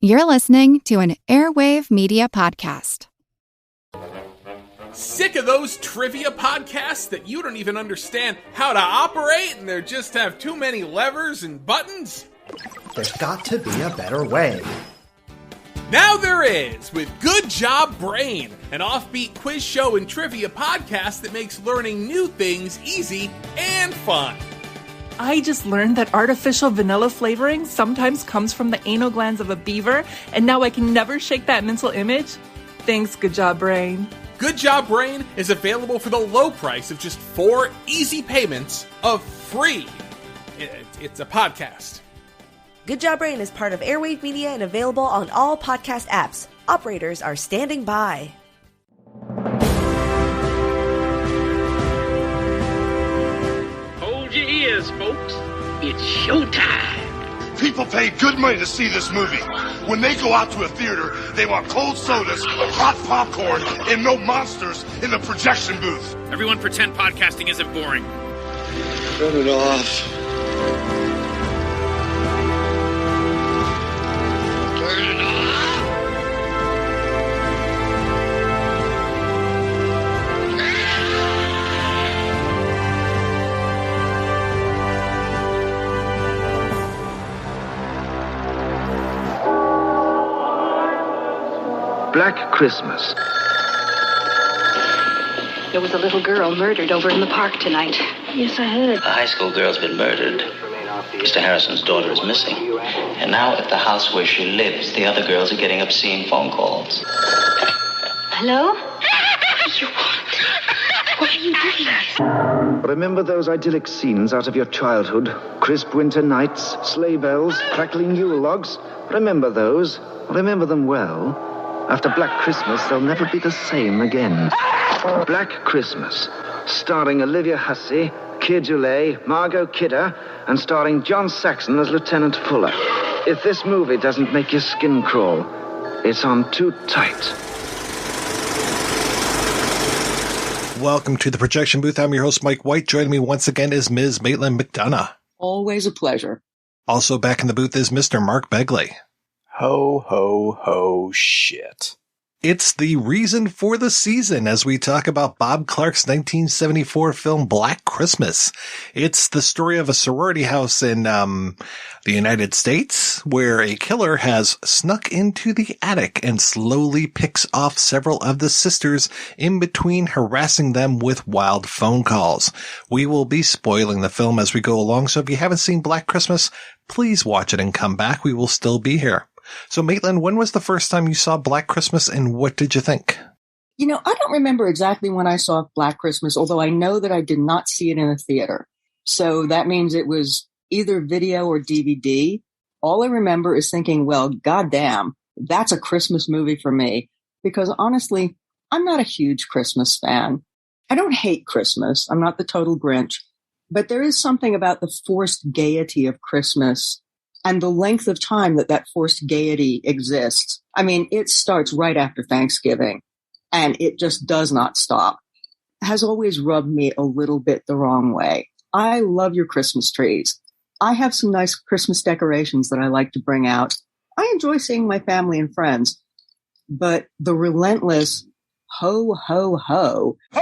You're listening to an Airwave Media Podcast. Sick of those trivia podcasts that you don't even understand how to operate and they just have too many levers and buttons? There's got to be a better way. Now there is, with Good Job Brain, an offbeat quiz show and trivia podcast that makes learning new things easy and fun. I just learned that artificial vanilla flavoring sometimes comes from the anal glands of a beaver, and now I can never shake that mental image. Thanks, Good Job Brain. Good Job Brain is available for the low price of just 4 easy payments of free. It's a podcast. Good Job Brain is part of Airwave Media and available on all podcast apps. Operators are standing by. Hold your ears, folks. It's showtime. People pay good money to see this movie. When they go out to a theater, they want cold sodas, hot popcorn, and no monsters in the projection booth. Everyone pretend podcasting isn't boring. Turn it off. Turn it off. Black Christmas. There was a little girl murdered over in the park tonight. Yes, I heard. A high school girl's been murdered. Mr. Harrison's daughter is missing. And now at the house where she lives, the other girls are getting obscene phone calls. Hello? What do you want? Why are you doing this? Remember those idyllic scenes out of your childhood? Crisp winter nights, sleigh bells, crackling Yule logs? Remember those? Remember them well. After Black Christmas, they'll never be the same again. Black Christmas, starring Olivia Hussey, Keir Dullea, Margot Kidder, and starring John Saxon as Lieutenant Fuller. If this movie doesn't make your skin crawl, it's on too tight. Welcome to the projection booth. I'm your host, Mike White. Joining me once again is Ms. Maitland McDonagh. Always a pleasure. Also back in the booth is Mr. Mark Begley. Ho, ho, ho, shit. It's the reason for the season as we talk about Bob Clark's 1974 film Black Christmas. It's the story of a sorority house in the United States where a killer has snuck into the attic and slowly picks off several of the sisters in between harassing them with wild phone calls. We will be spoiling the film as we go along, so if you haven't seen Black Christmas, please watch it and come back. We will still be here. So, Maitland, when was the first time you saw Black Christmas and what did you think? You know, I don't remember exactly when I saw Black Christmas, although I know that I did not see it in a theater. So that means it was either video or DVD. All I remember is thinking, well, goddamn, that's a Christmas movie for me. Because honestly, I'm not a huge Christmas fan. I don't hate Christmas. I'm not the total Grinch. But there is something about the forced gaiety of Christmas and the length of time that forced gaiety exists. I mean, it starts right after Thanksgiving, and it just does not stop. Has always rubbed me a little bit the wrong way. I love your Christmas trees. I have some nice Christmas decorations that I like to bring out. I enjoy seeing my family and friends. But the relentless ho, ho, ho, ho, ho,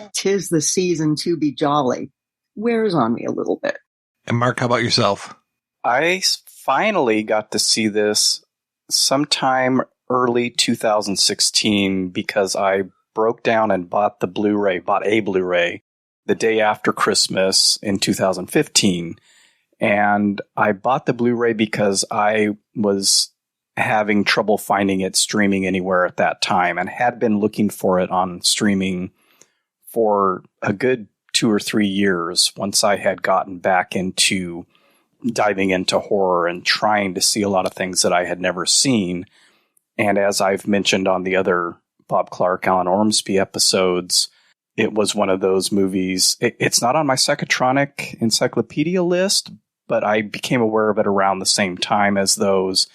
ho, 'tis the season to be jolly, wears on me a little bit. And Mark, how about yourself? I finally got to see this sometime early 2016 because I broke down and bought a Blu-ray the day after Christmas in 2015. And I bought the Blu-ray because I was having trouble finding it streaming anywhere at that time and had been looking for it on streaming for a good 2 or 3 years once I had gotten back into diving into horror and trying to see a lot of things that I had never seen. And as I've mentioned on the other Bob Clark, Alan Ormsby episodes, it was one of those movies. It's not on my Psychotronic encyclopedia list, but I became aware of it around the same time as those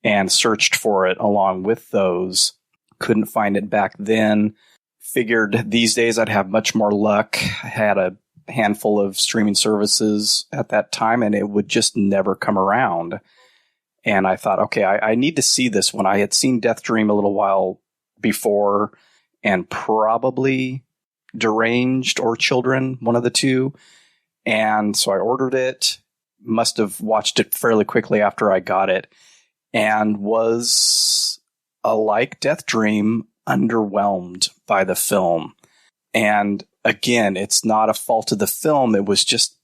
and searched for it along with those. Couldn't find it back then. Figured these days I'd have much more luck. I had a handful of streaming services at that time, and it would just never come around. And I thought, okay, I need to see this one. I had seen Death Dream a little while before, and probably Deranged or Children, one of the two. And so I ordered it, must have watched it fairly quickly after I got it, and was, like Death Dream, underwhelmed by the film. And again, it's not a fault of the film. It was just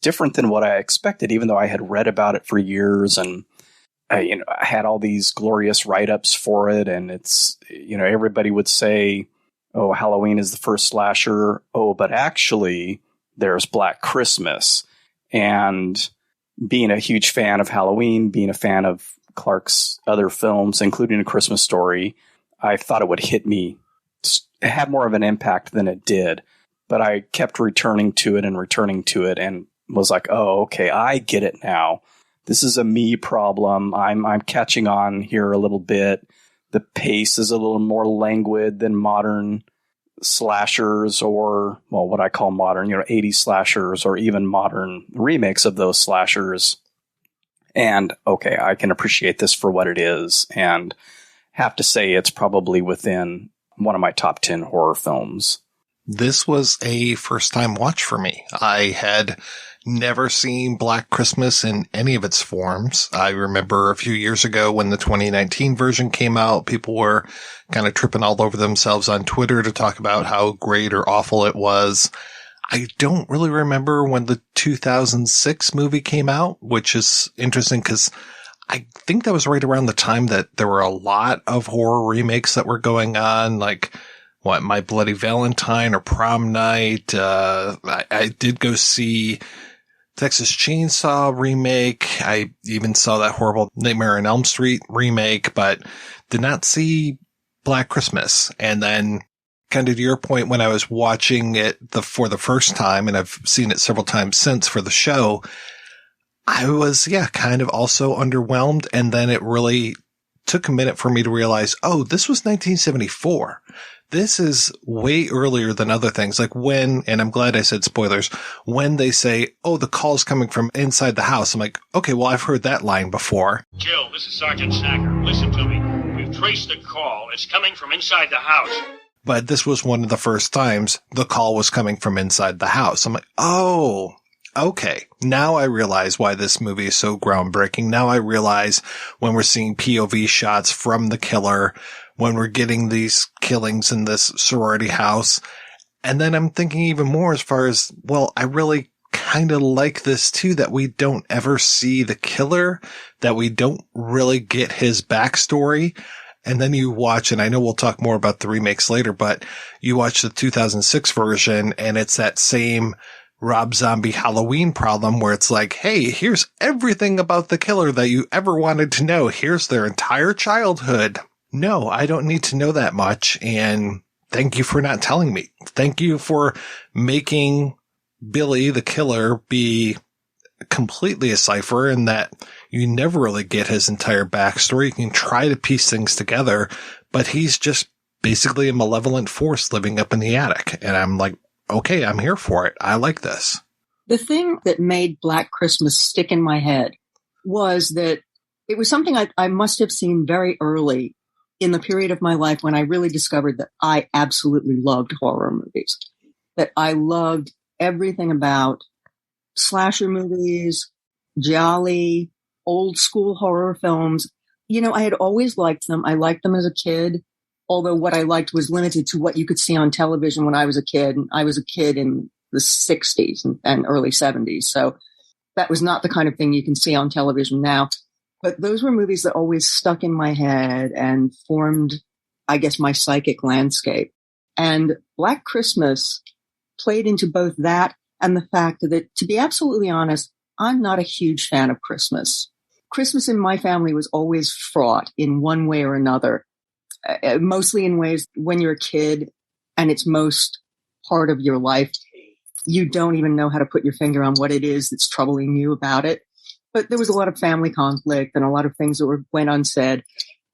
different than what I expected, even though I had read about it for years, and I had all these glorious write-ups for it. And it's, everybody would say, oh, Halloween is the first slasher. Oh, but actually there's Black Christmas. And being a huge fan of Halloween, being a fan of Clark's other films, including A Christmas Story, I thought it would hit me, have more of an impact than it did. But I kept returning to it and was like, oh, okay, I get it now. This is a me problem. I'm catching on here a little bit. The pace is a little more languid than modern slashers, or, well, what I call modern, 80s slashers, or even modern remakes of those slashers. And okay, I can appreciate this for what it is, and have to say it's probably within one of my top 10 horror films. This was a first-time watch for me. I had never seen Black Christmas in any of its forms. I remember a few years ago when the 2019 version came out, people were kind of tripping all over themselves on Twitter to talk about how great or awful it was. I don't really remember when the 2006 movie came out, which is interesting because I think that was right around the time that there were a lot of horror remakes that were going on, like My Bloody Valentine or Prom Night. I did go see Texas Chainsaw remake. I even saw that horrible Nightmare on Elm Street remake, but did not see Black Christmas. And then, kind of to your point, when I was watching it for the first time, and I've seen it several times since for the show, I was, kind of also underwhelmed. And then it really took a minute for me to realize, oh, this was 1974. This is way earlier than other things. Like when, and I'm glad I said spoilers, when they say, oh, the call's coming from inside the house. I'm like, okay, well, I've heard that line before. Jill, this is Sergeant Snacker. Listen to me. We've traced the call. It's coming from inside the house. But this was one of the first times the call was coming from inside the house. I'm like, oh, okay. Now I realize why this movie is so groundbreaking. Now I realize when we're seeing POV shots from the killer, when we're getting these killings in this sorority house. And then I'm thinking even more as far as, well, I really kind of like this too, that we don't ever see the killer, that we don't really get his backstory. And then you watch, and I know we'll talk more about the remakes later, but you watch the 2006 version and it's that same Rob Zombie Halloween problem where it's like, hey, here's everything about the killer that you ever wanted to know. Here's their entire childhood. No, I don't need to know that much. And thank you for not telling me. Thank you for making Billy, the killer, be completely a cipher, and that you never really get his entire backstory. You can try to piece things together, but he's just basically a malevolent force living up in the attic. And I'm like, okay, I'm here for it. I like this. The thing that made Black Christmas stick in my head was that it was something I must have seen very early in the period of my life when I really discovered that I absolutely loved horror movies, that I loved everything about slasher movies, jolly, old school horror films. I had always liked them. I liked them as a kid, although what I liked was limited to what you could see on television when I was a kid. And I was a kid in the 60s and early 70s. So that was not the kind of thing you can see on television now. But those were movies that always stuck in my head and formed, I guess, my psychic landscape. And Black Christmas played into both that and the fact that, to be absolutely honest, I'm not a huge fan of Christmas. Christmas in my family was always fraught in one way or another, mostly in ways when you're a kid and it's most part of your life, you don't even know how to put your finger on what it is that's troubling you about it. But there was a lot of family conflict and a lot of things that went unsaid.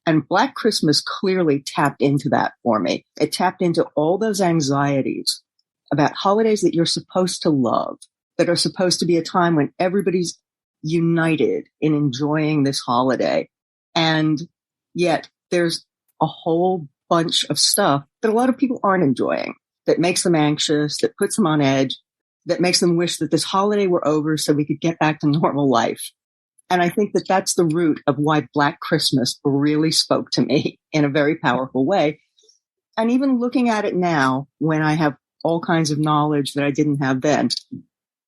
And Black Christmas clearly tapped into that for me. It tapped into all those anxieties about holidays that you're supposed to love, that are supposed to be a time when everybody's united in enjoying this holiday. And yet there's a whole bunch of stuff that a lot of people aren't enjoying, that makes them anxious, that puts them on edge, that makes them wish that this holiday were over so we could get back to normal life. And I think that that's the root of why Black Christmas really spoke to me in a very powerful way. And even looking at it now, when I have all kinds of knowledge that I didn't have then,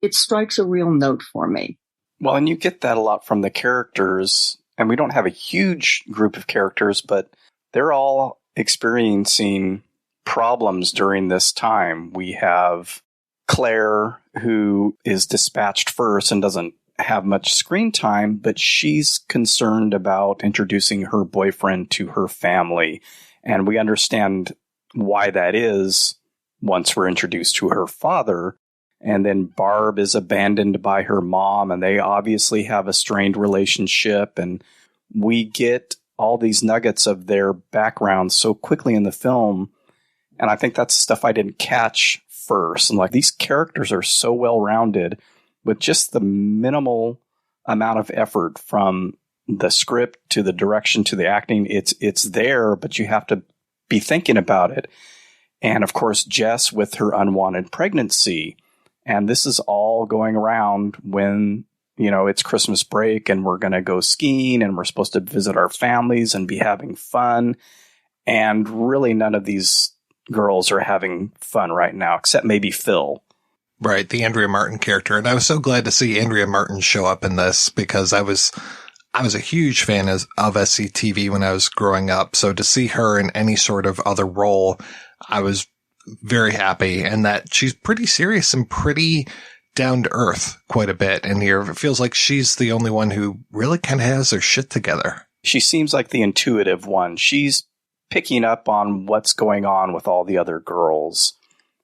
it strikes a real note for me. Well, and you get that a lot from the characters, and we don't have a huge group of characters, but they're all experiencing problems during this time. We have Claire, who is dispatched first and doesn't have much screen time, but she's concerned about introducing her boyfriend to her family. And we understand why that is once we're introduced to her father. And then Barb is abandoned by her mom, and they obviously have a strained relationship. And we get all these nuggets of their background so quickly in the film. And I think that's stuff I didn't catch first. And like, these characters are so well-rounded with just the minimal amount of effort from the script to the direction to the acting. It's there, but you have to be thinking about it. And of course, Jess with her unwanted pregnancy. And this is all going around when, it's Christmas break and we're going to go skiing and we're supposed to visit our families and be having fun. And really none of these girls are having fun right now, except maybe Phil. Right, the Andrea Martin character. And I was so glad to see Andrea Martin show up in this because I was a huge fan of SCTV when I was growing up. So to see her in any sort of other role, I was very happy. And that she's pretty serious and pretty down to earth quite a bit in here. It feels like she's the only one who really kind of has her shit together. She seems like the intuitive one. She's picking up on what's going on with all the other girls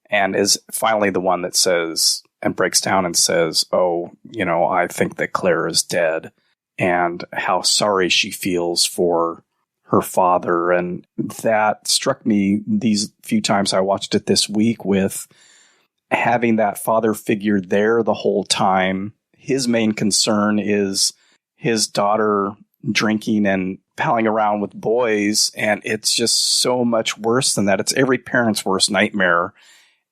and is finally the one that says and breaks down and says, I think that Claire is dead, and how sorry she feels for her father. And that struck me these few times I watched it this week, with having that father figure there the whole time. His main concern is his daughter drinking and palling around with boys, and it's just so much worse than that. It's every parent's worst nightmare.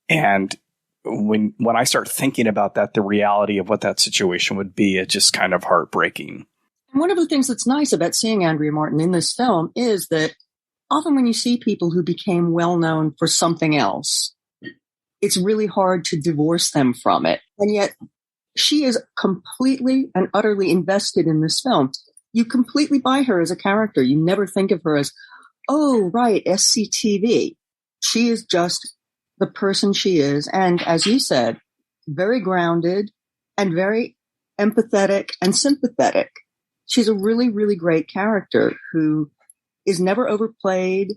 And when I start thinking about that, the reality of what that situation would be, it's just kind of heartbreaking. And one of the things that's nice about seeing Andrea Martin in this film is that often when you see people who became well known for something else, it's really hard to divorce them from it. And yet she is completely and utterly invested in this film. You completely buy her as a character. You never think of her as, oh, right, SCTV. She is just the person she is. And as you said, very grounded and very empathetic and sympathetic. She's a really, really great character who is never overplayed,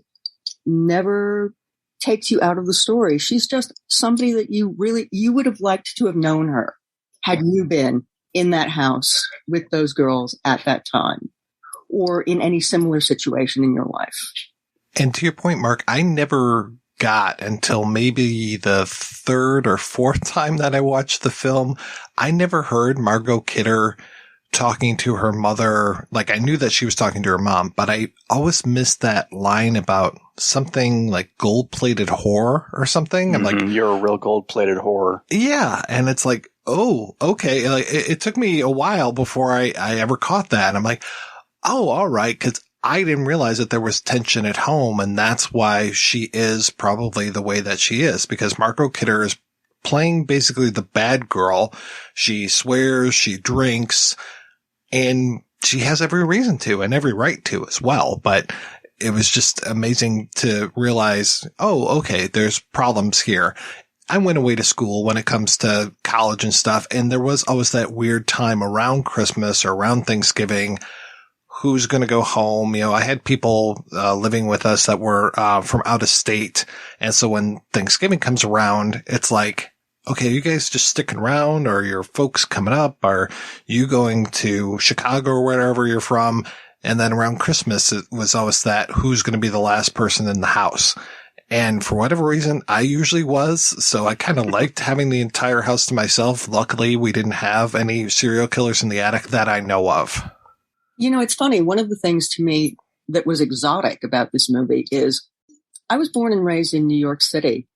never takes you out of the story. She's just somebody that you would have liked to have known her had you been in that house with those girls at that time, or in any similar situation in your life. And to your point, Mark, I never got until maybe the third or fourth time that I watched the film, I never heard Margot Kidder talking to her mother. Like, I knew that she was talking to her mom, but I always missed that line about something like gold-plated whore or something. I'm like, you're a real gold-plated whore. Yeah. And it's like, oh, okay. Like, it took me a while before I ever caught that. And I'm like, oh, all right. Cause I didn't realize that there was tension at home. And that's why she is probably the way that she is, because Margot Kidder is playing basically the bad girl. She swears, she drinks, and she has every reason to and every right to as well. But it was just amazing to realize, oh, okay, there's problems here. I went away to school when it comes to college and stuff, and there was always that weird time around Christmas or around Thanksgiving. Who's going to go home? You know, I had people living with us that were from out of state. And so when Thanksgiving comes around, it's like, okay, are you guys just sticking around, or your folks coming up? Are you going to Chicago or wherever you're from? And then around Christmas, it was always that who's going to be the last person in the house. And for whatever reason, I usually was. So I kind of liked having the entire house to myself. Luckily, we didn't have any serial killers in the attic that I know of. You know, it's funny. One of the things to me that was exotic about this movie is I was born and raised in New York City.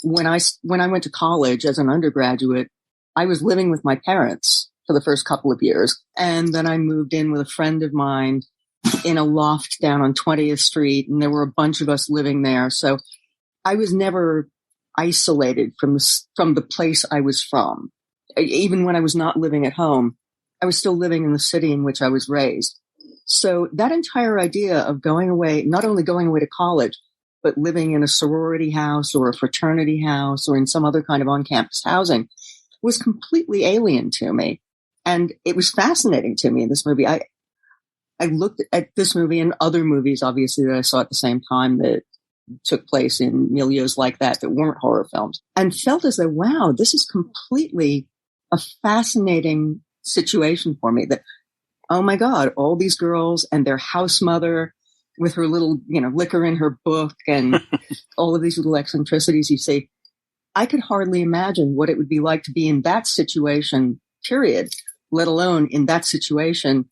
When I went to college as an undergraduate, I was living with my parents for the first couple of years. And then I moved in with a friend of mine in a loft down on 20th Street. And there were a bunch of us living there. So I was never isolated from the place I was from. Even when I was not living at home, I was still living in the city in which I was raised. So that entire idea of going away, not only going away to college, but living in a sorority house or a fraternity house or in some other kind of on-campus housing was completely alien to me. And it was fascinating to me in this movie. I looked at this movie and other movies, obviously, that I saw at the same time that took place in milieus like that weren't horror films, and felt as though, wow, this is completely a fascinating situation for me. That, oh my God, all these girls and their house mother with her little, liquor in her book and all of these little eccentricities you see. I could hardly imagine what it would be like to be in that situation, period, let alone in that situation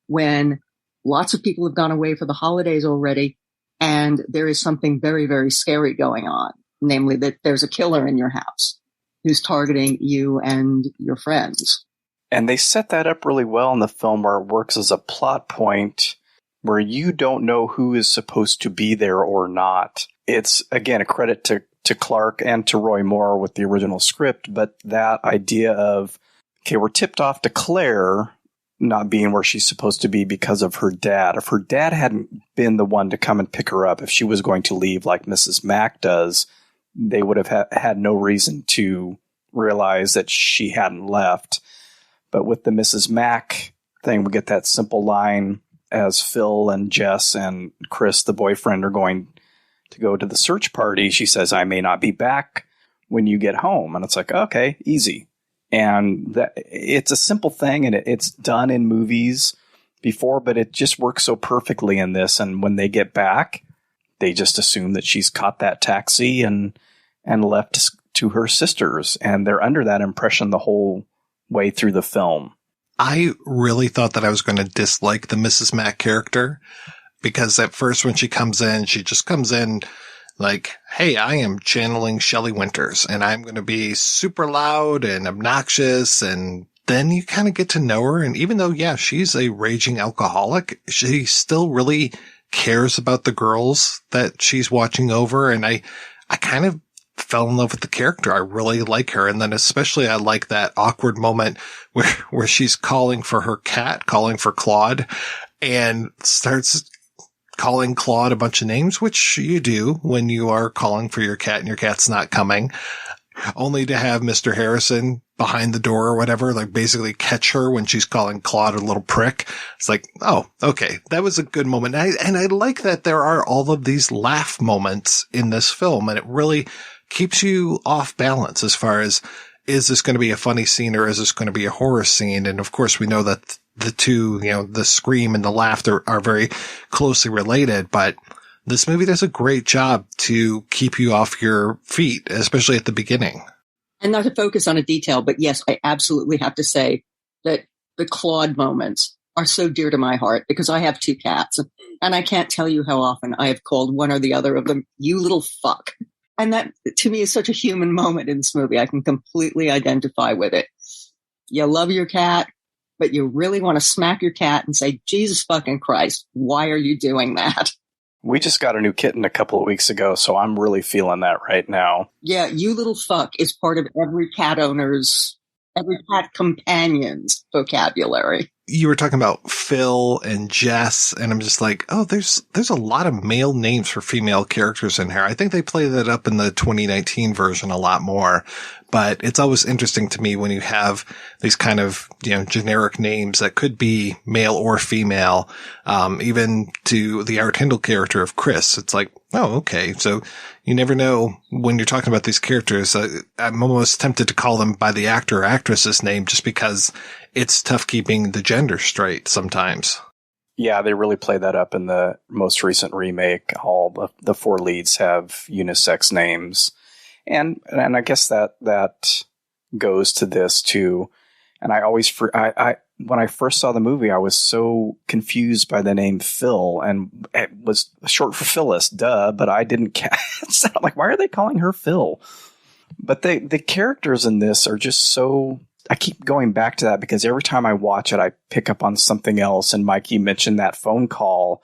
when lots of people have gone away for the holidays already and there is something very, very scary going on, namely that there's a killer in your house who's targeting you and your friends. And they set that up really well in the film, where it works as a plot point where you don't know who is supposed to be there or not. It's, again, a credit to Clark and to Roy Moore with the original script, but that idea of, okay, we're tipped off to Claire not being where she's supposed to be because of her dad. If her dad hadn't been the one to come and pick her up, if she was going to leave like Mrs. Mack does, they would have had no reason to realize that she hadn't left. But with the Mrs. Mack thing, we get that simple line as Phil and Jess and Chris, the boyfriend, are going to go to the search party. She says, I may not be back when you get home. And it's like, okay, easy. And it's a simple thing, and it's done in movies before, but it just works so perfectly in this. And when they get back, they just assume that she's caught that taxi and left to her sisters. And they're under that impression the whole way through the film. I really thought that I was going to dislike the Mrs. Mack character, because at first when she comes in, she just comes in like, hey, I am channeling Shelley Winters and I'm going to be super loud and obnoxious. And then you kind of get to know her. And even though, yeah, she's a raging alcoholic, she still really cares about the girls that she's watching over. And I kind of fell in love with the character. I really like her. And then especially I like that awkward moment where she's calling for her cat, calling for Claude, and starts calling Claude a bunch of names, which you do when you are calling for your cat and your cat's not coming, only to have Mr. Harrison behind the door or whatever, like basically catch her when she's calling Claude a little prick. It's like, oh, okay. That was a good moment. And I like that there are all of these laugh moments in this film, and it really keeps you off balance as far as, is this going to be a funny scene or is this going to be a horror scene? And of course we know that the two, the scream and the laughter are very closely related, but this movie does a great job to keep you off your feet, especially at the beginning. And not to focus on a detail, but yes, I absolutely have to say that the Claude moments are so dear to my heart because I have two cats, and I can't tell you how often I have called one or the other of them, you little fuck. And that, to me, is such a human moment in this movie. I can completely identify with it. You love your cat, but you really want to smack your cat and say, Jesus fucking Christ, why are you doing that? We just got a new kitten a couple of weeks ago, so I'm really feeling that right now. Yeah, you little fuck is part of every cat companion's vocabulary. You were talking about Phil and Jess, and I'm just like, oh, there's a lot of male names for female characters in here. I think they play that up in the 2019 version a lot more, but it's always interesting to me when you have these kind of, generic names that could be male or female, even to the Art Hindle character of Chris. It's like, oh, okay. So you never know when you're talking about these characters. I'm almost tempted to call them by the actor or actress's name just because it's tough keeping the gender straight sometimes. Yeah, they really play that up in the most recent remake. All the 4 leads have unisex names. And I guess that goes to this too. And I always, when I first saw the movie, I was so confused by the name Phil, and it was short for Phyllis, duh, but I didn't catch that. I'm like, why are they calling her Phil? But the characters in this are just so, I keep going back to that because every time I watch it, I pick up on something else. And Mikey mentioned that phone call,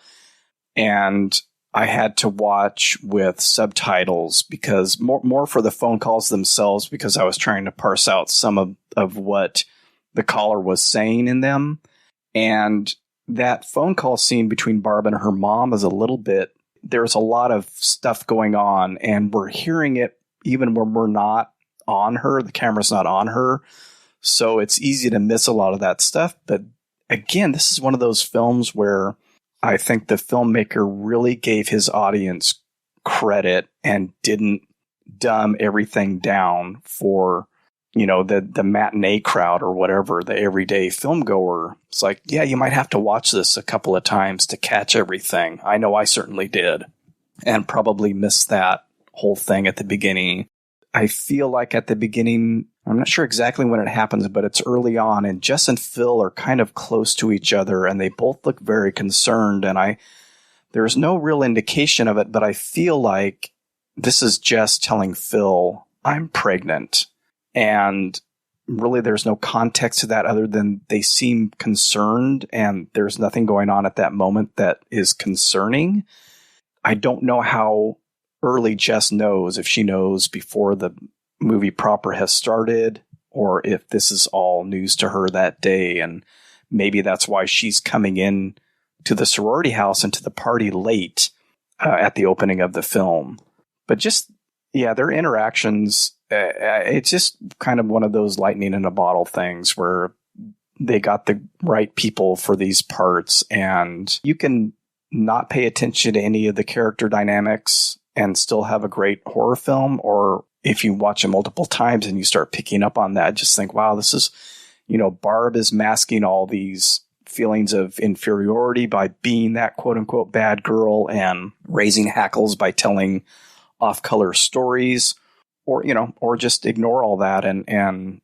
and I had to watch with subtitles because more for the phone calls themselves, because I was trying to parse out some of what the caller was saying in them. And that phone call scene between Barb and her mom is a little bit, there's a lot of stuff going on, and we're hearing it even when we're not on her, the camera's not on her. So it's easy to miss a lot of that stuff. But again, this is one of those films where I think the filmmaker really gave his audience credit and didn't dumb everything down for, you know, the matinee crowd or whatever, the everyday film goer. It's like, yeah, you might have to watch this a couple of times to catch everything. I know I certainly did, and probably missed that whole thing at the beginning. I feel like at the beginning, I'm not sure exactly when it happens, but it's early on, and Jess and Phil are kind of close to each other, and they both look very concerned, and there's no real indication of it, but I feel like this is Jess telling Phil, I'm pregnant. And really there's no context to that other than they seem concerned, and there's nothing going on at that moment that is concerning. I don't know how early Jess knows, if she knows before the movie proper has started, or if this is all news to her that day. And maybe that's why she's coming in to the sorority house and to the party late at the opening of the film. But just, yeah, their interactions, it's just kind of one of those lightning in a bottle things where they got the right people for these parts, and you can not pay attention to any of the character dynamics and still have a great horror film. Or if you watch it multiple times and you start picking up on that, just think, wow, this is, you know, Barb is masking all these feelings of inferiority by being that quote unquote bad girl and raising hackles by telling off-color stories, or, you know, or just ignore all that and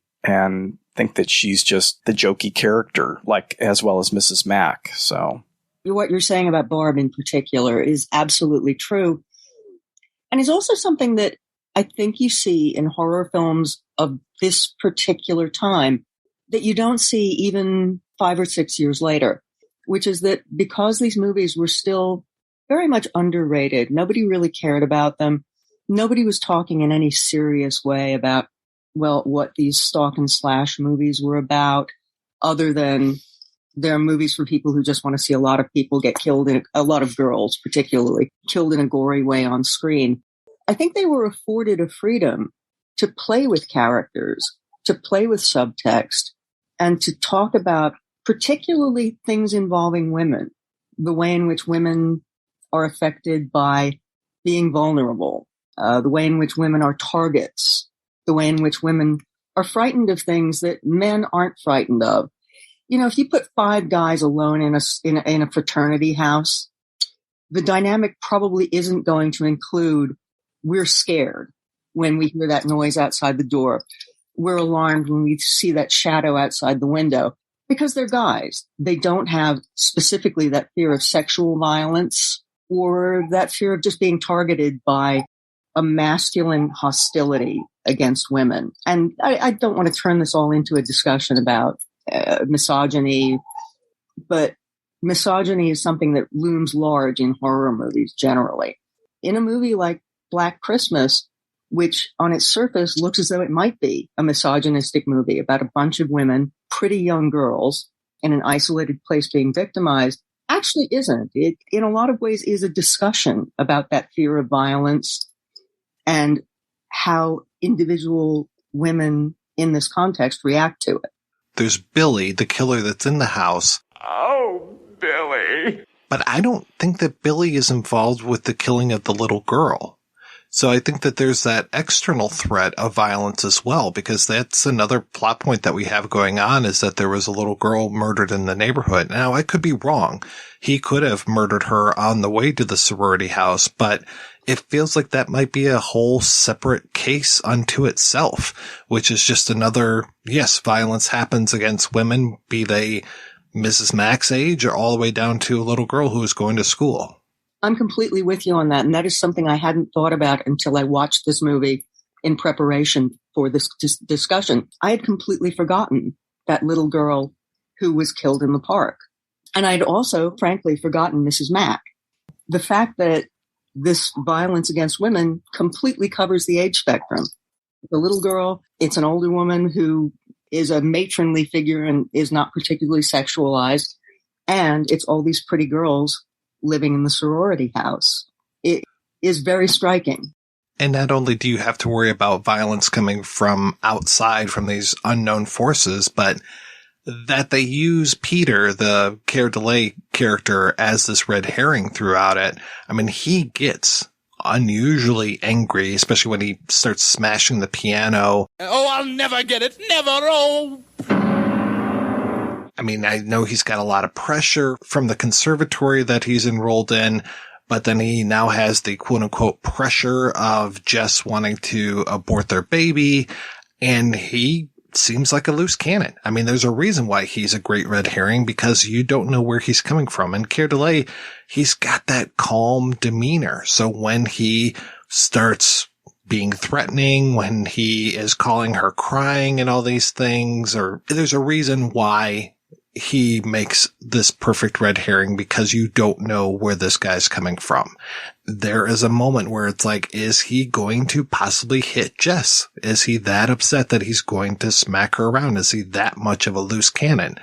think that she's just the jokey character, like, as well as Mrs. Mack. So what you're saying about Barb in particular is absolutely true. And is also something that I think you see in horror films of this particular time that you don't see even 5 or 6 years later, which is that because these movies were still very much underrated, nobody really cared about them. Nobody was talking in any serious way about, well, what these stalk and slash movies were about, other than they're movies for people who just want to see a lot of people get killed, a lot of girls particularly, killed in a gory way on screen. I think they were afforded a freedom to play with characters, to play with subtext, and to talk about particularly things involving women, the way in which women are affected by being vulnerable, the way in which women are targets, the way in which women are frightened of things that men aren't frightened of. You know, if you put 5 guys alone in a fraternity house, the dynamic probably isn't going to include, we're scared when we hear that noise outside the door. We're alarmed when we see that shadow outside the window, because they're guys. They don't have specifically that fear of sexual violence or that fear of just being targeted by a masculine hostility against women. And I don't want to turn this all into a discussion about misogyny, but misogyny is something that looms large in horror movies generally. In a movie like Black Christmas, which on its surface looks as though it might be a misogynistic movie about a bunch of women, pretty young girls, in an isolated place being victimized, actually isn't. It, in a lot of ways, is a discussion about that fear of violence and how individual women in this context react to it. There's Billy, the killer that's in the house. Oh, Billy. But I don't think that Billy is involved with the killing of the little girl. So I think that there's that external threat of violence as well, because that's another plot point that we have going on, is that there was a little girl murdered in the neighborhood. Now, I could be wrong. He could have murdered her on the way to the sorority house, but it feels like that might be a whole separate case unto itself, which is just another, yes, violence happens against women, be they Mrs. Mack's age or all the way down to a little girl who is going to school. I'm completely with you on that. And that is something I hadn't thought about until I watched this movie in preparation for this discussion. I had completely forgotten that little girl who was killed in the park. And I'd also, frankly, forgotten Mrs. Mack. The fact that this violence against women completely covers the age spectrum. The little girl, it's an older woman who is a matronly figure and is not particularly sexualized. And it's all these pretty girls living in the sorority house. It is very striking. And not only do you have to worry about violence coming from outside, from these unknown forces, but that they use Peter, the Care Delay character, as this red herring throughout it. I mean, he gets unusually angry, especially when he starts smashing the piano. Oh, I'll never get it. Never. Oh. I mean, I know he's got a lot of pressure from the conservatory that he's enrolled in, but then he now has the quote unquote pressure of Jess wanting to abort their baby, and he seems like a loose cannon. I mean, there's a reason why he's a great red herring, because you don't know where he's coming from. And Care Delay, he's got that calm demeanor. So when he starts being threatening, when he is calling her crying and all these things, or there's a reason why he makes this perfect red herring, because you don't know where this guy's coming from. There is a moment where it's like, is he going to possibly hit Jess? Is he that upset that he's going to smack her around? Is he that much of a loose cannon?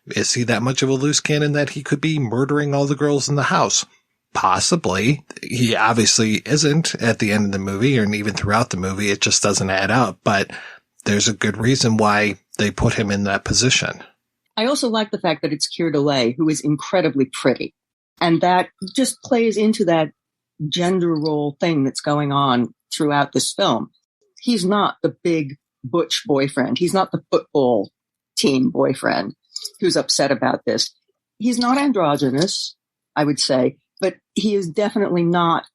Is he that much of a loose cannon that he could be murdering all the girls in the house? Possibly. He obviously isn't at the end of the movie, and even throughout the movie, it just doesn't add up. But there's a good reason why they put him in that position. I also like the fact that it's Care Delay, who is incredibly pretty. And that just plays into that gender role thing that's going on throughout this film. He's not the big butch boyfriend. He's not the football team boyfriend who's upset about this. He's not androgynous, I would say, but he is definitely not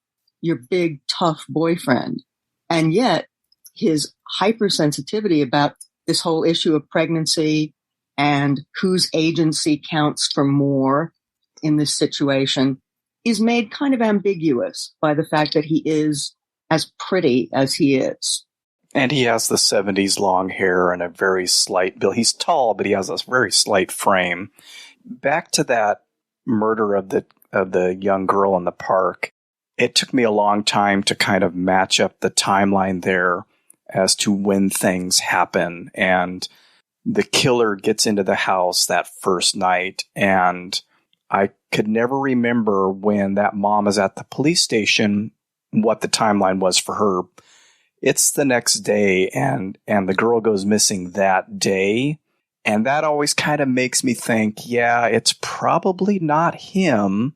your big, tough boyfriend. And yet his hypersensitivity about this whole issue of pregnancy and whose agency counts for more in this situation is made kind of ambiguous by the fact that he is as pretty as he is. And he has the 70s long hair and a very slight build. He's tall, but he has a very slight frame. Back to that murder of the young girl in the park, it took me a long time to kind of match up the timeline there as to when things happen. And the killer gets into the house that first night, and I could never remember when that mom is at the police station what the timeline was for her. It's the next day, and the girl goes missing that day. And that always kind of makes me think, yeah, it's probably not him.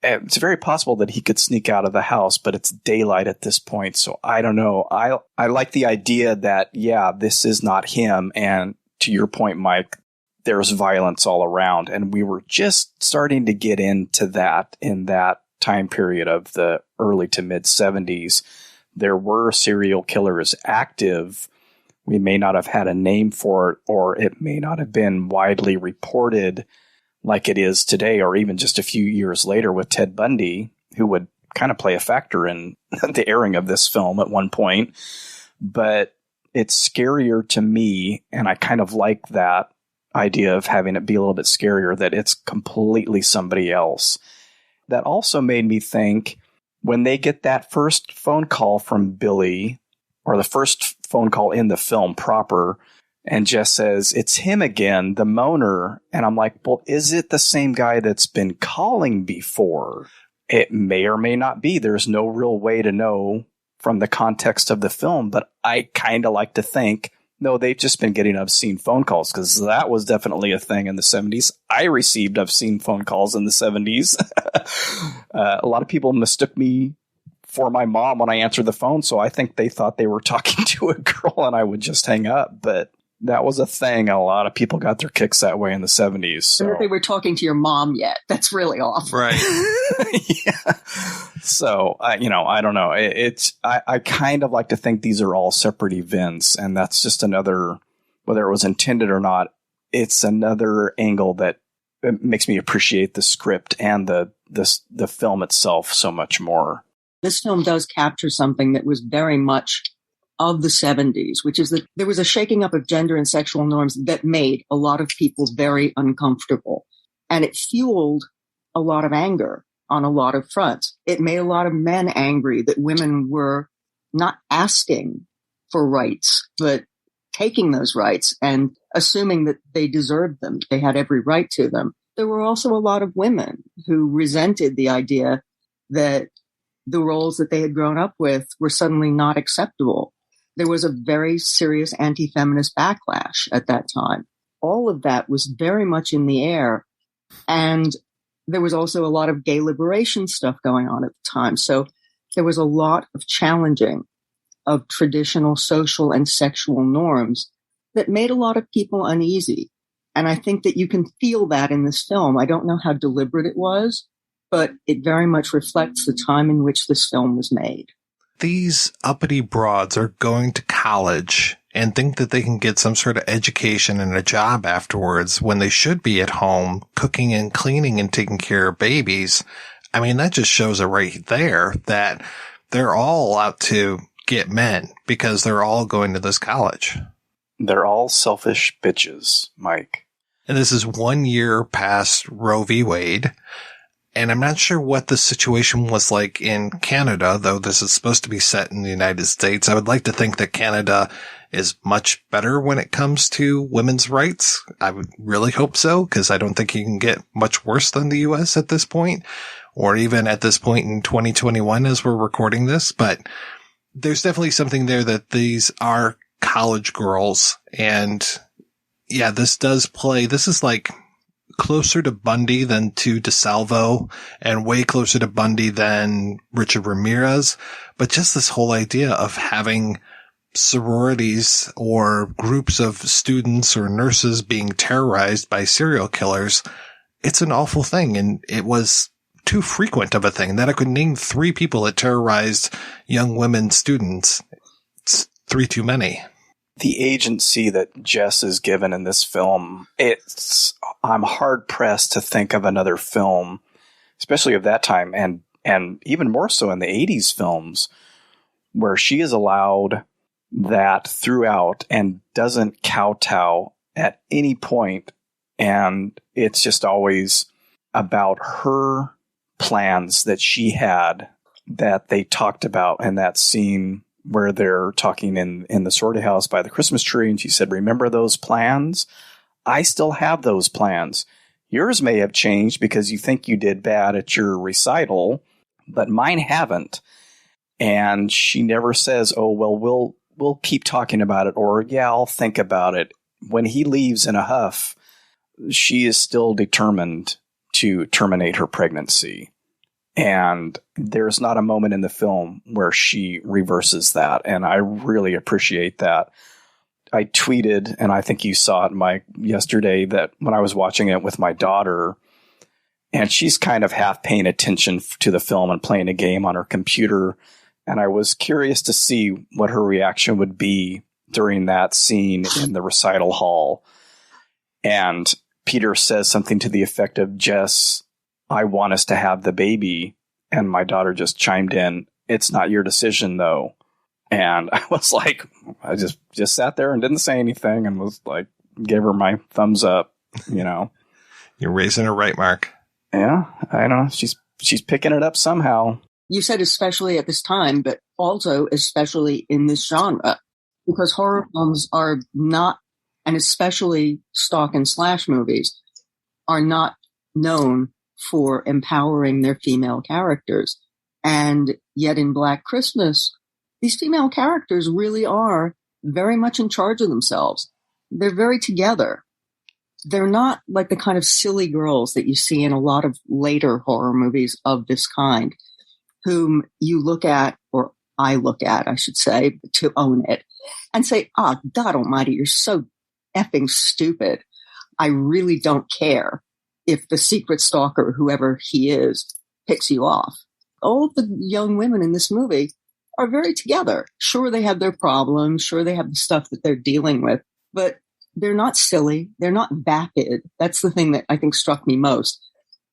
It's very possible that he could sneak out of the house, but it's daylight at this point. So I don't know. I like the idea that, yeah, this is not him. And to your point, Mike, there's violence all around. And we were just starting to get into that in that time period of the early to mid 70s. There were serial killers active. We may not have had a name for it, or it may not have been widely reported like it is today, or even just a few years later with Ted Bundy, who would kind of play a factor in the airing of this film at one point. But it's scarier to me, and I kind of like that idea of having it be a little bit scarier, that it's completely somebody else. That also made me think, when they get that first phone call from Billy, or the first phone call in the film proper, and Jess says, it's him again, the moaner. And I'm like, well, is it the same guy that's been calling before? It may or may not be. There's no real way to know from the context of the film, but I kind of like to think, no, they've just been getting obscene phone calls, because that was definitely a thing in the 70s. I received obscene phone calls in the 70s. A lot of people mistook me for my mom when I answered the phone. So I think they thought they were talking to a girl and I would just hang up. But that was a thing. A lot of people got their kicks that way in the 70s. So. And if they were talking to your mom yet, that's really awful. Right. Yeah. So, I don't know. I kind of like to think these are all separate events. And that's just another, whether it was intended or not, it's another angle that makes me appreciate the script and the film itself so much more. This film does capture something that was very much of the 70s, which is that there was a shaking up of gender and sexual norms that made a lot of people very uncomfortable. And it fueled a lot of anger on a lot of fronts. It made a lot of men angry that women were not asking for rights, but taking those rights and assuming that they deserved them. They had every right to them. There were also a lot of women who resented the idea that the roles that they had grown up with were suddenly not acceptable. There was a very serious anti-feminist backlash at that time. All of that was very much in the air. And there was also a lot of gay liberation stuff going on at the time. So there was a lot of challenging of traditional social and sexual norms that made a lot of people uneasy. And I think that you can feel that in this film. I don't know how deliberate it was, but it very much reflects the time in which this film was made. These uppity broads are going to college and think that they can get some sort of education and a job afterwards when they should be at home cooking and cleaning and taking care of babies. I mean, that just shows it right there that they're all out to get men because they're all going to this college. They're all selfish bitches, Mike. And this is 1 year past Roe v. Wade. And I'm not sure what the situation was like in Canada, though this is supposed to be set in the United States. I would like to think that Canada is much better when it comes to women's rights. I would really hope so, because I don't think you can get much worse than the U.S. at this point, or even at this point in 2021 as we're recording this. But there's definitely something there that these are college girls. And yeah, this does play. This is like closer to Bundy than to DeSalvo, and way closer to Bundy than Richard Ramirez. But just this whole idea of having sororities or groups of students or nurses being terrorized by serial killers, it's an awful thing. And it was too frequent of a thing that I could name 3 people that terrorized young women students. It's 3 too many. The agency that Jess is given in this film, I'm hard pressed to think of another film, especially of that time, and even more so in the 80s films, where she is allowed that throughout and doesn't kowtow at any point. And it's just always about her plans that she had that they talked about in that scene where they're talking in the sorority house by the Christmas tree. And she said, "Remember those plans? I still have those plans. Yours may have changed because you think you did bad at your recital, but mine haven't." And she never says, "Oh, well, we'll keep talking about it," or "Yeah, I'll think about it." When he leaves in a huff, she is still determined to terminate her pregnancy. And there's not a moment in the film where she reverses that. And I really appreciate that. I tweeted, and I think you saw it, Mike, yesterday, that when I was watching it with my daughter, and she's kind of half paying attention to the film and playing a game on her computer. And I was curious to see what her reaction would be during that scene in the recital hall. And Peter says something to the effect of, "Jess, I want us to have the baby." And my daughter just chimed in, "It's not your decision, though." And I was like, I just sat there and didn't say anything and was like, gave her my thumbs up, you know. You're raising her right, Mark. Yeah, I know. She's picking it up somehow. You said especially at this time, but also especially in this genre, because horror films are not, and especially stalk and slash movies, are not known for empowering their female characters. And yet in Black Christmas, these female characters really are very much in charge of themselves. They're very together. They're not like the kind of silly girls that you see in a lot of later horror movies of this kind. whom you look at, or I look at, I should say, to own it, and say, oh, God almighty, you're so effing stupid. I really don't care if the secret stalker, whoever he is, picks you off. All of the young women in this movie are very together. Sure, they have their problems. Sure, they have the stuff that they're dealing with, but they're not silly. They're not vapid. That's the thing that I think struck me most.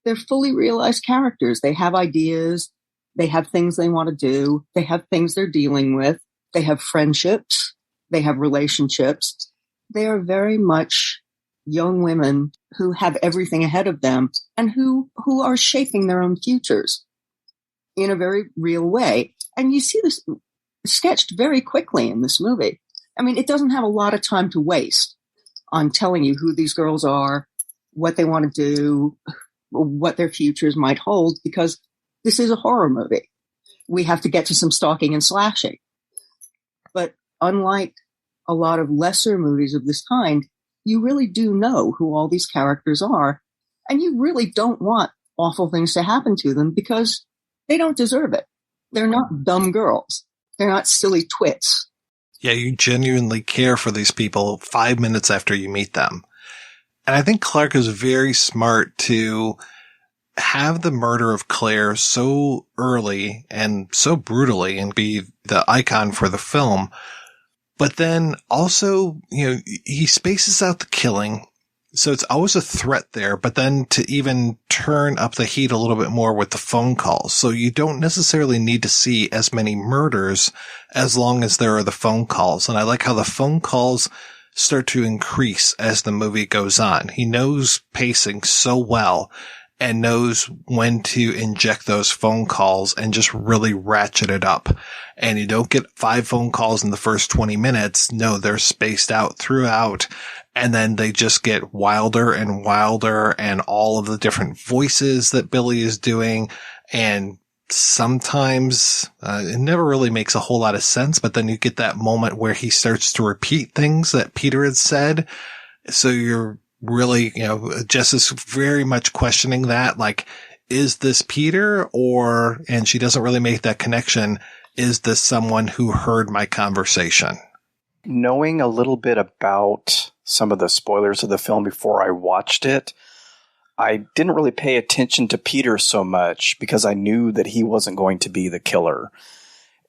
They're fully realized characters. They have ideas. They have things they want to do. They have things they're dealing with. They have friendships. They have relationships. They are very much young women who have everything ahead of them and who are shaping their own futures in a very real way. And you see this sketched very quickly in this movie. I mean, it doesn't have a lot of time to waste on telling you who these girls are, what they want to do, what their futures might hold, because this is a horror movie. We have to get to some stalking and slashing. But unlike a lot of lesser movies of this kind, you really do know who all these characters are, and you really don't want awful things to happen to them because they don't deserve it. They're not dumb girls. They're not silly twits. Yeah, you genuinely care for these people 5 minutes after you meet them. And I think Clark is very smart to have the murder of Claire so early and so brutally and be the icon for the film. But then also, he spaces out the killing. So it's always a threat there, but then to even turn up the heat a little bit more with the phone calls. So you don't necessarily need to see as many murders as long as there are the phone calls. And I like how the phone calls start to increase as the movie goes on. He knows pacing so well and knows when to inject those phone calls and just really ratchet it up. And you don't get 5 phone calls in the first 20 minutes. No, they're spaced out throughout. And then they just get wilder and wilder, and all of the different voices that Billy is doing. And sometimes it never really makes a whole lot of sense, but then you get that moment where he starts to repeat things that Peter had said. So you're really, Jess is very much questioning that, like, is this Peter? And she doesn't really make that connection. Is this someone who heard my conversation? Knowing a little bit about some of the spoilers of the film before I watched it, I didn't really pay attention to Peter so much because I knew that he wasn't going to be the killer.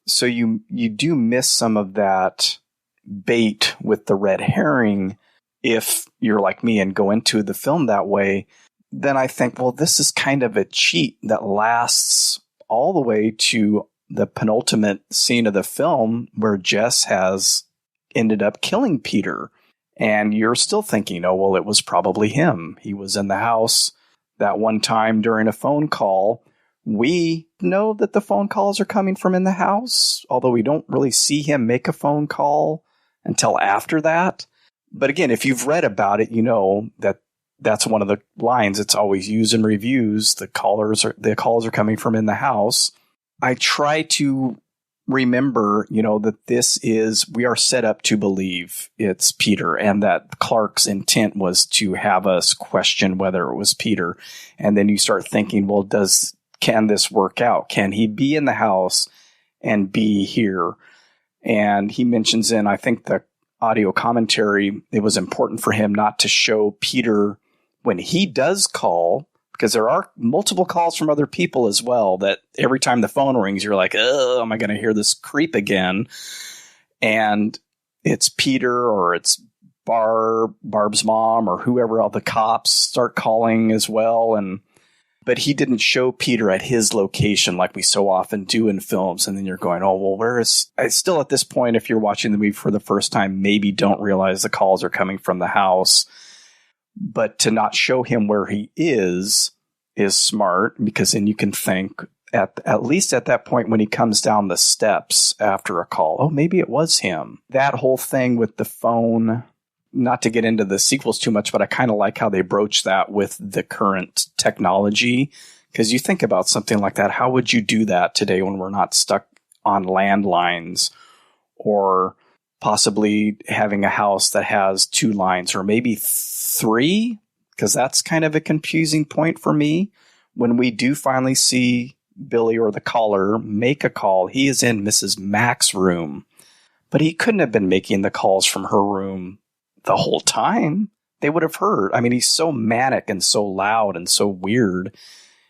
So you do miss some of that bait with the red herring. If you're like me and go into the film that way, then I think, well, this is kind of a cheat that lasts all the way to the penultimate scene of the film where Jess has ended up killing Peter. And you're still thinking, oh, well, it was probably him. He was in the house that one time during a phone call. We know that the phone calls are coming from in the house, although we don't really see him make a phone call until after that. But again, if you've read about it, you know that that's one of the lines it's always used in reviews. The calls are coming from in the house. I try to remember, that we are set up to believe it's Peter, and that Clark's intent was to have us question whether it was Peter. And then you start thinking, well, can this work out? Can he be in the house and be here? And he mentions in, I think, the audio commentary, it was important for him not to show Peter when he does call, because there are multiple calls from other people as well, that every time the phone rings, you're like, oh, am I going to hear this creep again? And it's Peter or it's Barb's mom or whoever, all the cops start calling as well. But he didn't show Peter at his location like we so often do in films. And then you're going, oh, well, where is... Still at this point, if you're watching the movie for the first time, maybe don't realize the calls are coming from the house. But to not show him where he is smart, because then you can think, at least at that point when he comes down the steps after a call, oh, maybe it was him. That whole thing with the phone... Not to get into the sequels too much, but I kind of like how they broach that with the current technology. Because you think about something like that, how would you do that today when we're not stuck on landlines, or possibly having a house that has 2 lines or maybe 3? Because that's kind of a confusing point for me. When we do finally see Billy or the caller make a call, he is in Mrs. Mack's room. But he couldn't have been making the calls from her room the whole time. They would have heard. I mean, he's so manic and so loud and so weird.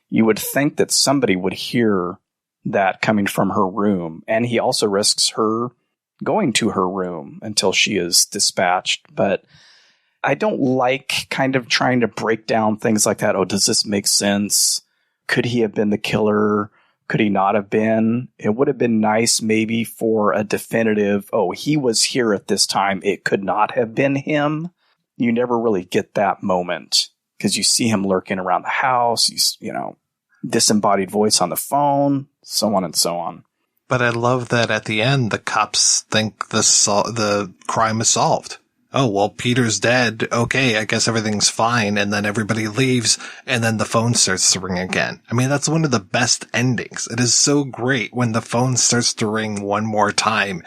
You would think that somebody would hear that coming from her room. And he also risks her going to her room until she is dispatched. But I don't like kind of trying to break down things like that. Oh, does this make sense? Could he have been the killer? Could he not have been? It would have been nice maybe for a definitive, oh, he was here at this time. It could not have been him. You never really get that moment because you see him lurking around the house. You know, disembodied voice on the phone, so on and so on. But I love that at the end, the cops think the crime is solved. Oh, well, Peter's dead. Okay, I guess everything's fine. And then everybody leaves, and then the phone starts to ring again. I mean, that's one of the best endings. It is so great when the phone starts to ring one more time.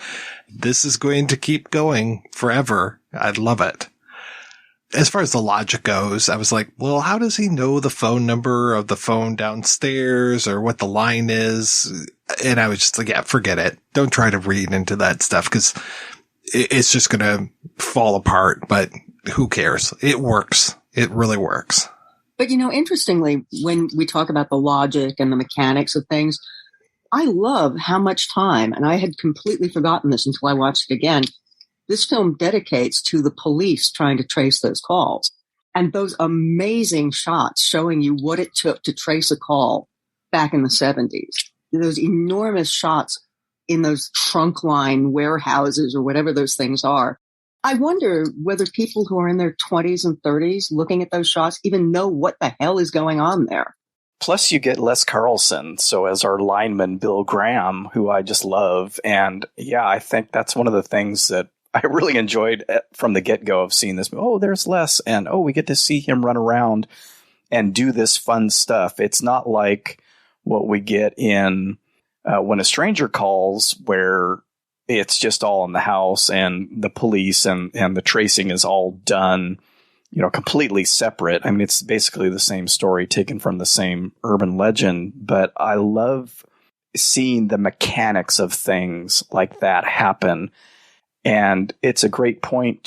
This is going to keep going forever. I love it. As far as the logic goes, I was like, well, how does he know the phone number of the phone downstairs or what the line is? And I was just like, yeah, forget it. Don't try to read into that stuff because it's just going to fall apart, but who cares? It works. It really works. But, you know, interestingly, when we talk about the logic and the mechanics of things, I love how much time, and I had completely forgotten this until I watched it again, this film dedicates to the police trying to trace those calls. And those amazing shots showing you what it took to trace a call back in the 70s. Those enormous shots in those trunk line warehouses or whatever those things are. I wonder whether people who are in their 20s and 30s looking at those shots even know what the hell is going on there. Plus you get Les Carlson, so as our lineman Bill Graham, who I just love. And yeah, I think that's one of the things that I really enjoyed from the get-go of seeing this. Oh, there's Les, and oh, we get to see him run around and do this fun stuff. It's not like what we get in When a Stranger Calls, where it's just all in the house and the police and the tracing is all done, you know, completely separate. I mean, it's basically the same story taken from the same urban legend, but I love seeing the mechanics of things like that happen. And it's a great point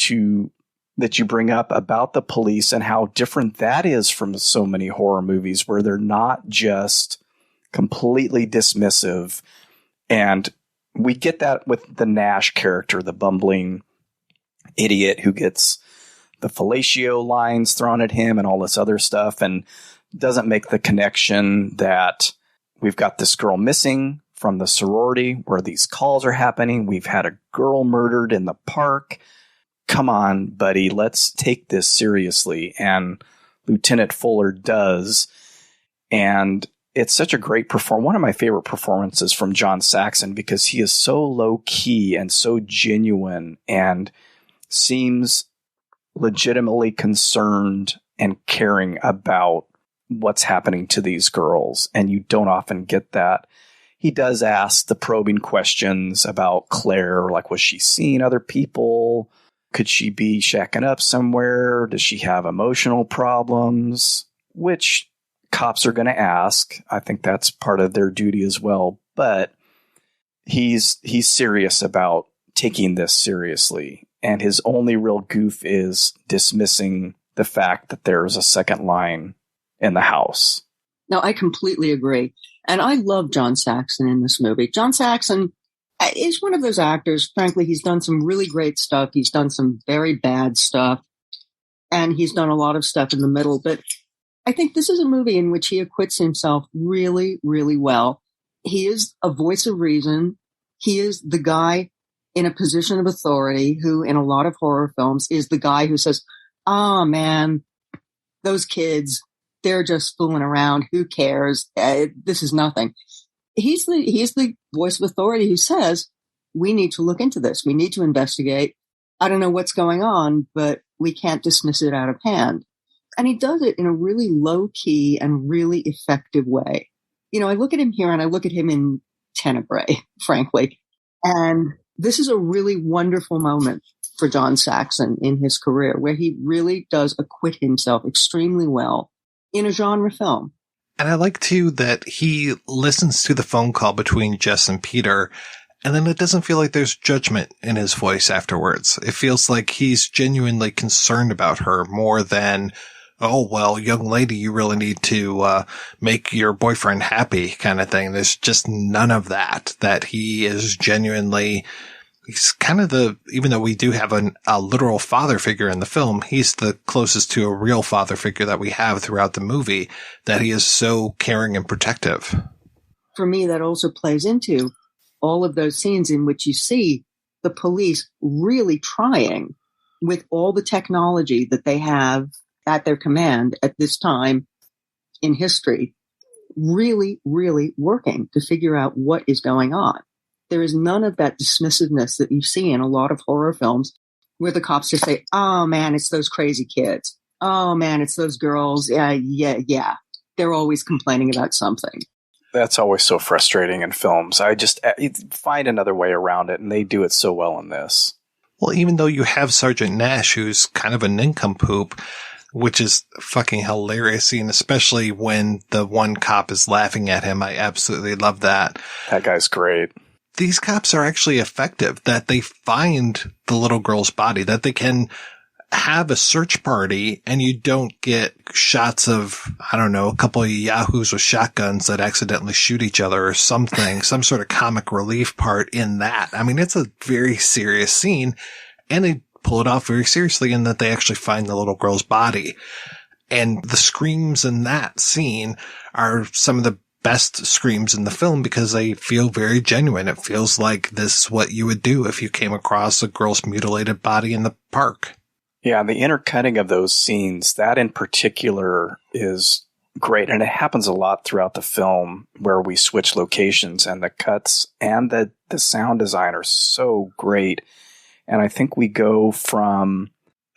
that you bring up about the police and how different that is from so many horror movies where they're not just completely dismissive. And we get that with the Nash character, the bumbling idiot who gets the fellatio lines thrown at him and all this other stuff and doesn't make the connection that we've got this girl missing from the sorority where these calls are happening. We've had a girl murdered in the park. Come on, buddy, let's take this seriously. And Lieutenant Fuller does. And it's such a great performance. One of my favorite performances from John Saxon because he is so low key and so genuine and seems legitimately concerned and caring about what's happening to these girls. And you don't often get that. He does ask the probing questions about Claire, like, was she seeing other people? Could she be shacking up somewhere? Does she have emotional problems? Which cops are going to ask. I think that's part of their duty as well. But he's serious about taking this seriously. And his only real goof is dismissing the fact that there's a second line in the house. No, I completely agree. And I love John Saxon in this movie. John Saxon is one of those actors. Frankly, he's done some really great stuff. He's done some very bad stuff. And he's done a lot of stuff in the middle. But I think this is a movie in which he acquits himself really, really well. He is a voice of reason. He is the guy in a position of authority who, in a lot of horror films, is the guy who says, "Oh, man, those kids, they're just fooling around. Who cares? This is nothing." He's the voice of authority who says, we need to look into this. We need to investigate. I don't know what's going on, but we can't dismiss it out of hand. And he does it in a really low key and really effective way. You know, I look at him here and I look at him in Tenebrae, frankly. And this is a really wonderful moment for John Saxon in his career where he really does acquit himself extremely well in a genre film. And I like, too, that he listens to the phone call between Jess and Peter, and then it doesn't feel like there's judgment in his voice afterwards. It feels like he's genuinely concerned about her more than, oh, well, young lady, you really need to make your boyfriend happy kind of thing. There's just none of that he is genuinely... He's kind of even though we do have a literal father figure in the film, he's the closest to a real father figure that we have throughout the movie, that he is so caring and protective. For me, that also plays into all of those scenes in which you see the police really trying with all the technology that they have at their command at this time in history, really, really working to figure out what is going on. There is none of that dismissiveness that you see in a lot of horror films where the cops just say, oh man, it's those crazy kids. Oh man, it's those girls. Yeah. They're always complaining about something. That's always so frustrating in films. I just find another way around it, and they do it so well in this. Well, even though you have Sergeant Nash, who's kind of a nincompoop, which is fucking hilarious, and especially when the one cop is laughing at him. I absolutely love that. That guy's great. These cops are actually effective, that they find the little girl's body, that they can have a search party and you don't get shots of, I don't know, a couple of yahoos with shotguns that accidentally shoot each other or something, some sort of comic relief part in that. I mean, it's a very serious scene, and they pull it off very seriously in that they actually find the little girl's body. And the screams in that scene are some of the best screams in the film because they feel very genuine. It feels like this is what you would do if you came across a girl's mutilated body in the park. Yeah, the intercutting of those scenes, that in particular is great. And it happens a lot throughout the film where we switch locations, and the cuts and the sound design are so great. And I think we go from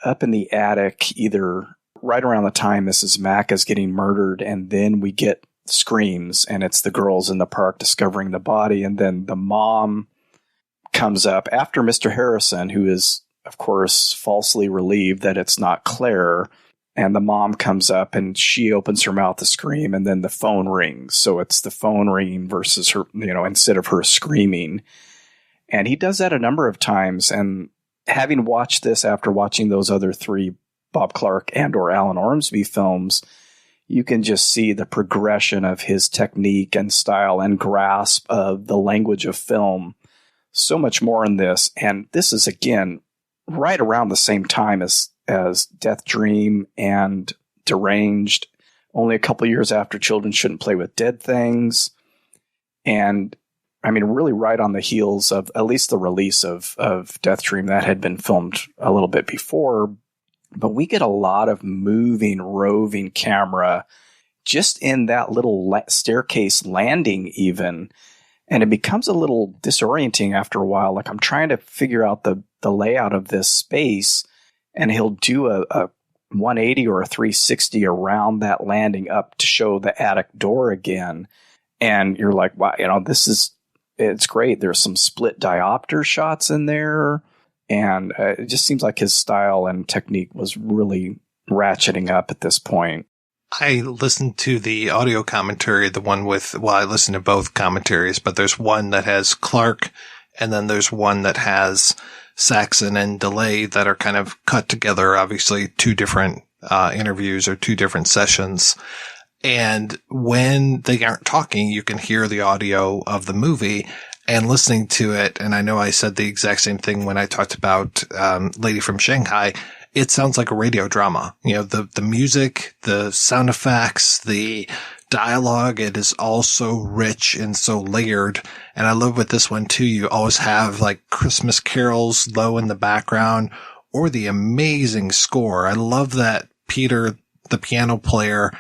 up in the attic, either right around the time Mrs. Mack is getting murdered, and then we get screams, and it's the girls in the park discovering the body, and then the mom comes up after Mr. Harrison, who is, of course, falsely relieved that it's not Claire, and the mom comes up and she opens her mouth to scream, and then the phone rings. So it's the phone ringing versus her, instead of her screaming. And he does that a number of times, and having watched this after watching those other three Bob Clark and or Alan Ormsby films, you can just see the progression of his technique and style and grasp of the language of film so much more in this. And this is, again, right around the same time as Death Dream and Deranged, only a couple years after Children Shouldn't Play with Dead Things. And, I mean, really right on the heels of at least the release of Death Dream that had been filmed a little bit before. But we get a lot of moving, roving camera just in that little staircase landing even. And it becomes a little disorienting after a while. Like, I'm trying to figure out the layout of this space, and he'll do a 180 or a 360 around that landing up to show the attic door again. And you're like, wow, it's great. There's some split diopter shots in there. And it just seems like his style and technique was really ratcheting up at this point. I listened to the audio commentary, I listened to both commentaries, but there's one that has Clark, and then there's one that has Saxon and DeLay that are kind of cut together, obviously two different interviews or two different sessions. And when they aren't talking, you can hear the audio of the movie. And listening to it, and I know I said the exact same thing when I talked about Lady from Shanghai, it sounds like a radio drama. The music, the sound effects, the dialogue, it is all so rich and so layered. And I love with this one too, you always have like Christmas carols low in the background or the amazing score. I love that Peter, the piano player,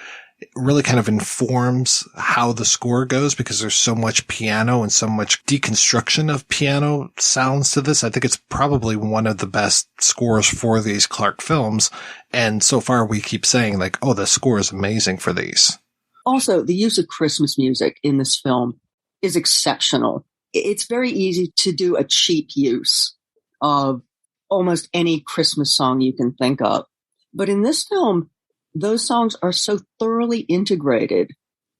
really kind of informs how the score goes because there's so much piano and so much deconstruction of piano sounds to this. I think it's probably one of the best scores for these Clark films. And so far we keep saying like, oh, the score is amazing for these. Also, the use of Christmas music in this film is exceptional. It's very easy to do a cheap use of almost any Christmas song you can think of. But in this film, those songs are so thoroughly integrated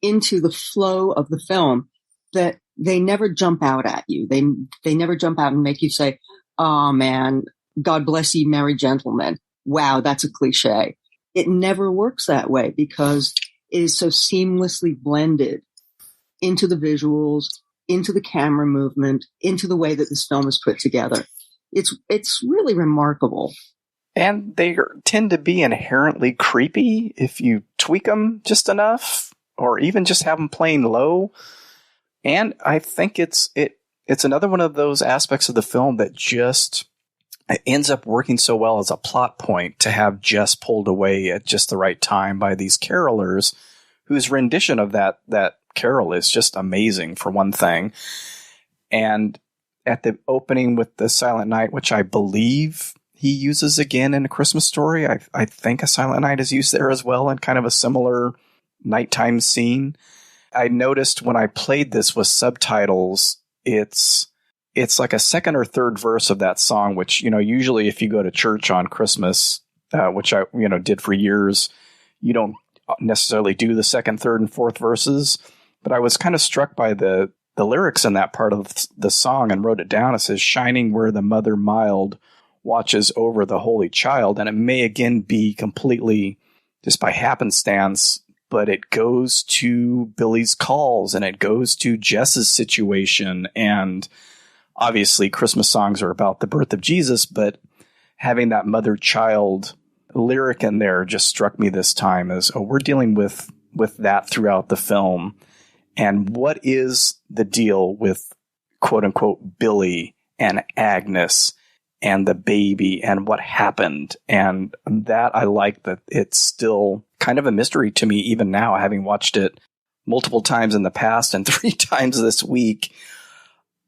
into the flow of the film that they never jump out at you. They never jump out and make you say, "Oh man, God bless you, merry gentlemen. Wow, that's a cliche." It never works that way because it is so seamlessly blended into the visuals, into the camera movement, into the way that this film is put together. It's really remarkable. And they tend to be inherently creepy if you tweak them just enough, or even just have them playing low. And I think it's another one of those aspects of the film that just ends up working so well as a plot point to have Jess pulled away at just the right time by these carolers, whose rendition of that carol is just amazing, for one thing. And at the opening with the Silent Night, which I believe he uses again in A Christmas Story, I think A Silent Night is used there as well in kind of a similar nighttime scene. I noticed when I played this with subtitles, it's like a second or third verse of that song, which, usually if you go to church on Christmas, which I, did for years, you don't necessarily do the second, third, and fourth verses. But I was kind of struck by the lyrics in that part of the song and wrote it down. It says, "Shining where the mother mild watches over the holy child." And it may again be completely just by happenstance, but it goes to Billy's calls and it goes to Jess's situation. And obviously Christmas songs are about the birth of Jesus, but having that mother-child lyric in there just struck me this time as, we're dealing with that throughout the film. And what is the deal with quote unquote Billy and Agnes and the baby and what happened? And that I like that it's still kind of a mystery to me, even now, having watched it multiple times in the past and 3 times this week.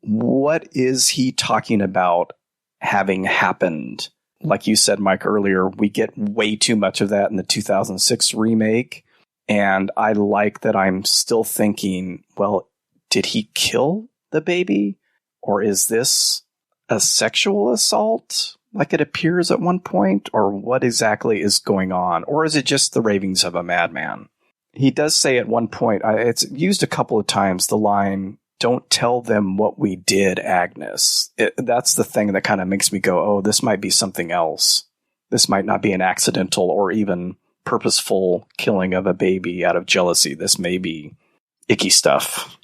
What is he talking about having happened? Like you said, Mike, earlier, we get way too much of that in the 2006 remake. And I like that I'm still thinking, well, did he kill the baby? Or is this a sexual assault like it appears at one point? Or what exactly is going on? Or is it just the ravings of a madman? He does say at one point, it's used a couple of times, the line, "Don't tell them what we did, Agnes." That's the thing that kind of makes me go, oh, this might be something else. This might not be an accidental or even purposeful killing of a baby out of jealousy. This may be icky stuff.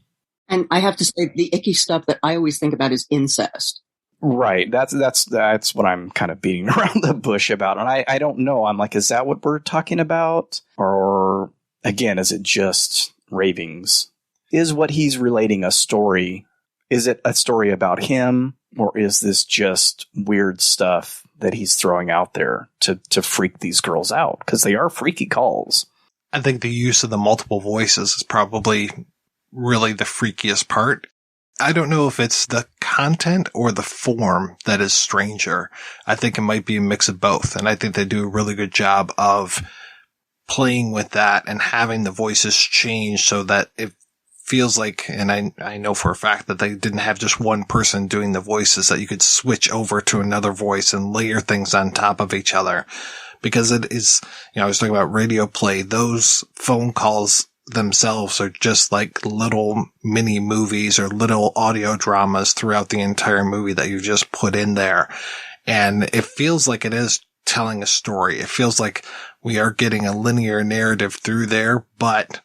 And I have to say, the icky stuff that I always think about is incest. Right. That's what I'm kind of beating around the bush about. And I don't know. I'm like, is that what we're talking about? Or again, is it just ravings? Is what he's relating a story? Is it a story about him? Or is this just weird stuff that he's throwing out there to freak these girls out? Because they are freaky calls. I think the use of the multiple voices is probably really the freakiest part. I don't know if it's the content or the form that is stranger. I think it might be a mix of both. And I think they do a really good job of playing with that and having the voices change so that it feels like, and I know for a fact that they didn't have just one person doing the voices, that you could switch over to another voice and layer things on top of each other. Because it is, I was talking about radio play. Those phone calls themselves are just like little mini movies or little audio dramas throughout the entire movie that you just put in there. And it feels like it is telling a story. It feels like we are getting a linear narrative through there, but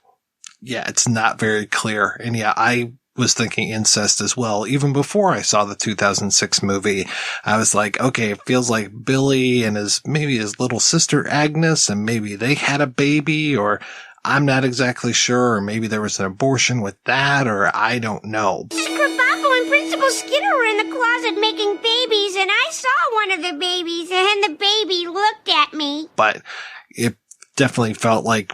yeah, it's not very clear. And yeah, I was thinking incest as well. Even before I saw the 2006 movie, I was like, okay, it feels like Billy and maybe his little sister Agnes, and maybe they had a baby, or I'm not exactly sure, or maybe there was an abortion with that, or I don't know. Krabappel and Principal Skinner were in the closet making babies, and I saw one of the babies, and the baby looked at me. But it definitely felt like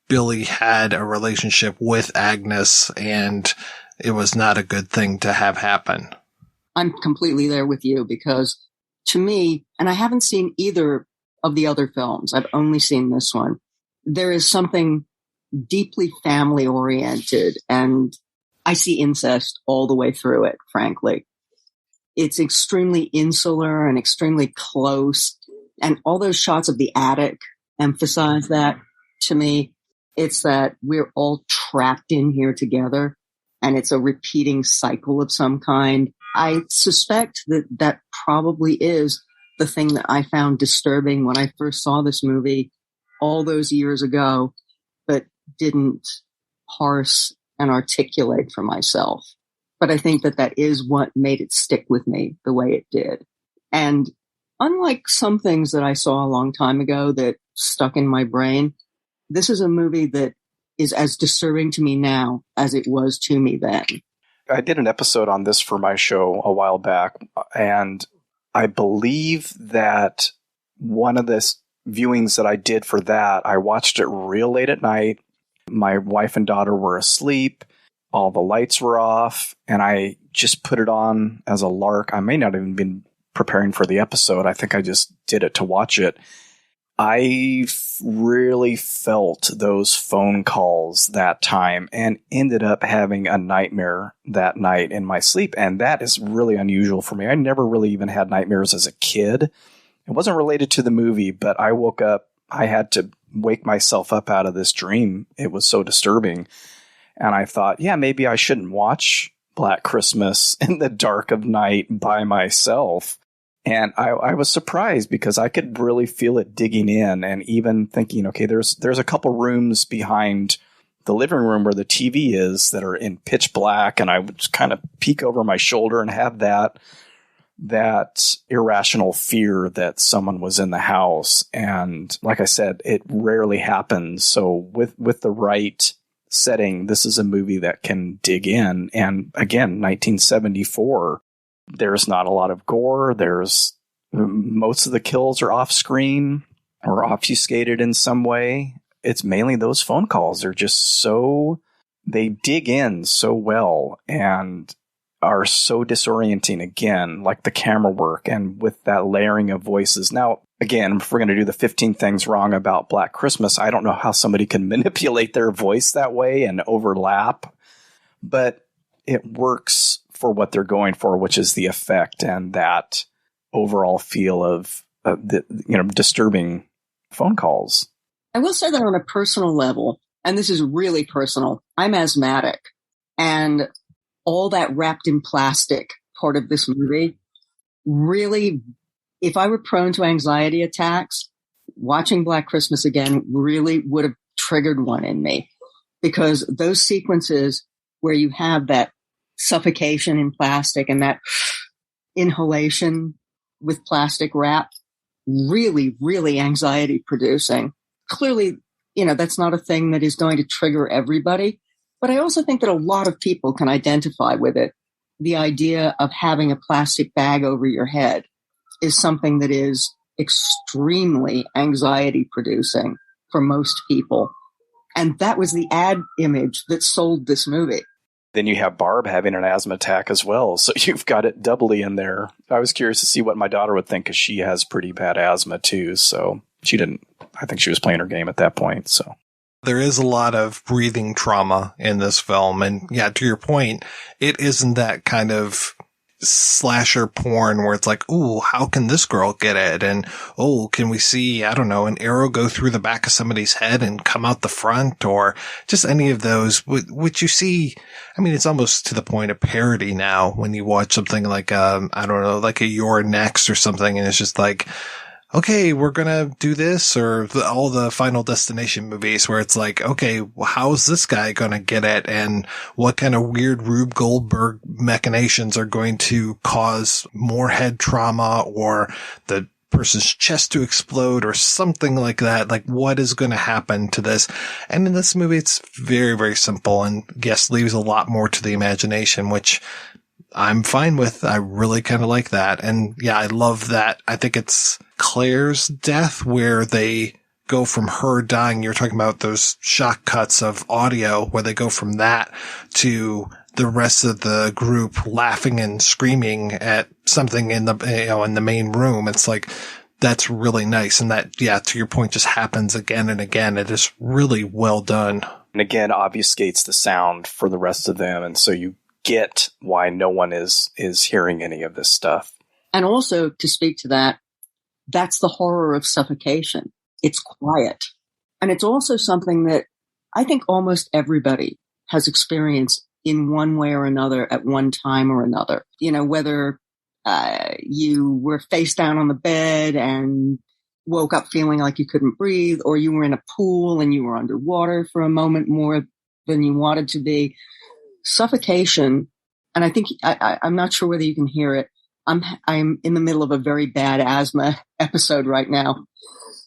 Billy had a relationship with Agnes, and it was not a good thing to have happen. I'm completely there with you, because to me, and I haven't seen either of the other films, I've only seen this one, there is something deeply family oriented, and I see incest all the way through it, frankly. It's extremely insular and extremely close, and all those shots of the attic emphasize that to me. It's that we're all trapped in here together, and it's a repeating cycle of some kind. I suspect that that probably is the thing that I found disturbing when I first saw this movie all those years ago, but didn't parse and articulate for myself. But I think that that is what made it stick with me the way it did. And unlike some things that I saw a long time ago that stuck in my brain, this is a movie that is as disturbing to me now as it was to me then. I did an episode on this for my show a while back, and I believe that one of the viewings that I did for that, I watched it real late at night. My wife and daughter were asleep. All the lights were off, and I just put it on as a lark. I may not even been preparing for the episode. I think I just did it to watch it. I really felt those phone calls that time and ended up having a nightmare that night in my sleep. And that is really unusual for me. I never really even had nightmares as a kid. It wasn't related to the movie, but I woke up. I had to wake myself up out of this dream. It was so disturbing. And I thought, yeah, maybe I shouldn't watch Black Christmas in the dark of night by myself. And I was surprised because I could really feel it digging in, and even thinking, okay, there's a couple rooms behind the living room where the TV is that are in pitch black, and I would just kind of peek over my shoulder and have that irrational fear that someone was in the house. And like I said, it rarely happens. So with the right setting, this is a movie that can dig in. And again, 1974. There's not a lot of gore. Most of the kills are off screen or obfuscated in some way. It's mainly those phone calls. They're just they dig in so well and are so disorienting again, like the camera work and with that layering of voices. Now, again, if we're going to do the 15 things wrong about Black Christmas, I don't know how somebody can manipulate their voice that way and overlap, but it works for what they're going for, which is the effect and that overall feel of the disturbing phone calls. I will say that on a personal level, and this is really personal, I'm asthmatic, and all that wrapped in plastic part of this movie really, if I were prone to anxiety attacks, watching Black Christmas again really would have triggered one in me, because those sequences where you have that suffocation in plastic and that inhalation with plastic wrap, really, really anxiety producing. Clearly, that's not a thing that is going to trigger everybody, but I also think that a lot of people can identify with it. The idea of having a plastic bag over your head is something that is extremely anxiety producing for most people. And that was the ad image that sold this movie. Then you have Barb having an asthma attack as well. So you've got it doubly in there. I was curious to see what my daughter would think because she has pretty bad asthma too. So I think she was playing her game at that point. So there is a lot of breathing trauma in this film. And yeah, to your point, it isn't that kind of slasher porn where it's like, ooh, how can this girl get it? And, oh, can we see, I don't know, an arrow go through the back of somebody's head and come out the front, or just any of those, which you see. I mean, it's almost to the point of parody now when you watch something like, I don't know, like a You're Next or something. And it's just like, okay, we're going to do this, or all the Final Destination movies where it's like, okay, well, how's this guy going to get it? And what kind of weird Rube Goldberg machinations are going to cause more head trauma or the person's chest to explode or something like that? Like, what is going to happen to this? And in this movie, it's very, very simple and yes, leaves a lot more to the imagination, which I'm fine with. I really kind of like that. And yeah, I love that. I think it's Claire's death where they go from her dying. You're talking about those shock cuts of audio where they go from that to the rest of the group laughing and screaming at something in the, in the main room. It's like, that's really nice. And that, yeah, to your point, just happens again and again. It is really well done. And again, obfuscates the sound for the rest of them. And so you get why no one is hearing any of this stuff. And also, to speak to that, that's the horror of suffocation. It's quiet. And it's also something that I think almost everybody has experienced in one way or another at one time or another. You know, whether you were face down on the bed and woke up feeling like you couldn't breathe, or you were in a pool and you were underwater for a moment more than you wanted to be. Suffocation, and I think I'm not sure whether you can hear it. I'm in the middle of a very bad asthma episode right now,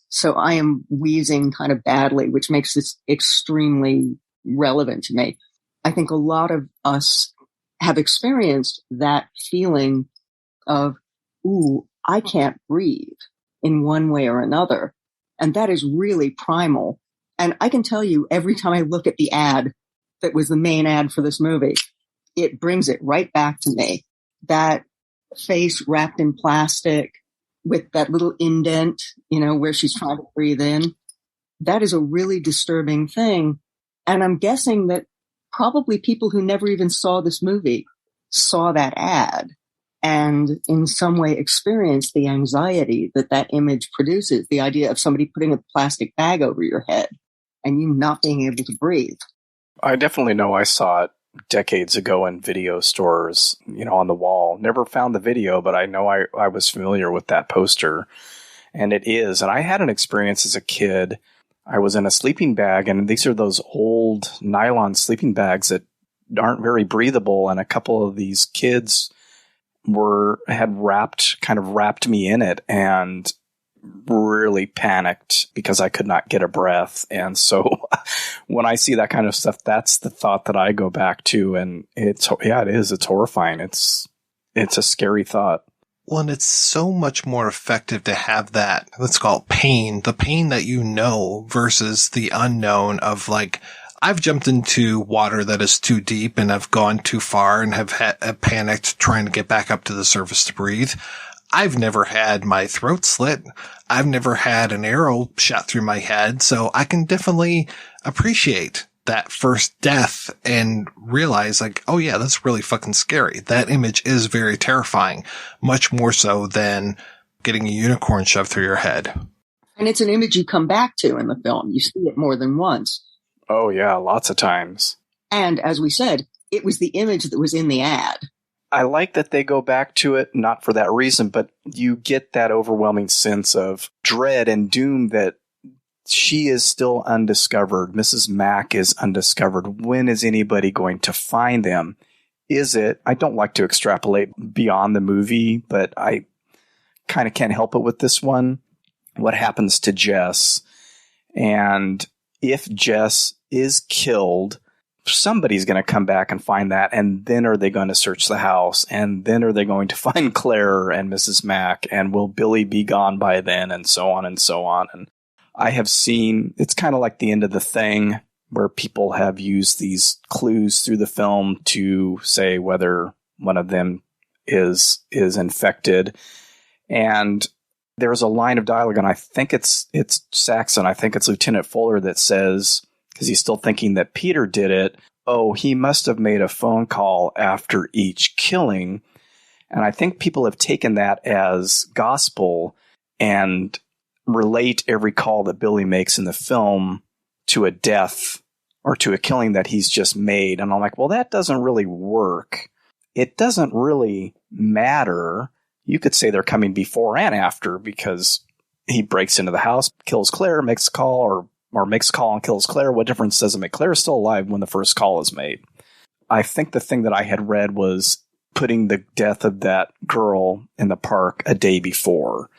so I am wheezing kind of badly, which makes this extremely relevant to me. I think a lot of us have experienced that feeling of, ooh, I can't breathe in one way or another. And that is really primal. And I can tell you, every time I look at the ad that was the main ad for this movie, it brings it right back to me. That face wrapped in plastic with that little indent, you know, where she's trying to breathe in. That is a really disturbing thing. And I'm guessing that probably people who never even saw this movie saw that ad and in some way experienced the anxiety that that image produces, the idea of somebody putting a plastic bag over your head and you not being able to breathe. I definitely know I saw it decades ago in video stores, you know, on the wall. Never found the video, but I know I was familiar with that poster. And it is. And I had an experience as a kid. I was in a sleeping bag, and these are those old nylon sleeping bags that aren't very breathable. And a couple of these kids had wrapped me in it and really panicked because I could not get a breath. And so when I see that kind of stuff, that's the thought that I go back to. And it's horrifying. It's a scary thought. Well, and it's so much more effective to have that, let's call it pain, the pain that you know versus the unknown of like, I've jumped into water that is too deep and I've gone too far and have panicked trying to get back up to the surface to breathe. I've never had my throat slit. I've never had an arrow shot through my head. So I can definitely appreciate that first death and realize like, oh yeah, that's really fucking scary. That image is very terrifying, much more so than getting a unicorn shoved through your head. And it's an image you come back to in the film. You see it more than once. Oh yeah, lots of times. And as we said, it was the image that was in the ad. I like that they go back to it, not for that reason, but you get that overwhelming sense of dread and doom that she is still undiscovered. Mrs. Mack is undiscovered. When is anybody going to find them? Is it? I don't like to extrapolate beyond the movie, but I kind of can't help it with this one. What happens to Jess? And if Jess is killed, somebody's going to come back and find that, and then are they going to search the house, and then are they going to find Claire and Mrs. Mack, and will Billy be gone by then, and so on and so on. And I have seen, it's kind of like the end of The Thing, where people have used these clues through the film to say whether one of them is infected. And there's a line of dialogue, and I think it's Saxon, I think it's Lieutenant Fuller that says, because he's still thinking that Peter did it, oh, he must have made a phone call after each killing. And I think people have taken that as gospel and relate every call that Billy makes in the film to a death or to a killing that he's just made. And I'm like, well, that doesn't really work. It doesn't really matter. You could say they're coming before and after, because he breaks into the house, kills Claire, makes a call, or makes a call and kills Claire. What difference does it make? Claire's still alive when the first call is made. I think the thing that I had read was putting the death of that girl in the park a day before,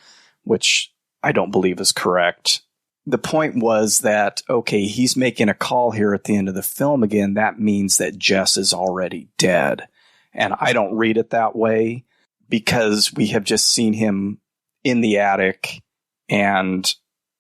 which I don't believe is correct. The point was that, okay, he's making a call here at the end of the film again. That means that Jess is already dead. And I don't read it that way, because we have just seen him in the attic and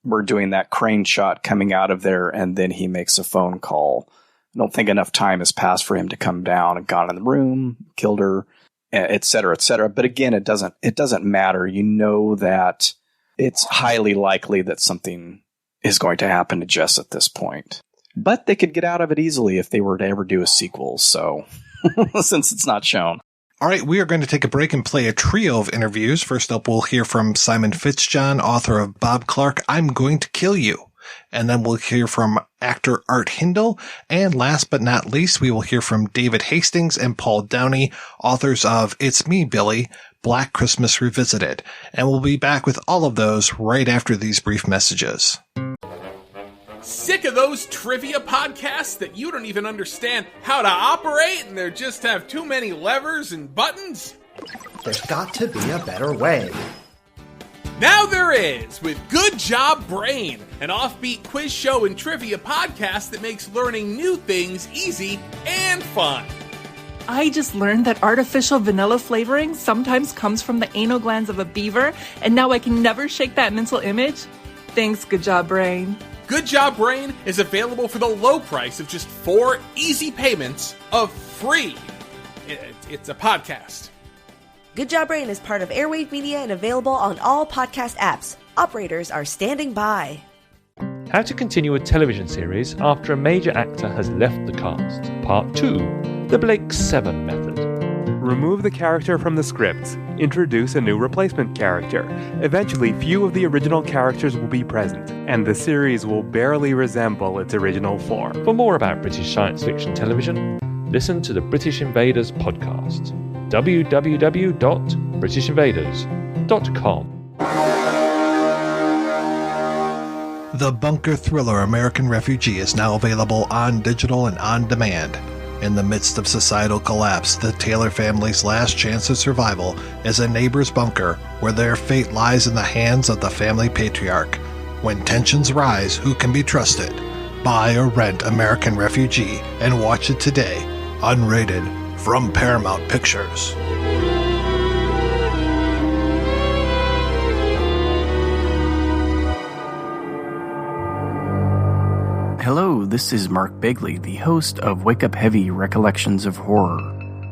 we're doing that crane shot coming out of there, and then he makes a phone call. I don't think enough time has passed for him to come down and gone in the room, killed her, et cetera, et cetera. But again, it doesn't matter. You know that it's highly likely that something is going to happen to Jess at this point. But they could get out of it easily if they were to ever do a sequel. So, since it's not shown. All right, we are going to take a break and play a trio of interviews. First up, we'll hear from Simon Fitzjohn, author of Bob Clark, I'm Going to Kill You. And then we'll hear from actor Art Hindle. And last but not least, we will hear from David Hastings and Paul Downey, authors of It's Me, Billy, Black Christmas Revisited. And we'll be back with all of those right after these brief messages. Sick of those trivia podcasts that you don't even understand how to operate and they just have too many levers and buttons? There's got to be a better way. Now there is, with Good Job Brain, an offbeat quiz show and trivia podcast that makes learning new things easy and fun. I just learned that artificial vanilla flavoring sometimes comes from the anal glands of a beaver, and now I can never shake that mental image. Thanks, Good Job Brain. Good Job Brain is available for the low price of just 4 easy payments of free. It's a podcast. Good Job Brain is part of Airwave Media and available on all podcast apps. Operators are standing by. How to continue a television series after a major actor has left the cast. Part 2. The Blake 7 Method. Remove the character from the script. Introduce a new replacement character. Eventually, few of the original characters will be present, and the series will barely resemble its original form. For more about British science fiction television, listen to the British Invaders podcast. www.britishinvaders.com. The bunker thriller American Refugee is now available on digital and on demand. In the midst of societal collapse, the Taylor family's last chance of survival is a neighbor's bunker where their fate lies in the hands of the family patriarch. When tensions rise, who can be trusted? Buy or rent American Refugee and watch it today, unrated, from Paramount Pictures. Hello, this is Mark Begley, the host of Wake Up Heavy Recollections of Horror.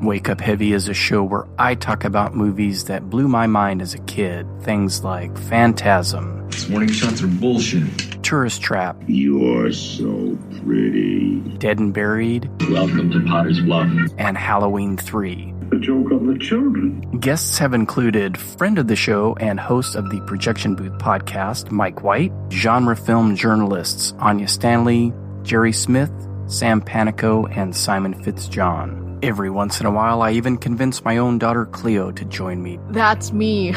Wake Up Heavy is a show where I talk about movies that blew my mind as a kid. Things like Phantasm. Warning shots are bullshit. Tourist Trap. You're so pretty. Dead and Buried. Welcome to Potter's Bluff. And Halloween 3. A joke on the children. Guests have included friend of the show and host of the Projection Booth podcast, Mike White, genre film journalists Anya Stanley, Jerry Smith, Sam Panico, and Simon Fitzjohn. Every once in a while, I even convince my own daughter Cleo to join me. That's me.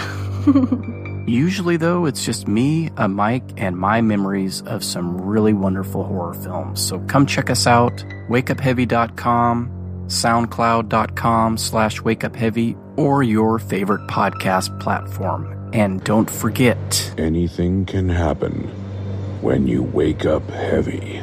Usually, though, it's just me, a mic, and my memories of some really wonderful horror films. So come check us out, wakeupheavy.com, soundcloud.com/wakeupheavy, or your favorite podcast platform. And don't forget, anything can happen when you wake up heavy.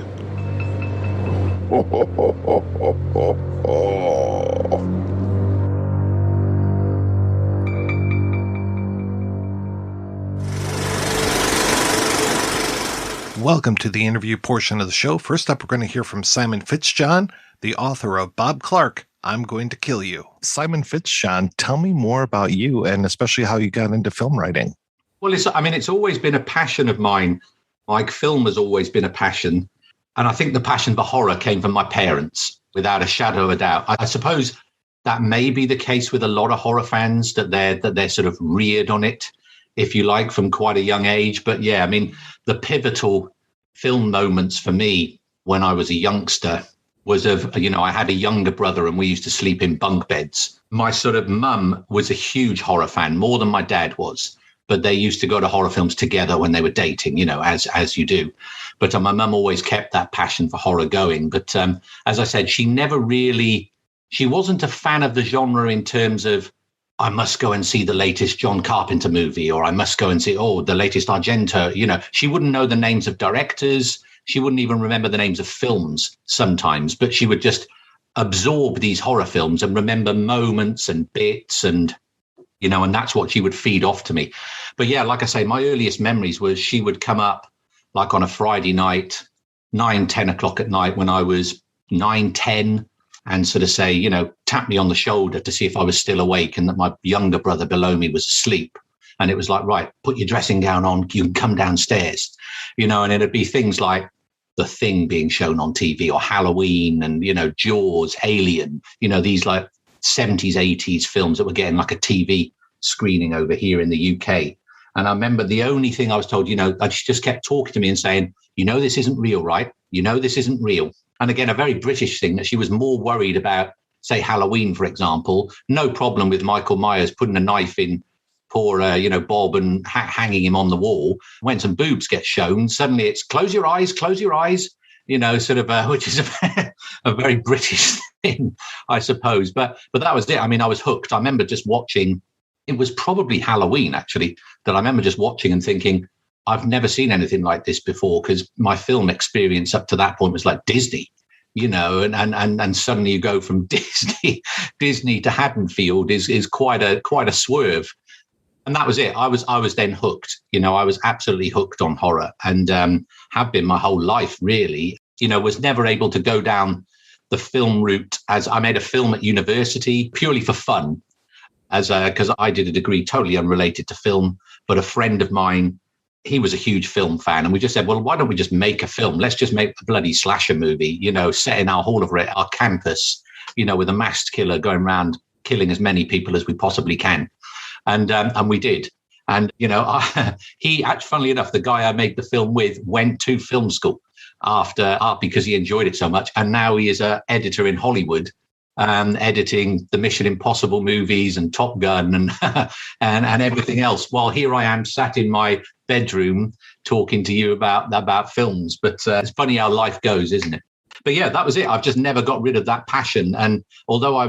Welcome to the interview portion of the show. First up, we're going to hear from Simon Fitzjohn, the author of Bob Clark, I'm Going to Kill You. Simon Fitzjohn, tell me more about you and especially how you got into film writing. Well, it's always been a passion of mine. Like, film has always been a passion. And I think the passion for horror came from my parents, without a shadow of a doubt. I suppose that may be the case with a lot of horror fans, that they're sort of reared on it, if you like, from quite a young age. But yeah, I mean, the pivotal film moments for me when I was a youngster was I had a younger brother and we used to sleep in bunk beds. My sort of mum was a huge horror fan, more than my dad was. But they used to go to horror films together when they were dating, as you do. But my mum always kept that passion for horror going. But as I said, she wasn't a fan of the genre in terms of, I must go and see the latest John Carpenter movie, or I must go and see, the latest Argento. She wouldn't know the names of directors. She wouldn't even remember the names of films sometimes, but she would just absorb these horror films and remember moments and bits and that's what she would feed off to me. But yeah, like I say, my earliest memories was she would come up like on a Friday night, 9-10 o'clock at night when I was 9-10, and sort of say, tap me on the shoulder to see if I was still awake and that my younger brother below me was asleep. And it was like, right, put your dressing gown on, you can come downstairs, and it'd be things like The Thing being shown on TV, or Halloween, and, Jaws, Alien, these like 70s, 80s films that were getting like a TV screening over here in the UK. And I remember the only thing I was told, she just kept talking to me and saying, this isn't real, right? This isn't real. And again, a very British thing, that she was more worried about, say, Halloween, for example. No problem with Michael Myers putting a knife in poor, Bob and hanging him on the wall. When some boobs get shown, suddenly it's close your eyes, which is a very British thing, I suppose. But that was it. I mean, I was hooked. I remember just watching. It was probably Halloween, actually, that I remember just watching and thinking, I've never seen anything like this before, because my film experience up to that point was like Disney, and suddenly you go from Disney to Haddonfield is quite a swerve. And that was it. I was then hooked. I was absolutely hooked on horror, and have been my whole life, really. Was never able to go down the film route, as I made a film at university purely for fun, because I did a degree totally unrelated to film. But a friend of mine, he was a huge film fan, and we just said, well, why don't we just make a film? Let's just make a bloody slasher movie, set in our campus, with a masked killer going around killing as many people as we possibly can. And we did. And, he actually, funnily enough, the guy I made the film with went to film school after because he enjoyed it so much. And now he is an editor in Hollywood, editing the Mission Impossible movies and Top Gun and everything else. While here I am sat in my bedroom talking to you about films. But it's funny how life goes, isn't it? But yeah, that was it. I've just never got rid of that passion. And although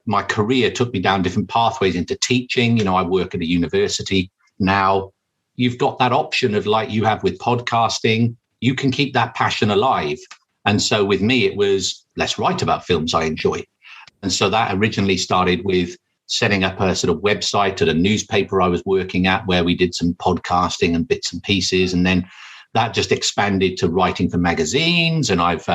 my career took me down different pathways into teaching, I work at a university now, you've got that option of, like you have with podcasting, you can keep that passion alive. And so with me, it was, let's write about films I enjoy. And so that originally started with setting up a sort of website at a newspaper I was working at, where we did some podcasting and bits and pieces. And then that just expanded to writing for magazines. And I've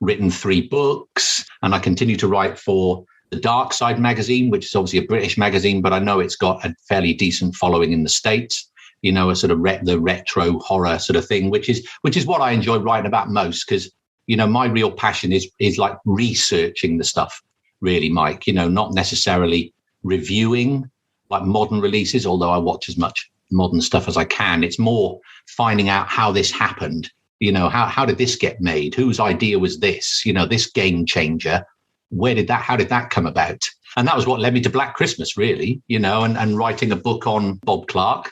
written 3 books, and I continue to write for the Dark Side magazine, which is obviously a British magazine, but I know it's got a fairly decent following in the States, a sort of the retro horror sort of thing, which is what I enjoy writing about most, because, my real passion is like researching the stuff, really, Mike, not necessarily reviewing like modern releases, although I watch as much modern stuff as I can. It's more finding out how this happened. How did this get made? Whose idea was this? This game changer. How did that come about? And that was what led me to Black Christmas, really, and writing a book on Bob Clark.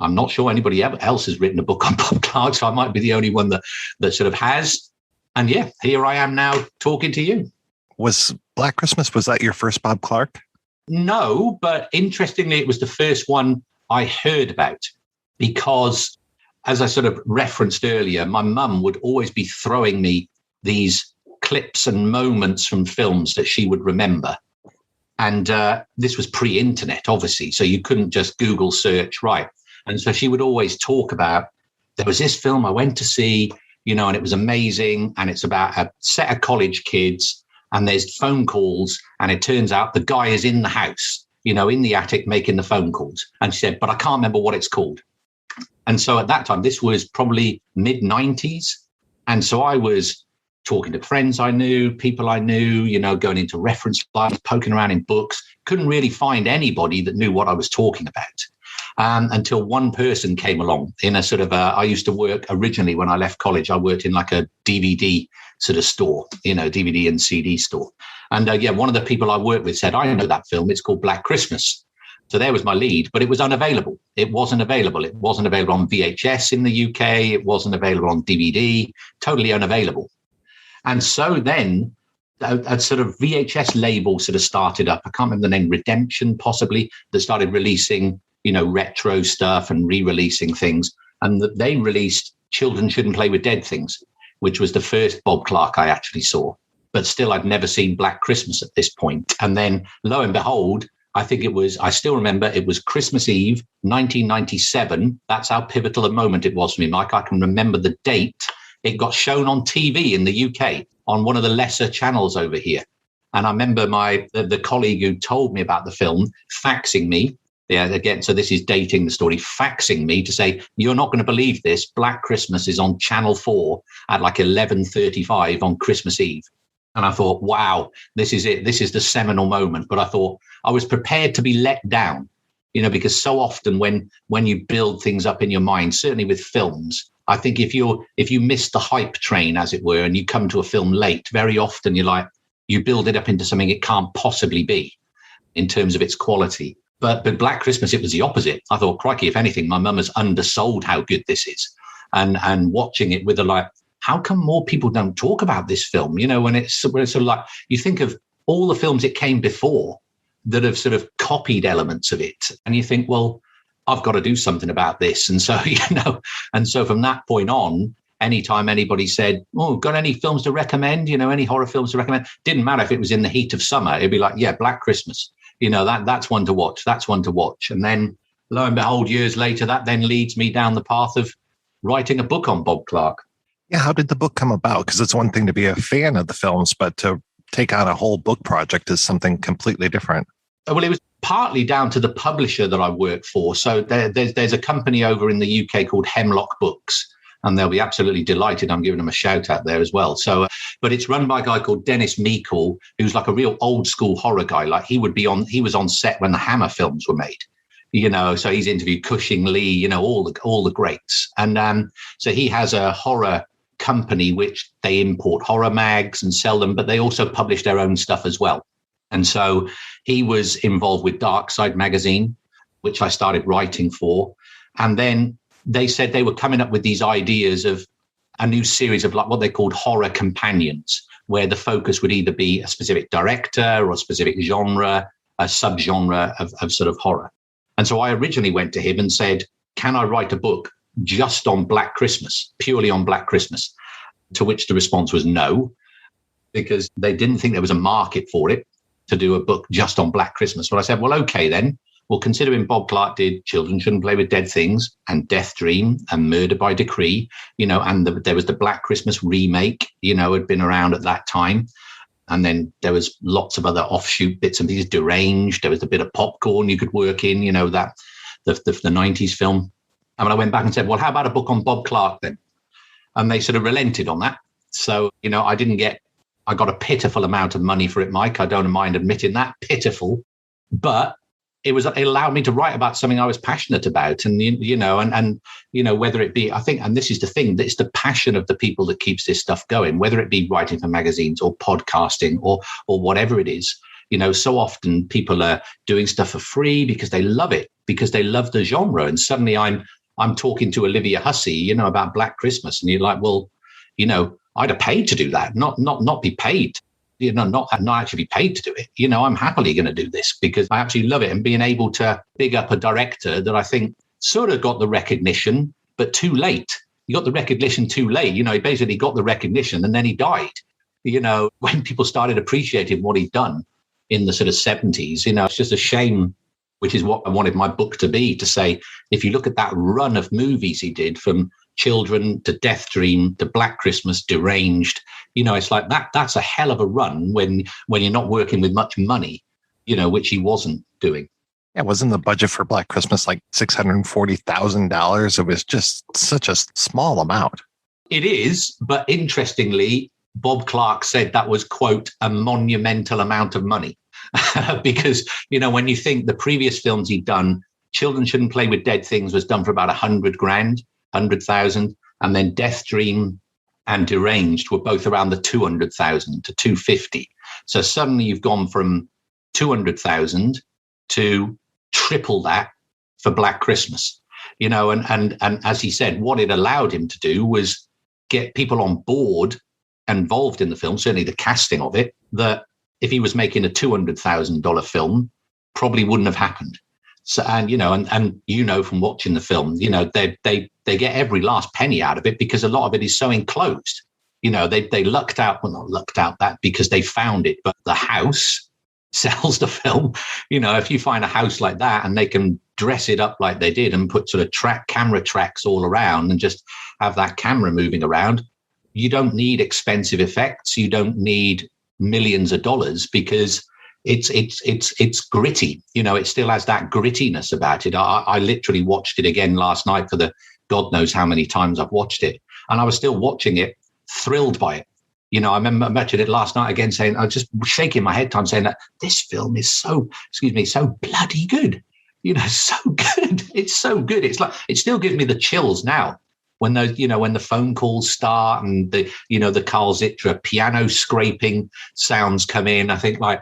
I'm not sure anybody else has written a book on Bob Clark, so I might be the only one that sort of has. And yeah, here I am now talking to you. Was Black Christmas, was that your first Bob Clark? No, but interestingly, it was the first one I heard about, because as I sort of referenced earlier, my mum would always be throwing me these clips and moments from films that she would remember. And this was pre-internet, obviously, so you couldn't just Google search, right? And so she would always talk about, there was this film I went to see, and it was amazing. And it's about a set of college kids, and there's phone calls, and it turns out the guy is in the house, in the attic making the phone calls. And she said, but I can't remember what it's called. And so at that time, this was probably mid-90s. And so I was talking to friends I knew, people I knew, going into reference libraries, poking around in books, couldn't really find anybody that knew what I was talking about. Until one person came along in a sort of I used to work originally when I left college. I worked in like a DVD sort of store, DVD and CD store. And one of the people I worked with said, I know that film. It's called Black Christmas. So there was my lead, but it was unavailable. It wasn't available. It wasn't available on VHS in the UK. It wasn't available on DVD, totally unavailable. And so then a sort of VHS label sort of started up. I can't remember the name, Redemption possibly, that started releasing, retro stuff and re-releasing things. And they released Children Shouldn't Play with Dead Things, which was the first Bob Clark I actually saw. But still, I'd never seen Black Christmas at this point. And then lo and behold, I still remember it was Christmas Eve, 1997. That's how pivotal a moment it was for me, Mike. I can remember the date. It got shown on TV in the UK on one of the lesser channels over here. And I remember the colleague who told me about the film faxing me. Yeah, again, so this is dating the story, faxing me to say, you're not going to believe this. Black Christmas is on Channel 4 at like 11:35 on Christmas Eve. And I thought, wow, this is it. This is the seminal moment. But I thought I was prepared to be let down because so often when you build things up in your mind, certainly with films, I think if you miss the hype train, as it were, and you come to a film late, very often you build it up into something it can't possibly be in terms of its quality. But Black Christmas, it was the opposite. I thought, crikey, if anything, my mum has undersold how good this is. And watching it with how come more people don't talk about this film? When it's sort of like, you think of all the films it came before that have sort of copied elements of it. And you think, well, I've got to do something about this. And so, and so from that point on, anytime anybody said, oh, got any films to recommend, any horror films to recommend, didn't matter if it was in the heat of summer. It'd be like, yeah, Black Christmas, that's one to watch. That's one to watch. And then lo and behold, years later, that then leads me down the path of writing a book on Bob Clark. Yeah. How did the book come about? Because it's one thing to be a fan of the films, but to take on a whole book project is something completely different. Well, it was partly down to the publisher that I work for. So there's a company over in the UK called Hemlock Books, and they'll be absolutely delighted I'm giving them a shout out there as well. So, but it's run by a guy called Dennis Meikle, who's like a real old school horror guy. Like he was on set when the Hammer films were made, so he's interviewed Cushing, Lee, all the greats. And so he has a horror company which they import horror mags and sell them, but they also publish their own stuff as well. And so he was involved with Dark Side magazine, which I started writing for. And then they said they were coming up with these ideas of a new series of like what they called horror companions, where the focus would either be a specific director or a specific genre, a subgenre of sort of horror. And so I originally went to him and said, can I write a book just on Black Christmas, purely on Black Christmas? To which the response was no, because they didn't think there was a market for it to do a book just on Black Christmas. But I said, well, okay, then. Well, considering Bob Clark did Children Shouldn't Play with Dead Things and Death Dream and Murder by Decree, and there was the Black Christmas remake, had been around at that time. And then there was lots of other offshoot bits and pieces, Deranged. There was a bit of Popcorn you could work in, that the 90s film. And when I went back and said, well, how about a book on Bob Clark then? And they sort of relented on that. So, I got a pitiful amount of money for it, Mike. I don't mind admitting that, pitiful. But it allowed me to write about something I was passionate about. And, whether it be, I think, and this is the thing, that it's the passion of the people that keeps this stuff going, whether it be writing for magazines or podcasting or whatever it is. So often people are doing stuff for free because they love it, because they love the genre. And suddenly I'm talking to Olivia Hussey, about Black Christmas. And you're like, well, I'd have paid to do that, not be paid, not actually be paid to do it. I'm happily going to do this because I absolutely love it. And being able to big up a director that I think sort of got the recognition, but too late. He got the recognition too late. He basically got the recognition and then he died. When people started appreciating what he'd done in the sort of 70s, it's just a shame, which is what I wanted my book to be, to say, if you look at that run of movies he did from Children to Death Dream to Black Christmas, Deranged, it's like that's a hell of a run when you're not working with much money, which he wasn't doing. Yeah, wasn't the budget for Black Christmas like $640,000? It was just such a small amount. It is, but interestingly, Bob Clark said that was, quote, a monumental amount of money. Because, when you think the previous films he'd done, Children Shouldn't Play with Dead Things was done for about $100,000, and then Death Dream and Deranged were both around the 200,000 to 250. So suddenly you've gone from 200,000 to triple that for Black Christmas, and as he said, what it allowed him to do was get people on board, involved in the film, certainly the casting of it, that if he was making a $200,000 film, probably wouldn't have happened. So, and from watching the film, they get every last penny out of it because a lot of it is so enclosed. They lucked out, well, not lucked out that because they found it, but the house sells the film. If you find a house like that and they can dress it up like they did and put sort of camera tracks all around and just have that camera moving around, you don't need expensive effects. You don't need millions of dollars because it's gritty. It still has that grittiness about it. I literally watched it again last night for the God knows how many times I've watched it, and I was still watching it, thrilled by it. I remember watching it last night again, saying, I was just shaking my head time saying that this film is so bloody good. So good. It's so good. It's like, it still gives me the chills now when those, when the phone calls start and the Carl Zitra piano scraping sounds come in. I think like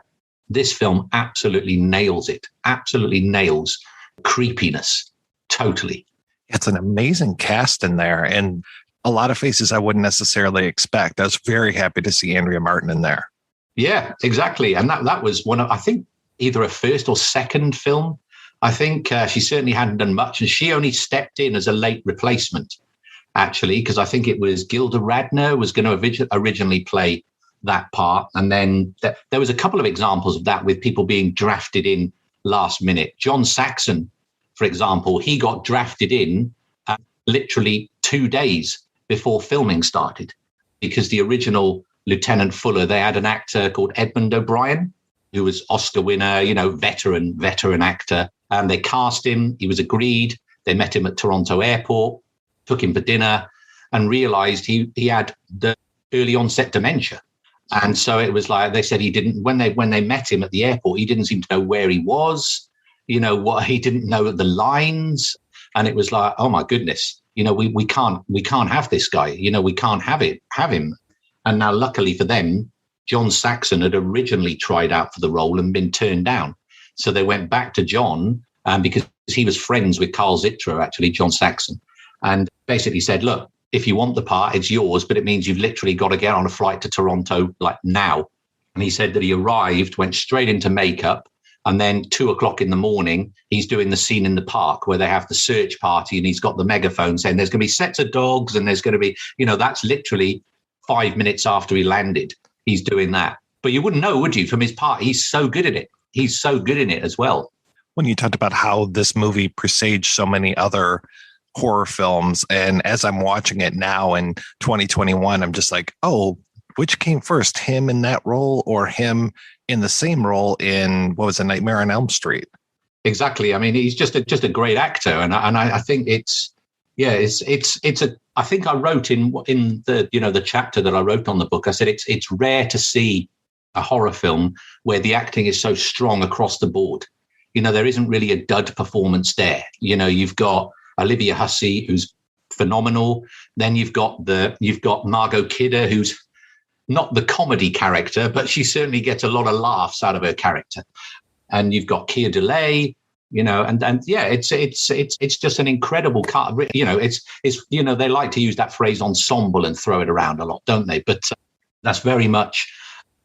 this film absolutely nails it. Absolutely nails creepiness. Totally. It's an amazing cast in there, and a lot of faces I wouldn't necessarily expect. I was very happy to see Andrea Martin in there. Yeah, exactly. And that was one of, I think, either a first or second film. I think she certainly hadn't done much, and she only stepped in as a late replacement, actually, because I think it was Gilda Radner was going to originally play that part. And then there was a couple of examples of that with people being drafted in last minute. John Saxon, for example, he got drafted in literally 2 days before filming started, because the original Lieutenant Fuller, they had an actor called Edmund O'Brien, who was Oscar winner, veteran actor. And they cast him. He was agreed. They met him at Toronto airport, took him for dinner, and realized he had the early onset dementia. And so it was like, they said he didn't, when they met him at the airport, he didn't seem to know where he was, what he didn't know the lines. And it was like, oh my goodness, we can't have this guy, we can't have him. And now luckily for them, John Saxon had originally tried out for the role and been turned down. So they went back to John because he was friends with Carl Zitra, actually, John Saxon, and basically said, look, if you want the part, it's yours, but it means you've literally got to get on a flight to Toronto like now. And he said that he arrived, went straight into makeup, and then 2:00 in the morning, he's doing the scene in the park where they have the search party, and he's got the megaphone saying there's going to be sets of dogs, and there's going to be, that's literally 5 minutes after he landed. He's doing that. But you wouldn't know, would you, from his part? He's so good at it. He's so good in it as well. When you talked about how this movie presaged so many other horror films, and as I'm watching it now in 2021, I'm just like, oh, which came first, him in that role or him in the same role in, what was it, Nightmare on Elm Street? Exactly. I mean, he's just a great actor, and I think I think I wrote in the the chapter that I wrote on the book, I said it's rare to see a horror film where the acting is so strong across the board. There isn't really a dud performance there. You've got Olivia Hussey, who's phenomenal. Then you've got Margot Kidder, who's not the comedy character, but she certainly gets a lot of laughs out of her character. And you've got Keir Dullea, it's just an incredible cast. It's they like to use that phrase ensemble and throw it around a lot, don't they? But that's very much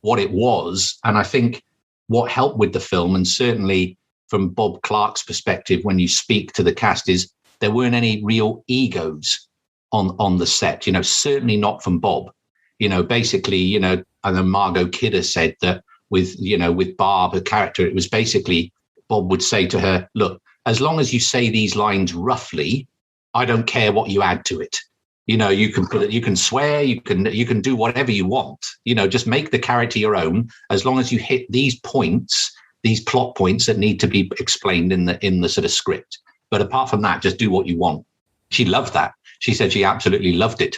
what it was. And I think what helped with the film, and certainly from Bob Clark's perspective, when you speak to the cast, is there weren't any real egos on the set, certainly not from Bob. Basically, I know Margot Kidder said that with Barb, her character, it was basically Bob would say to her, look, as long as you say these lines roughly, I don't care what you add to it. You can swear, you can do whatever you want, just make the character your own, as long as you hit these points, these plot points that need to be explained in the sort of script. But apart from that, just do what you want. She loved that. She said she absolutely loved it,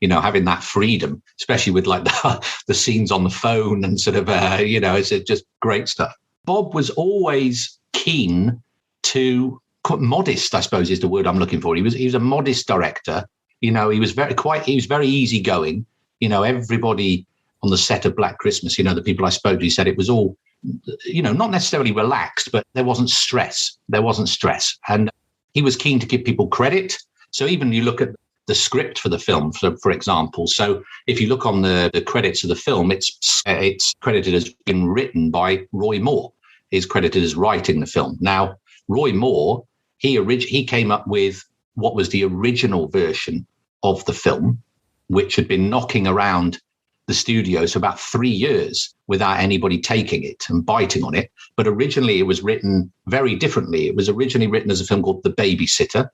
having that freedom, especially with like the scenes on the phone and sort of, it's just great stuff. Bob was always keen to, modest, I suppose is the word I'm looking for. He was a modest director. He was very easygoing. Everybody on the set of Black Christmas, the people I spoke to, he said it was all, not necessarily relaxed, but there wasn't stress. And he was keen to give people credit. So even you look at the script for the film, for example. So if you look on the credits of the film, it's credited as being written by Roy Moore. Is credited as writing the film. Now, Roy Moore, he came up with what was the original version of the film, which had been knocking around the studios for about 3 years without anybody taking it and biting on it. But originally it was written very differently. It was originally written as a film called The Babysitter.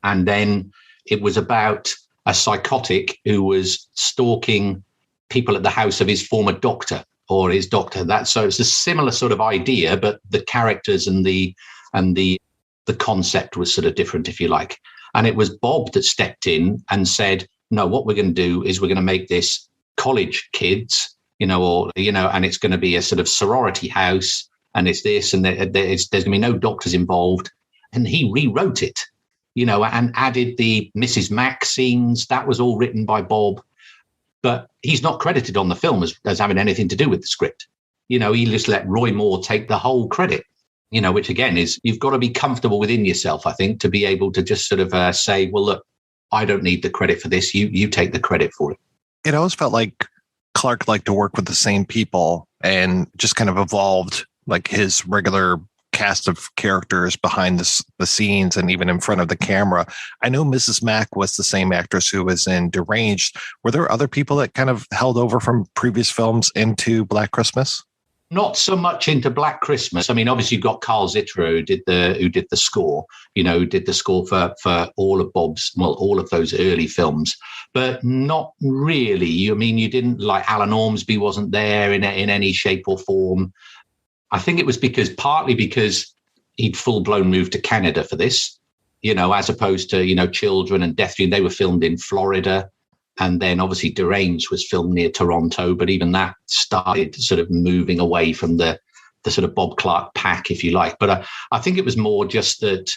And then it was about a psychotic who was stalking people at the house of his former doctor or his doctor. So it's a similar sort of idea, but the characters and the concept was sort of different, if you like. And it was Bob that stepped in and said, no, what we're going to do is we're going to make this college kids, and it's going to be a sort of sorority house, and it's this, and there's going to be no doctors involved. and he rewrote it, and added the Mrs. Mac scenes. That was all written by Bob, but he's not credited on the film as having anything to do with the script. He just let Roy Moore take the whole credit, which again is, you've got to be comfortable within yourself, I think, to be able to just sort of say, well, look, I don't need the credit for this. You take the credit for it. It always felt like Clark liked to work with the same people and just kind of evolved like his regular cast of characters behind the scenes and even in front of the camera. I know Mrs. Mack was the same actress who was in Deranged. Were there other people that kind of held over from previous films into Black Christmas? Not so much into Black Christmas. I mean, obviously you've got Carl Zitra who did the score, who did the score for all of those early films, but not really. I mean, you didn't, like, Alan Ormsby wasn't there in any shape or form. I think it was partly because he'd full-blown moved to Canada for this, as opposed to, Children and Death Dream. They were filmed in Florida. And then obviously Deranged was filmed near Toronto, but even that started sort of moving away from the sort of Bob Clark pack, if you like. But I think it was more just that,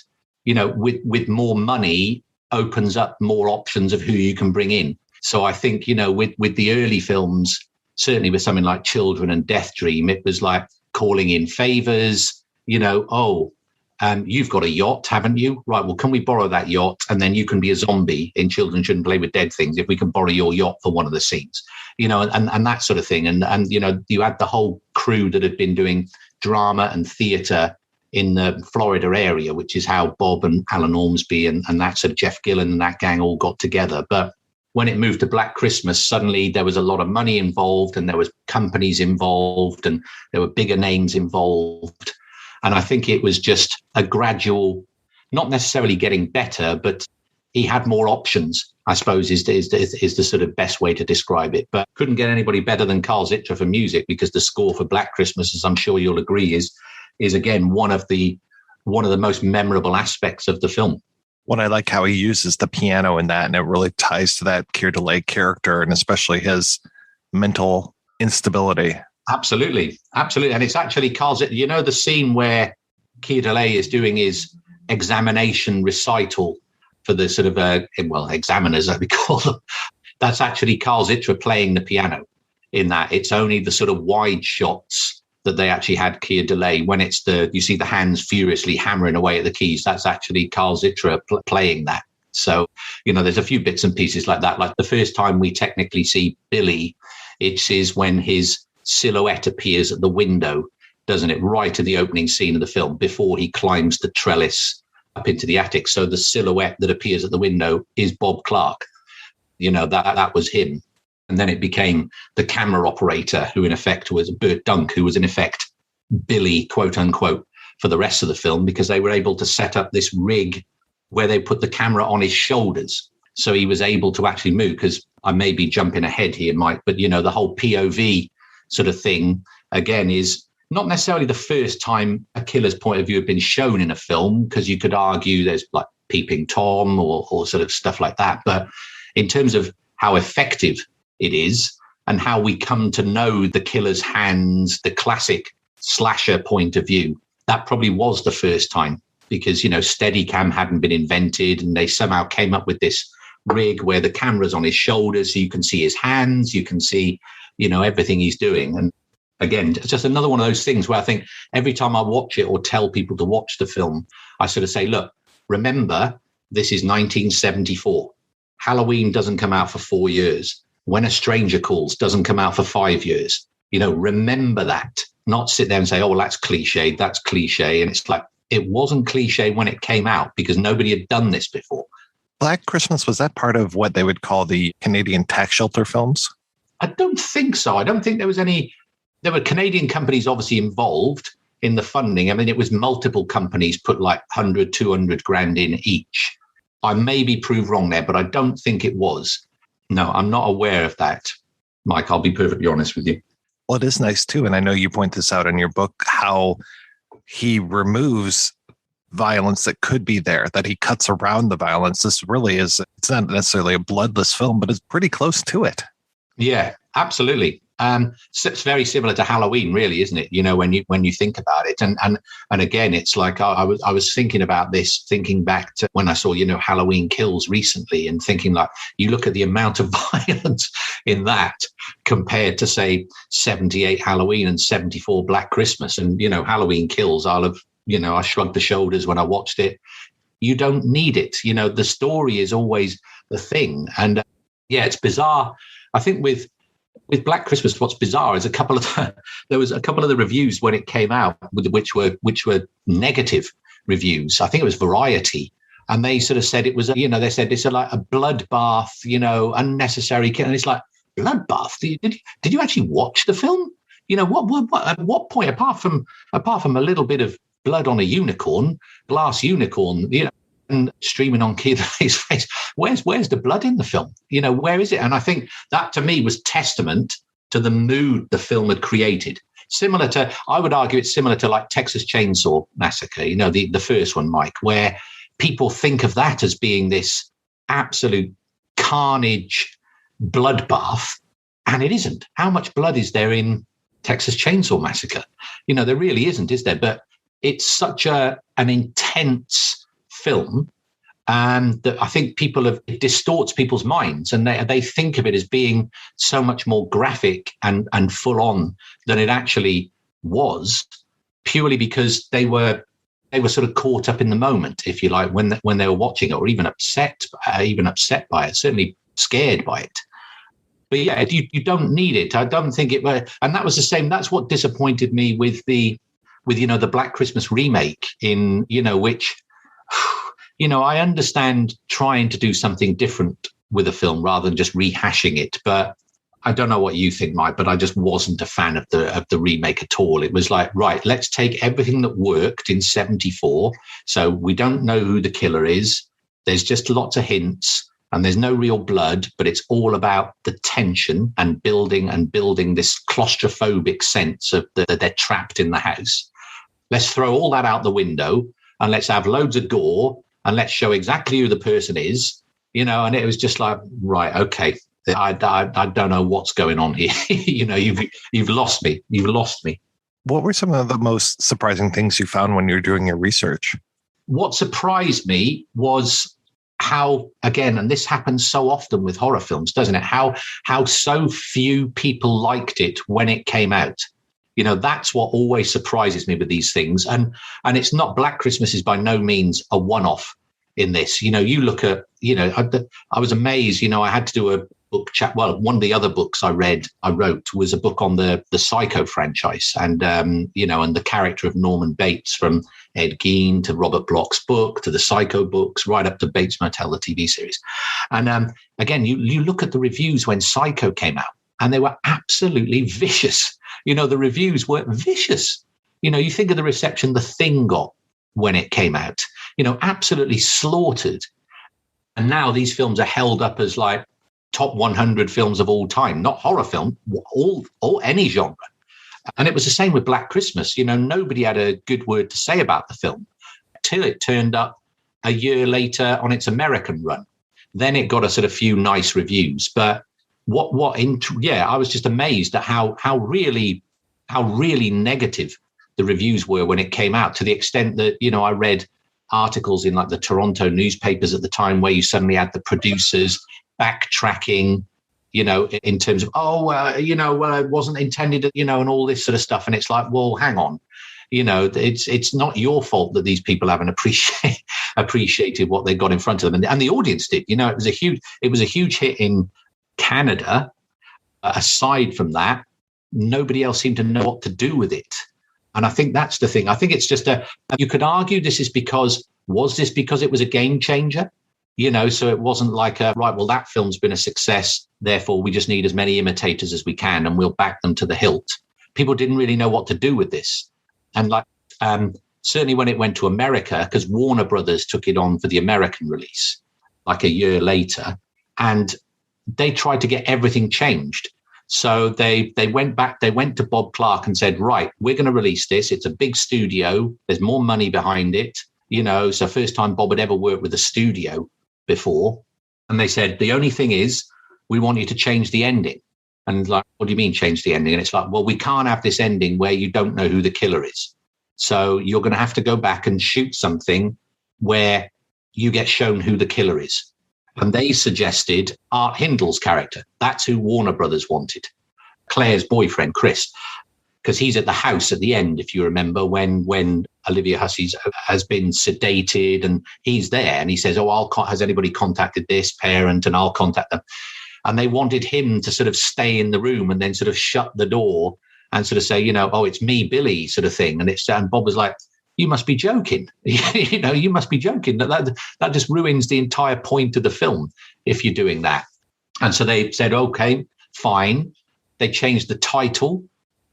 with more money opens up more options of who you can bring in. So I think, with the early films, certainly with something like Children and Death Dream, it was like calling in favors, you've got a yacht, haven't you? Right, well, can we borrow that yacht? And then you can be a zombie in Children Shouldn't Play with Dead Things if we can borrow your yacht for one of the scenes, and that sort of thing. And you had the whole crew that had been doing drama and theatre in the Florida area, which is how Bob and Alan Ormsby and that sort of Jeff Gillen and that gang all got together. But when it moved to Black Christmas, suddenly there was a lot of money involved and there was companies involved and there were bigger names involved. And I think it was just a gradual, not necessarily getting better, but he had more options, I suppose, is the sort of best way to describe it. But couldn't get anybody better than Carl Zitra for music, because the score for Black Christmas, as I'm sure you'll agree, is again one of the most memorable aspects of the film. Well, I like how he uses the piano in that, and it really ties to that Keir Dullea character, and especially his mental instability. Absolutely. And it's actually Carl Zitra, the scene where Keir Dullea is doing his examination recital for the sort of, examiners, as we call them. That's actually Carl Zitra playing the piano in that. It's only the sort of wide shots that they actually had Keir Dullea. When you see the hands furiously hammering away at the keys, that's actually Carl Zitra playing that. So, there's a few bits and pieces like that. Like the first time we technically see Billy, it is when his silhouette appears at the window, doesn't it? Right in the opening scene of the film, before he climbs the trellis up into the attic. So the silhouette that appears at the window is Bob Clark. That was him. And then it became the camera operator, who in effect was Burt Dunk, who was in effect Billy, quote unquote, for the rest of the film, because they were able to set up this rig where they put the camera on his shoulders. So he was able to actually move, because I may be jumping ahead here, Mike, but the whole POV sort of thing, again, is not necessarily the first time a killer's point of view had been shown in a film, because you could argue there's like Peeping Tom or sort of stuff like that. But in terms of how effective it is and how we come to know the killer's hands, the classic slasher point of view, that probably was the first time, because, Steadicam hadn't been invented, and they somehow came up with this rig where the camera's on his shoulders, so you can see his hands, you can see everything he's doing. And again, it's just another one of those things where I think every time I watch it or tell people to watch the film, I sort of say, look, remember, this is 1974. Halloween doesn't come out for 4 years. When a Stranger Calls doesn't come out for 5 years. Remember that. Not sit there and say, oh, well, that's cliche. And it's like, it wasn't cliche when it came out, because nobody had done this before. Black Christmas, was that part of what they would call the Canadian tax shelter films? I don't think so. I don't think there was any. There were Canadian companies obviously involved in the funding. I mean, it was multiple companies put like 100, 200 grand in each. I may be proved wrong there, but I don't think it was. No, I'm not aware of that, Mike. I'll be perfectly honest with you. Well, it is nice too. And I know you point this out in your book, how he removes violence that could be there, that he cuts around the violence. This really is, it's not necessarily a bloodless film, but it's pretty close to it. Yeah, absolutely. So it's very similar to Halloween, really, isn't it? You know, when you think about it, and again, it's like I was thinking about this, thinking back to when I saw, you know, Halloween Kills recently, and thinking like, you look at the amount of violence in that compared to say 78 Halloween and 74 Black Christmas, and you know, Halloween Kills, I shrugged the shoulders when I watched it. You don't need it. You know, the story is always the thing, and it's bizarre. I think with Black Christmas, what's bizarre is there was a couple of the reviews when it came out, which were negative reviews. I think it was Variety, and they sort of said it was, you know, they said it's like a bloodbath, you know, unnecessary. And it's like, bloodbath? Did you actually watch the film? You know, what at what point, apart from a little bit of blood on a unicorn, glass unicorn, you know, and streaming on Keith Lee's face, where's the blood in the film? You know, where is it? And I think that to me was testament to the mood the film had created. I would argue it's similar to like Texas Chainsaw Massacre, you know, the first one, Mike, where people think of that as being this absolute carnage bloodbath, and it isn't. How much blood is there in Texas Chainsaw Massacre? You know, there really isn't, is there? But it's such an intense film that I think it distorts people's minds, and they think of it as being so much more graphic and full on than it actually was, purely because they were sort of caught up in the moment, if you like, when they were watching it, or even upset by it, certainly scared by it. But yeah, you don't need it. I don't think it were, and that was the same. That's what disappointed me with the Black Christmas remake, in, you know, which, you know, I understand trying to do something different with a film rather than just rehashing it. But I don't know what you think, Mike, but I just wasn't a fan of the remake at all. It was like, right, let's take everything that worked in 74. So we don't know who the killer is. There's just lots of hints, and there's no real blood, but it's all about the tension and building this claustrophobic sense of that they're trapped in the house. Let's throw all that out the window, and let's have loads of gore, and let's show exactly who the person is, you know. And it was just like, right, okay, I don't know what's going on here. You know, you've lost me. You've lost me. What were some of the most surprising things you found when you were doing your research? What surprised me was how, again, and this happens so often with horror films, doesn't it? How so few people liked it when it came out. You know, that's what always surprises me with these things. And it's not, Black Christmas is by no means a one-off in this. You know, you look at, you know, I was amazed, you know, I had to do a book chat. Well, one of the other books I wrote was a book on the Psycho franchise, and, you know, and the character of Norman Bates, from Ed Gein to Robert Bloch's book to the Psycho books, right up to Bates Motel, the TV series. And again, you look at the reviews when Psycho came out, and they were absolutely vicious. You know, the reviews were vicious. You know, you think of the reception The Thing got when it came out, you know, absolutely slaughtered. And now these films are held up as like top 100 films of all time, not horror film, all any genre. And it was the same with Black Christmas. You know, nobody had a good word to say about the film till it turned up a year later on its American run. Then it got a sort of few nice reviews, but I was just amazed at how really negative the reviews were when it came out, to the extent that, you know, I read articles in like the Toronto newspapers at the time where you suddenly had the producers backtracking, you know, in terms of, it wasn't intended, you know, and all this sort of stuff. And it's like, well, hang on, you know, it's not your fault that these people haven't appreciated what they got in front of them. And the audience did. You know, it was a huge hit in Canada. Aside from that, nobody else seemed to know what to do with it. And I think that's the thing. I think it's just you could argue was this because it was a game changer? You know, so it wasn't like, that film's been a success, therefore we just need as many imitators as we can and we'll back them to the hilt. People didn't really know what to do with this. And like, certainly when it went to America, because Warner Brothers took it on for the American release, like a year later, and they tried to get everything changed. So they went to Bob Clark and said, right, we're going to release this. It's a big studio. There's more money behind it. You know, so first time Bob had ever worked with a studio before. And they said, the only thing is, we want you to change the ending. And like, what do you mean change the ending? And it's like, well, we can't have this ending where you don't know who the killer is. So you're going to have to go back and shoot something where you get shown who the killer is. And they suggested Art Hindle's character. That's who Warner Brothers wanted. Claire's boyfriend, Chris, because he's at the house at the end, if you remember, when Olivia Hussey has been sedated, and he's there and he says, oh, has anybody contacted this parent? And I'll contact them. And they wanted him to sort of stay in the room and then sort of shut the door and sort of say, oh, it's me, Billy, sort of thing. And Bob was like, you must be joking. You must be joking. That just ruins the entire point of the film if you're doing that. And so they said, okay, fine. They changed the title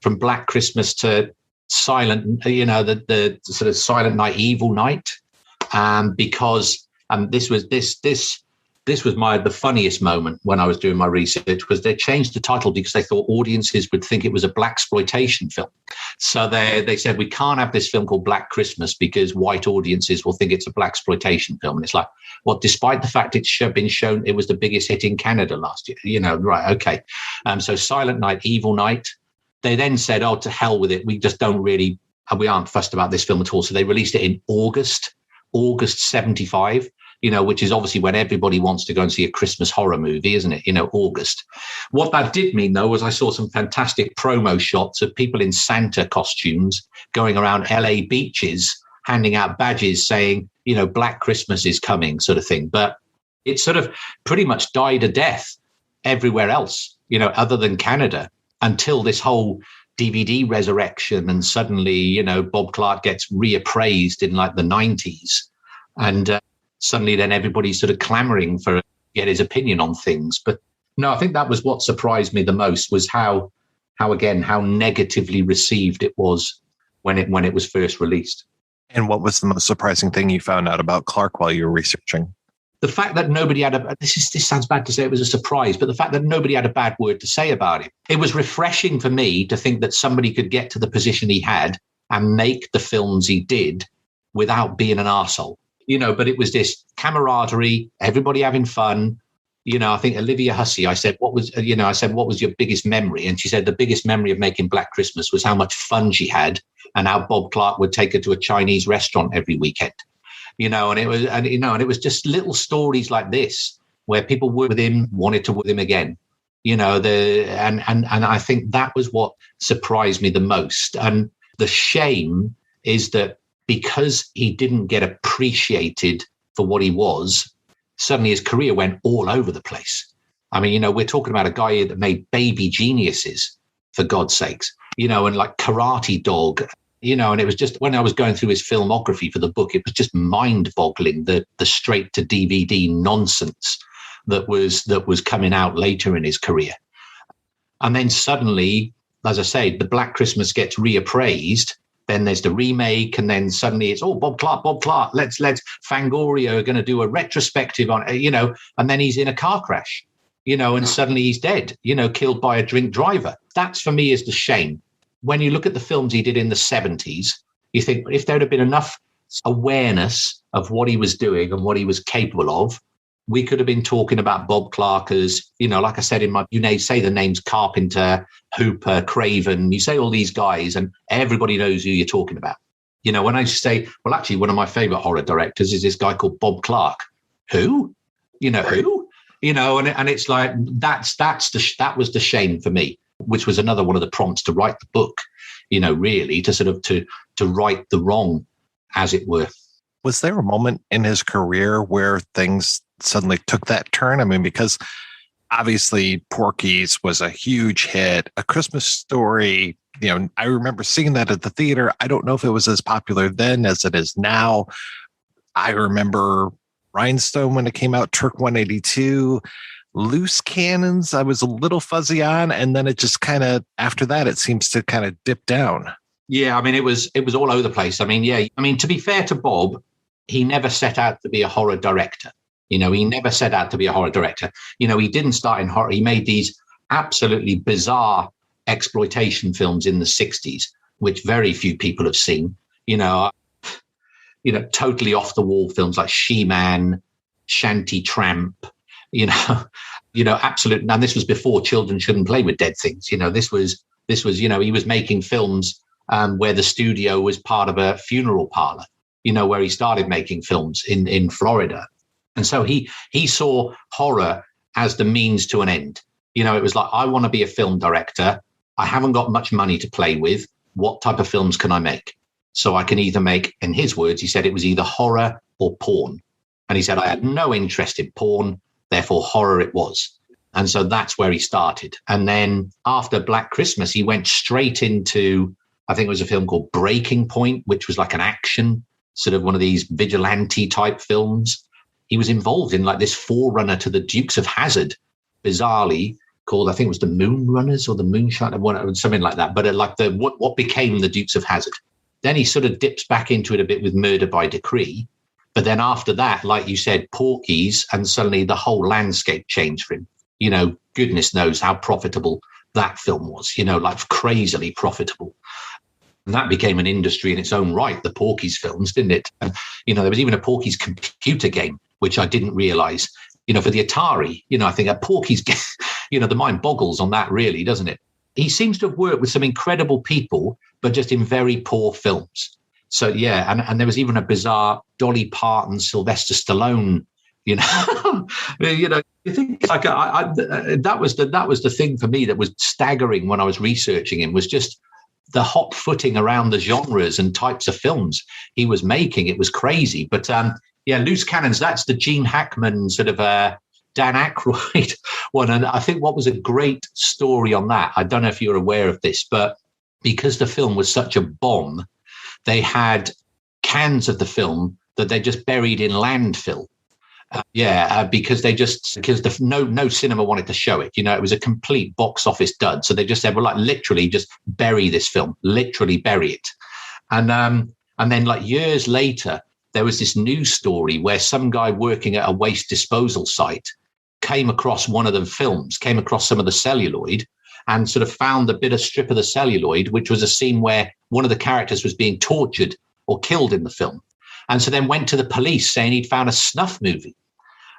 from Black Christmas to Silent, the sort of Silent Night, Evil Night, because this was the funniest moment when I was doing my research, was they changed the title because they thought audiences would think it was a blaxploitation film. So they said, we can't have this film called Black Christmas because white audiences will think it's a blaxploitation film. And it's like, well, despite the fact it's been shown, it was the biggest hit in Canada last year, right. Okay. So Silent Night, Evil Night. They then said, oh, to hell with it. We just we aren't fussed about this film at all. So they released it in August 75. Which is obviously when everybody wants to go and see a Christmas horror movie, isn't it? August. What that did mean, though, was I saw some fantastic promo shots of people in Santa costumes going around LA beaches, handing out badges saying, Black Christmas is coming, sort of thing. But it sort of pretty much died a death everywhere else, other than Canada, until this whole DVD resurrection. And suddenly, Bob Clark gets reappraised in like the 90s. And suddenly then everybody's sort of clamoring for get his opinion on things. But no, I think that was what surprised me the most, was how negatively received it was when it was first released. And what was the most surprising thing you found out about Clark while you were researching? The fact that nobody had this sounds bad to say it was a surprise, but the fact that nobody had a bad word to say about it. It was refreshing for me to think that somebody could get to the position he had and make the films he did without being an arsehole. But it was this camaraderie, everybody having fun. I think Olivia Hussey, I said, what was your biggest memory? And she said the biggest memory of making Black Christmas was how much fun she had and how Bob Clark would take her to a Chinese restaurant every weekend. And it was just little stories like this where people were with him, wanted to with him again. And I think that was what surprised me the most. And the shame is that because he didn't get appreciated for what he was, suddenly his career went all over the place. I mean, we're talking about a guy that made Baby Geniuses, for God's sakes, and like Karate Dog, and it was just, when I was going through his filmography for the book, it was just mind-boggling, the straight to DVD nonsense that was coming out later in his career. And then suddenly, as I say, the Black Christmas gets reappraised. Then there's the remake, and then suddenly it's, Bob Clark, let's Fangoria are going to do a retrospective on, and then he's in a car crash, and suddenly he's dead, killed by a drink driver. That's, for me, is the shame. When you look at the films he did in the 70s, you think if there'd have been enough awareness of what he was doing and what he was capable of, we could have been talking about Bob Clark as, like I said, say the names Carpenter, Hooper, Craven, you say all these guys and everybody knows who you're talking about. When I say, well, actually, one of my favorite horror directors is this guy called Bob Clark. Who? Who? And it's like, that was the shame for me, which was another one of the prompts to write the book, really to sort of, to right the wrong, as it were. Was there a moment in his career where things suddenly took that turn? I mean, because obviously Porky's was a huge hit, A Christmas Story, I remember seeing that at the theater. I don't know if it was as popular then as it is now. I remember Rhinestone when it came out, Turk 182, Loose Cannons, I was a little fuzzy on, and then it just kind of, after that, it seems to kind of dip down. Yeah, I mean, it was all over the place. I mean, to be fair to Bob, he never set out to be a horror director. He never set out to be a horror director. He didn't start in horror. He made these absolutely bizarre exploitation films in the 60s, which very few people have seen. Totally off the wall films like She-Man, Shanty Tramp, absolute. And this was before Children Shouldn't Play with Dead Things. This was, he was making films where the studio was part of a funeral parlor, where he started making films in Florida. And so he saw horror as the means to an end. It was like, I want to be a film director. I haven't got much money to play with. What type of films can I make? So I can either make, in his words, he said it was either horror or porn. And he said, I had no interest in porn, therefore horror it was. And so that's where he started. And then after Black Christmas, he went straight into, I think it was a film called Breaking Point, which was like an action, sort of one of these vigilante type films. He was involved in like this forerunner to the Dukes of Hazzard, bizarrely called, I think it was the Moonrunners or the Moonshine, something like that. But like what became the Dukes of Hazzard. Then he sort of dips back into it a bit with Murder by Decree. But then after that, like you said, Porky's, and suddenly the whole landscape changed for him. Goodness knows how profitable that film was, like crazily profitable. And that became an industry in its own right, the Porky's films, didn't it? And, there was even a Porky's computer game, which I didn't realize, for the Atari. I think a Porky's game, the mind boggles on that, really, doesn't it? He seems to have worked with some incredible people, but just in very poor films. So, yeah, and there was even a bizarre Dolly Parton, Sylvester Stallone, you think like that was the thing for me that was staggering when I was researching him, was just the hot footing around the genres and types of films he was making. It was crazy. But Loose Cannons, that's the Gene Hackman sort of Dan Aykroyd one. And I think what was a great story on that, I don't know if you're aware of this, but because the film was such a bomb, they had cans of the film that they just buried in landfill. Because no cinema wanted to show it. It was a complete box office dud. So they just said, well, like literally just bury this film, literally bury it. And then like years later, there was this news story where some guy working at a waste disposal site came across one of the films, came across some of the celluloid, and sort of found the bit of strip of the celluloid, which was a scene where one of the characters was being tortured or killed in the film. And so then went to the police saying he'd found a snuff movie.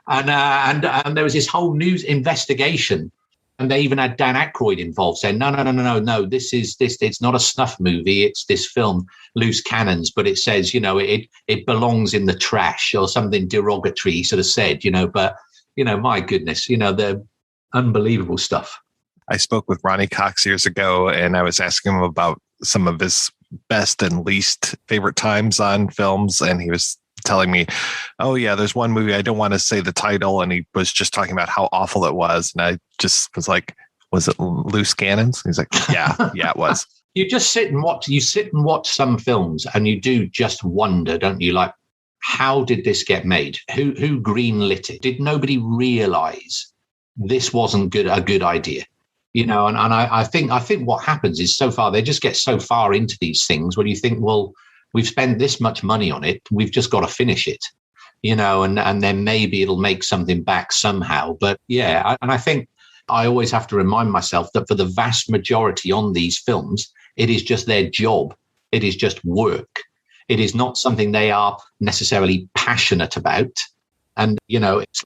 And there was this whole news investigation, and they even had Dan Aykroyd involved, saying, no, it's not a snuff movie, it's this film, Loose Cannons, but it says, it belongs in the trash or something derogatory, he sort of said, but, my goodness, they're unbelievable stuff. I spoke with Ronnie Cox years ago, and I was asking him about some of his best and least favorite times on films, and he was telling me, oh yeah, there's one movie, I don't want to say the title, and he was just talking about how awful it was, and I just was like, was it Loose Cannons? He's like, yeah it was. You sit and watch some films, and you do just wonder, don't you, like, how did this get made? Who greenlit it? Did nobody realize this wasn't a good idea? And I think what happens is, so far they just get so far into these things where you think, well, we've spent this much money on it, we've just got to finish it, and then maybe it'll make something back somehow. But yeah, and I think I always have to remind myself that for the vast majority on these films, it is just their job. It is just work. It is not something they are necessarily passionate about. And,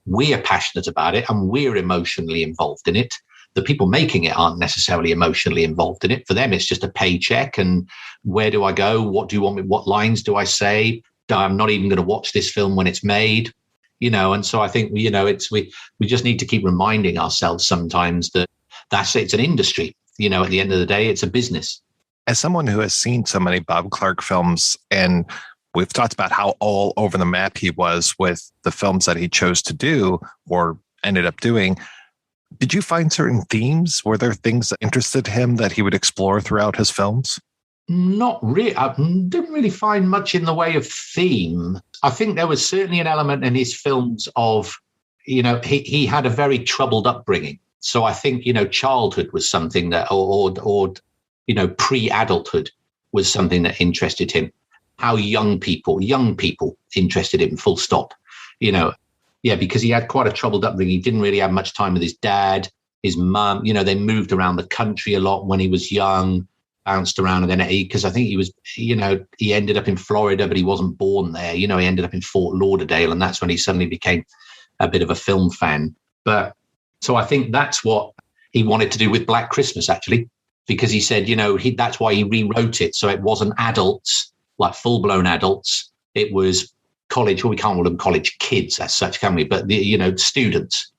we're passionate about it and we're emotionally involved in it. The people making it aren't necessarily emotionally involved in it. For them, it's just a paycheck. And where do I go? What do you want me? What lines do I say? I'm not even going to watch this film when it's made, And so I think, we just need to keep reminding ourselves sometimes that it's an industry. At the end of the day, it's a business. As someone who has seen so many Bob Clark films, and we've talked about how all over the map he was with the films that he chose to do or ended up doing, did you find certain themes? Were there things that interested him that he would explore throughout his films? Not really. I didn't really find much in the way of theme. I think there was certainly an element in his films of, he had a very troubled upbringing. So I think, childhood was something that, or pre-adulthood was something that interested him. How young people interested him, full stop, because he had quite a troubled upbringing. He didn't really have much time with his dad, his mum. They moved around the country a lot when he was young, bounced around. And then because I think he was, he ended up in Florida, but he wasn't born there. He ended up in Fort Lauderdale. And that's when he suddenly became a bit of a film fan. But So I think that's what he wanted to do with Black Christmas, actually, because he said, that's why he rewrote it. So it wasn't adults, like full-blown adults. It was college, well, we can't call them college kids as such, can we? But, students,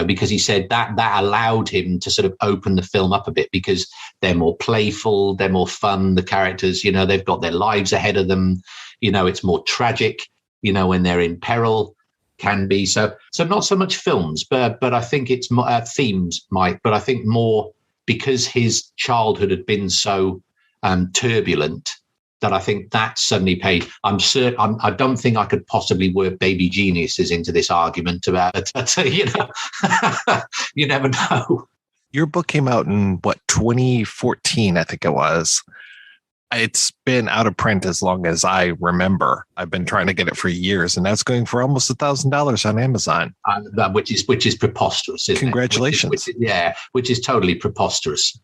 because he said that allowed him to sort of open the film up a bit because they're more playful, they're more fun, the characters, they've got their lives ahead of them. It's more tragic, when they're in peril. Can be so not so much films, but I think it's more themes, Mike. But I think more because his childhood had been so turbulent that I think that suddenly paid. I don't think I could possibly work baby geniuses into this argument about it. You never know. Your book came out in 2014, I think it was. It's been out of print as long as I remember. I've been trying to get it for years, and that's going for almost $1,000 on Amazon. Which is preposterous. Isn't Congratulations! Which is totally preposterous.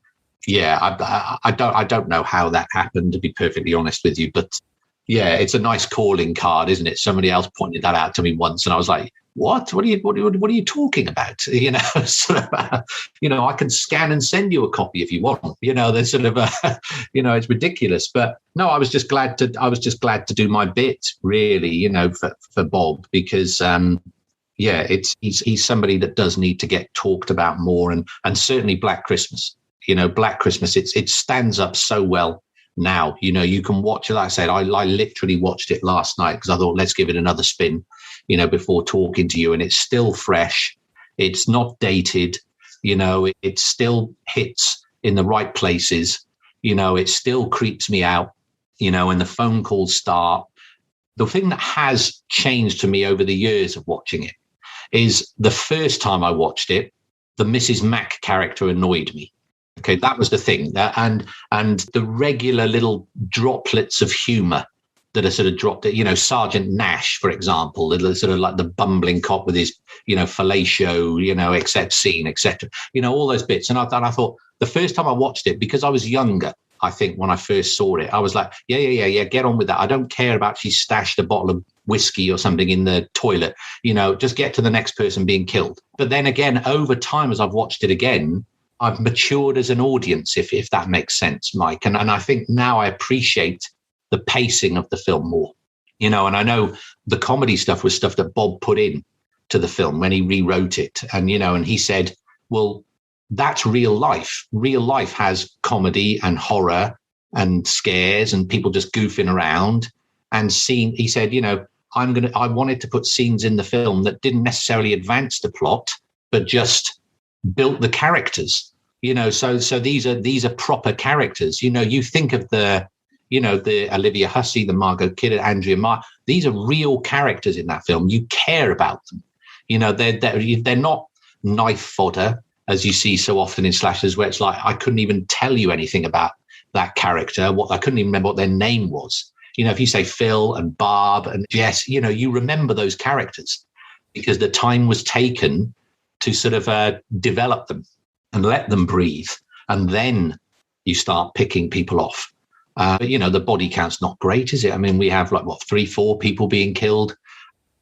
Yeah, I don't know how that happened, to be perfectly honest with you, but yeah, it's a nice calling card, isn't it? Somebody else pointed that out to me once, and I was like, "What? What are you talking about?" I can scan and send you a copy if you want. There's sort of it's ridiculous. But no, I was just glad to do my bit, really, for Bob, because he's somebody that does need to get talked about more, and certainly Black Christmas. Black Christmas, it stands up so well now. You can watch it. Like I said, I literally watched it last night because I thought, let's give it another spin, before talking to you. And it's still fresh. It's not dated. It still hits in the right places. It still creeps me out, when the phone calls start. The thing that has changed for me over the years of watching it is the first time I watched it, the Mrs. Mack character annoyed me. Okay, that was the thing. And the regular little droplets of humour that are sort of dropped, Sergeant Nash, for example, sort of like the bumbling cop with his, fellatio, except scene, etc. All those bits. And I thought the first time I watched it, because I was younger, I think when I first saw it, I was like, yeah, get on with that. I don't care about she stashed a bottle of whiskey or something in the toilet, just get to the next person being killed. But then again, over time, as I've watched it again, I've matured as an audience, if that makes sense, Mike. And I think now I appreciate the pacing of the film more, and I know the comedy stuff was stuff that Bob put in to the film when he rewrote it. And, and he said, well, that's real life. Real life has comedy and horror and scares and people just goofing around and he said, I wanted to put scenes in the film that didn't necessarily advance the plot, but just built the characters, so these are proper characters. You think of the Olivia Hussey, the Margot Kidder, Andrea Marr. These are real characters in that film. You care about them. They're not knife fodder, as you see so often in slashers, where it's like, I couldn't even tell you anything about that character. I couldn't even remember what their name was. If you say Phil and Barb and Jess, you remember those characters because the time was taken to sort of develop them and let them breathe. And then you start picking people off. The body count's not great, is it? I mean, we have 3-4 people being killed.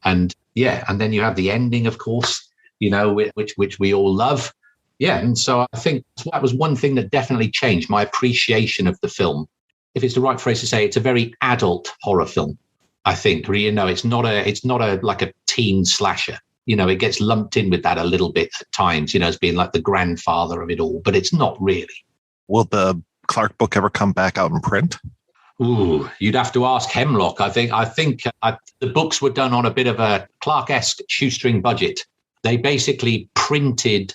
And then you have the ending, of course, which we all love. Yeah. And so I think that was one thing that definitely changed my appreciation of the film. If it's the right phrase to say, it's a very adult horror film, I think. It's not a teen slasher. It gets lumped in with that a little bit at times, as being like the grandfather of it all, but it's not really. Will the Clark book ever come back out in print? Ooh, you'd have to ask Hemlock. I think the books were done on a bit of a Clark-esque shoestring budget. They basically printed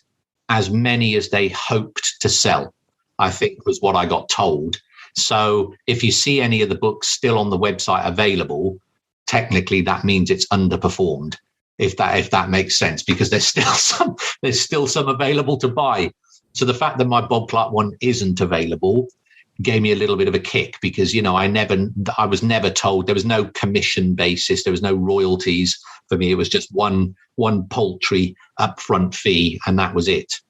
as many as they hoped to sell, I think was what I got told. So if you see any of the books still on the website available, technically that means it's underperformed. If that makes sense, because there's still some available to buy. So the fact that my Bob Clark one isn't available gave me a little bit of a kick because, I was never told. There was no commission basis. There was no royalties for me. It was just one paltry upfront fee, and that was it.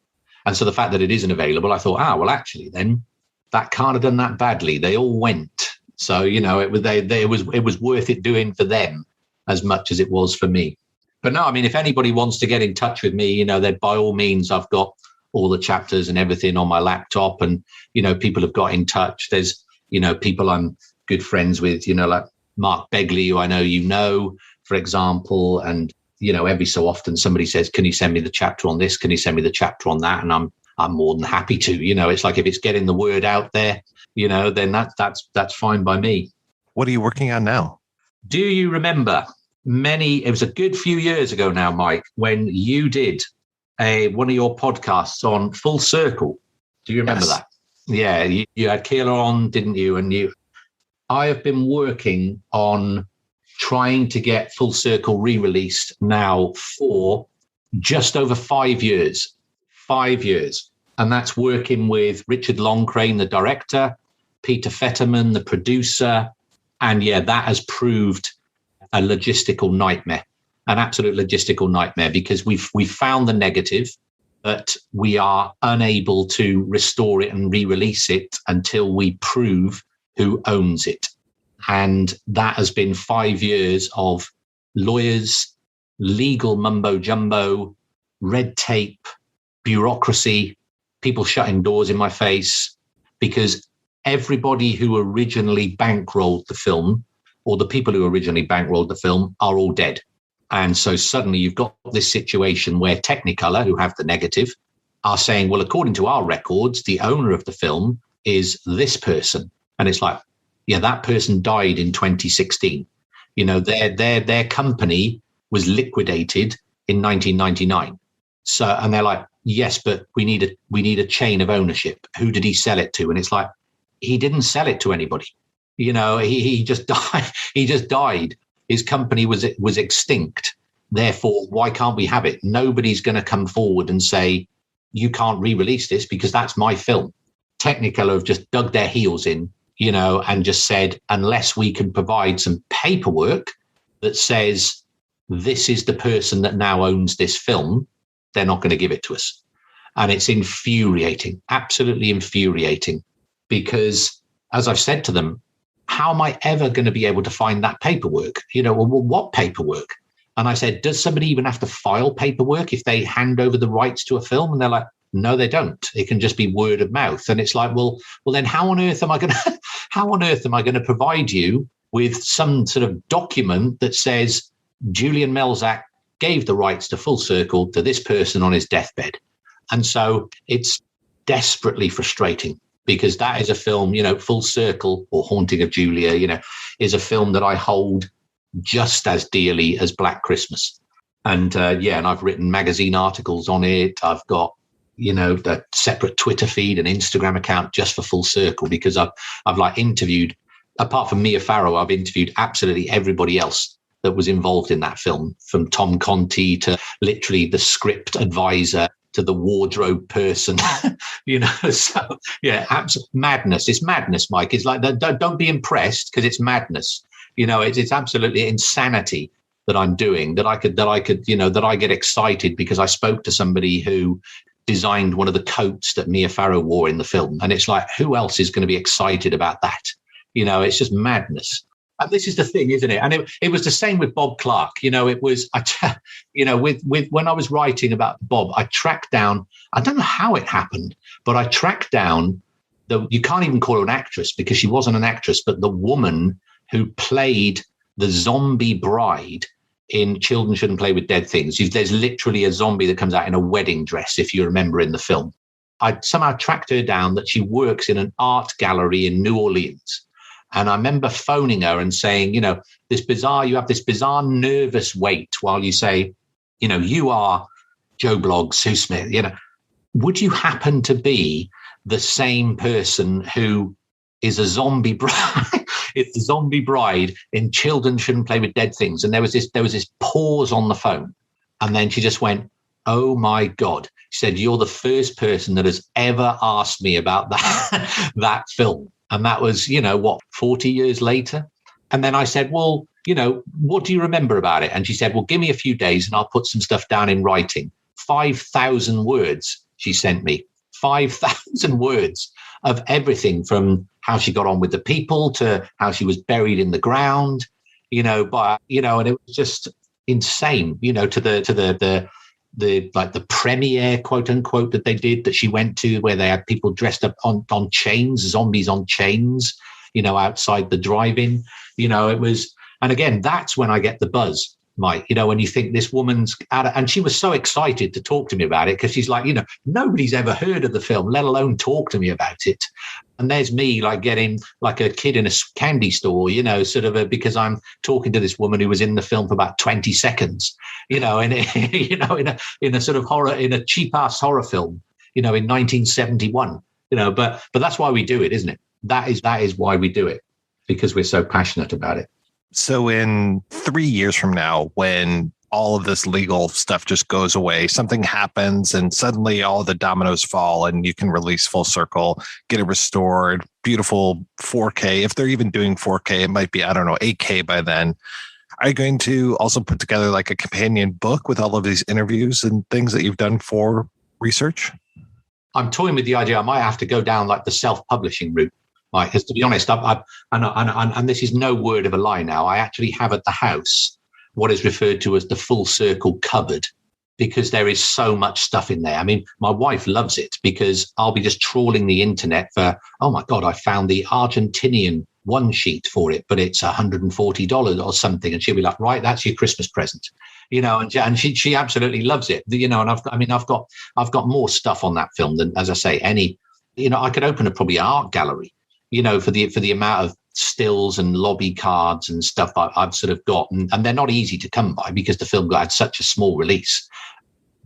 And so the fact that it isn't available, I thought, well, actually, then that can't have done that badly. They all went. So, it was worth it doing for them as much as it was for me. But no, I mean, if anybody wants to get in touch with me, then by all means, I've got all the chapters and everything on my laptop, and, people have got in touch. There's, people I'm good friends with, like Mark Begley, who I know, for example, and, every so often somebody says, can you send me the chapter on this? Can you send me the chapter on that? And I'm more than happy to. It's like if it's getting the word out there, then that's fine by me. What are you working on now? Do you remember it was a good few years ago now, Mike, when you did one of your podcasts on Full Circle? Do you remember that? Yeah, you had Keela on, didn't you? And I have been working on trying to get Full Circle re-released now for just over 5 years. 5 years. And that's working with Richard Longcrane, the director, Peter Fetterman, the producer. And that has proved a logistical nightmare, an absolute logistical nightmare, because we've found the negative, but we are unable to restore it and re-release it until we prove who owns it. And that has been 5 years of lawyers, legal mumbo jumbo, red tape, bureaucracy, people shutting doors in my face, because everybody who originally bankrolled the film, or the people who originally bankrolled the film, are all dead. And so suddenly you've got this situation where Technicolor, who have the negative, are saying, well, according to our records, the owner of the film is this person. And it's like, that person died in 2016. Their company was liquidated in 1999. So, and they're like, yes, but we need a chain of ownership. Who did he sell it to? And it's like, he didn't sell it to anybody. He just died. He just died. His company was extinct. Therefore, why can't we have it? Nobody's going to come forward and say, you can't re-release this because that's my film. Technicolor have just dug their heels in, and just said, unless we can provide some paperwork that says this is the person that now owns this film, they're not going to give it to us. And it's infuriating, absolutely infuriating, because as I've said to them, how am I ever going to be able to find that paperwork? Well, what paperwork? And I said, does somebody even have to file paperwork if they hand over the rights to a film? And they're like, no, they don't. It can just be word of mouth. And it's like, well, then how on earth am I going to provide you with some sort of document that says Julian Melzack gave the rights to Full Circle to this person on his deathbed? And so it's desperately frustrating, because that is a film, Full Circle, or Haunting of Julia, is a film that I hold just as dearly as Black Christmas. And and I've written magazine articles on it. I've got, the separate Twitter feed and Instagram account just for Full Circle, because I've like interviewed, apart from Mia Farrow, I've interviewed absolutely everybody else that was involved in that film, from Tom Conti to literally the script advisor to the wardrobe person, so absolute madness. It's madness, Mike. It's like, don't be impressed, because it's madness. It's absolutely insanity that I'm doing, that I get excited because I spoke to somebody who designed one of the coats that Mia Farrow wore in the film. And it's like, who else is going to be excited about that? It's just madness. And this is the thing, isn't it? And it was the same with Bob Clark. It was, with when I was writing about Bob, I tracked down, I don't know how it happened, but I tracked down you can't even call her an actress because she wasn't an actress, but the woman who played the zombie bride in Children Shouldn't Play with Dead Things. There's literally a zombie that comes out in a wedding dress, if you remember in the film. I somehow tracked her down that she works in an art gallery in New Orleans. And I remember phoning her and saying, you have this bizarre nervous wait while you say, you are Joe Bloggs, Sue Smith, would you happen to be the same person who is a zombie bride? It's the zombie bride in Children Shouldn't Play with Dead Things. And there was this pause on the phone. And then she just went, oh my God. She said, you're the first person that has ever asked me about that film. And that was, 40 years later. And then I said, well, what do you remember about it? And she said, well, give me a few days and I'll put some stuff down in writing. 5,000 words she sent me. 5,000 words of everything from how she got on with the people to how she was buried in the ground, and it was just, insane, to the like the premiere, quote unquote, that they did, that she went to, where they had people dressed up on chains, zombies on chains, outside the drive-in. It was, and again, that's when I get the buzz, Mike, when you think this woman's and she was so excited to talk to me about it, because she's like, nobody's ever heard of the film, let alone talk to me about it. And there's me like getting like a kid in a candy store, because I'm talking to this woman who was in the film for about 20 seconds, in a sort of horror, in a cheap ass horror film, in 1971, but that's why we do it, isn't it? That is why we do it, because we're so passionate about it. So in 3 years from now, when all of this legal stuff just goes away, something happens and suddenly all the dominoes fall and you can release Full Circle, get it restored, beautiful 4K. If they're even doing 4K, it might be, 8K by then. Are you going to also put together like a companion book with all of these interviews and things that you've done for research? I'm toying with the idea I might have to go down like the self-publishing route. Like, because to be honest, and this is no word of a lie now, I actually have at the house what is referred to as the Full Circle cupboard, because there is so much stuff in there. I mean, my wife loves it because I'll be just trawling the internet for, oh my God, I found the Argentinian one sheet for it, but it's $140 or something. And she'll be like, right, that's your Christmas present, and she absolutely loves it, and I've got more stuff on that film than, as I say, any, I could open probably an art gallery, for the amount of stills and lobby cards and stuff I've sort of got, and they're not easy to come by because the film had such a small release.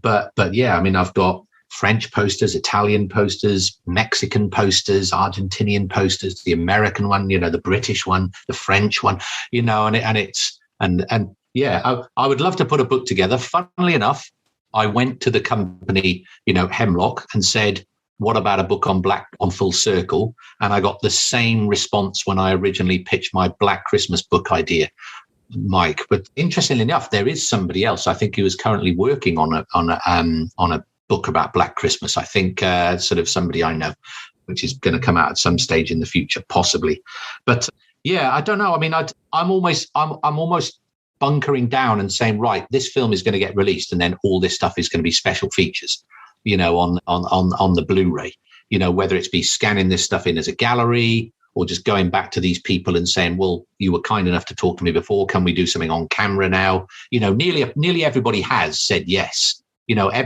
But yeah, I've got French posters, Italian posters, Mexican posters, Argentinian posters, the American one, the British one, the French one, and yeah, I would love to put a book together. Funnily enough, I went to the company, Hemlock, and said, what about a book on Full Circle? And I got the same response when I originally pitched my Black Christmas book idea, Mike. But interestingly enough, there is somebody else, I think, who is currently working on a book about Black Christmas. I think sort of somebody I know, which is going to come out at some stage in the future, possibly. But yeah, I don't know. I'm almost bunkering down and saying, right, this film is going to get released, and then all this stuff is going to be special features, on the Blu-ray, whether it's be scanning this stuff in as a gallery or just going back to these people and saying, well, you were kind enough to talk to me before. Can we do something on camera now? Nearly everybody has said yes,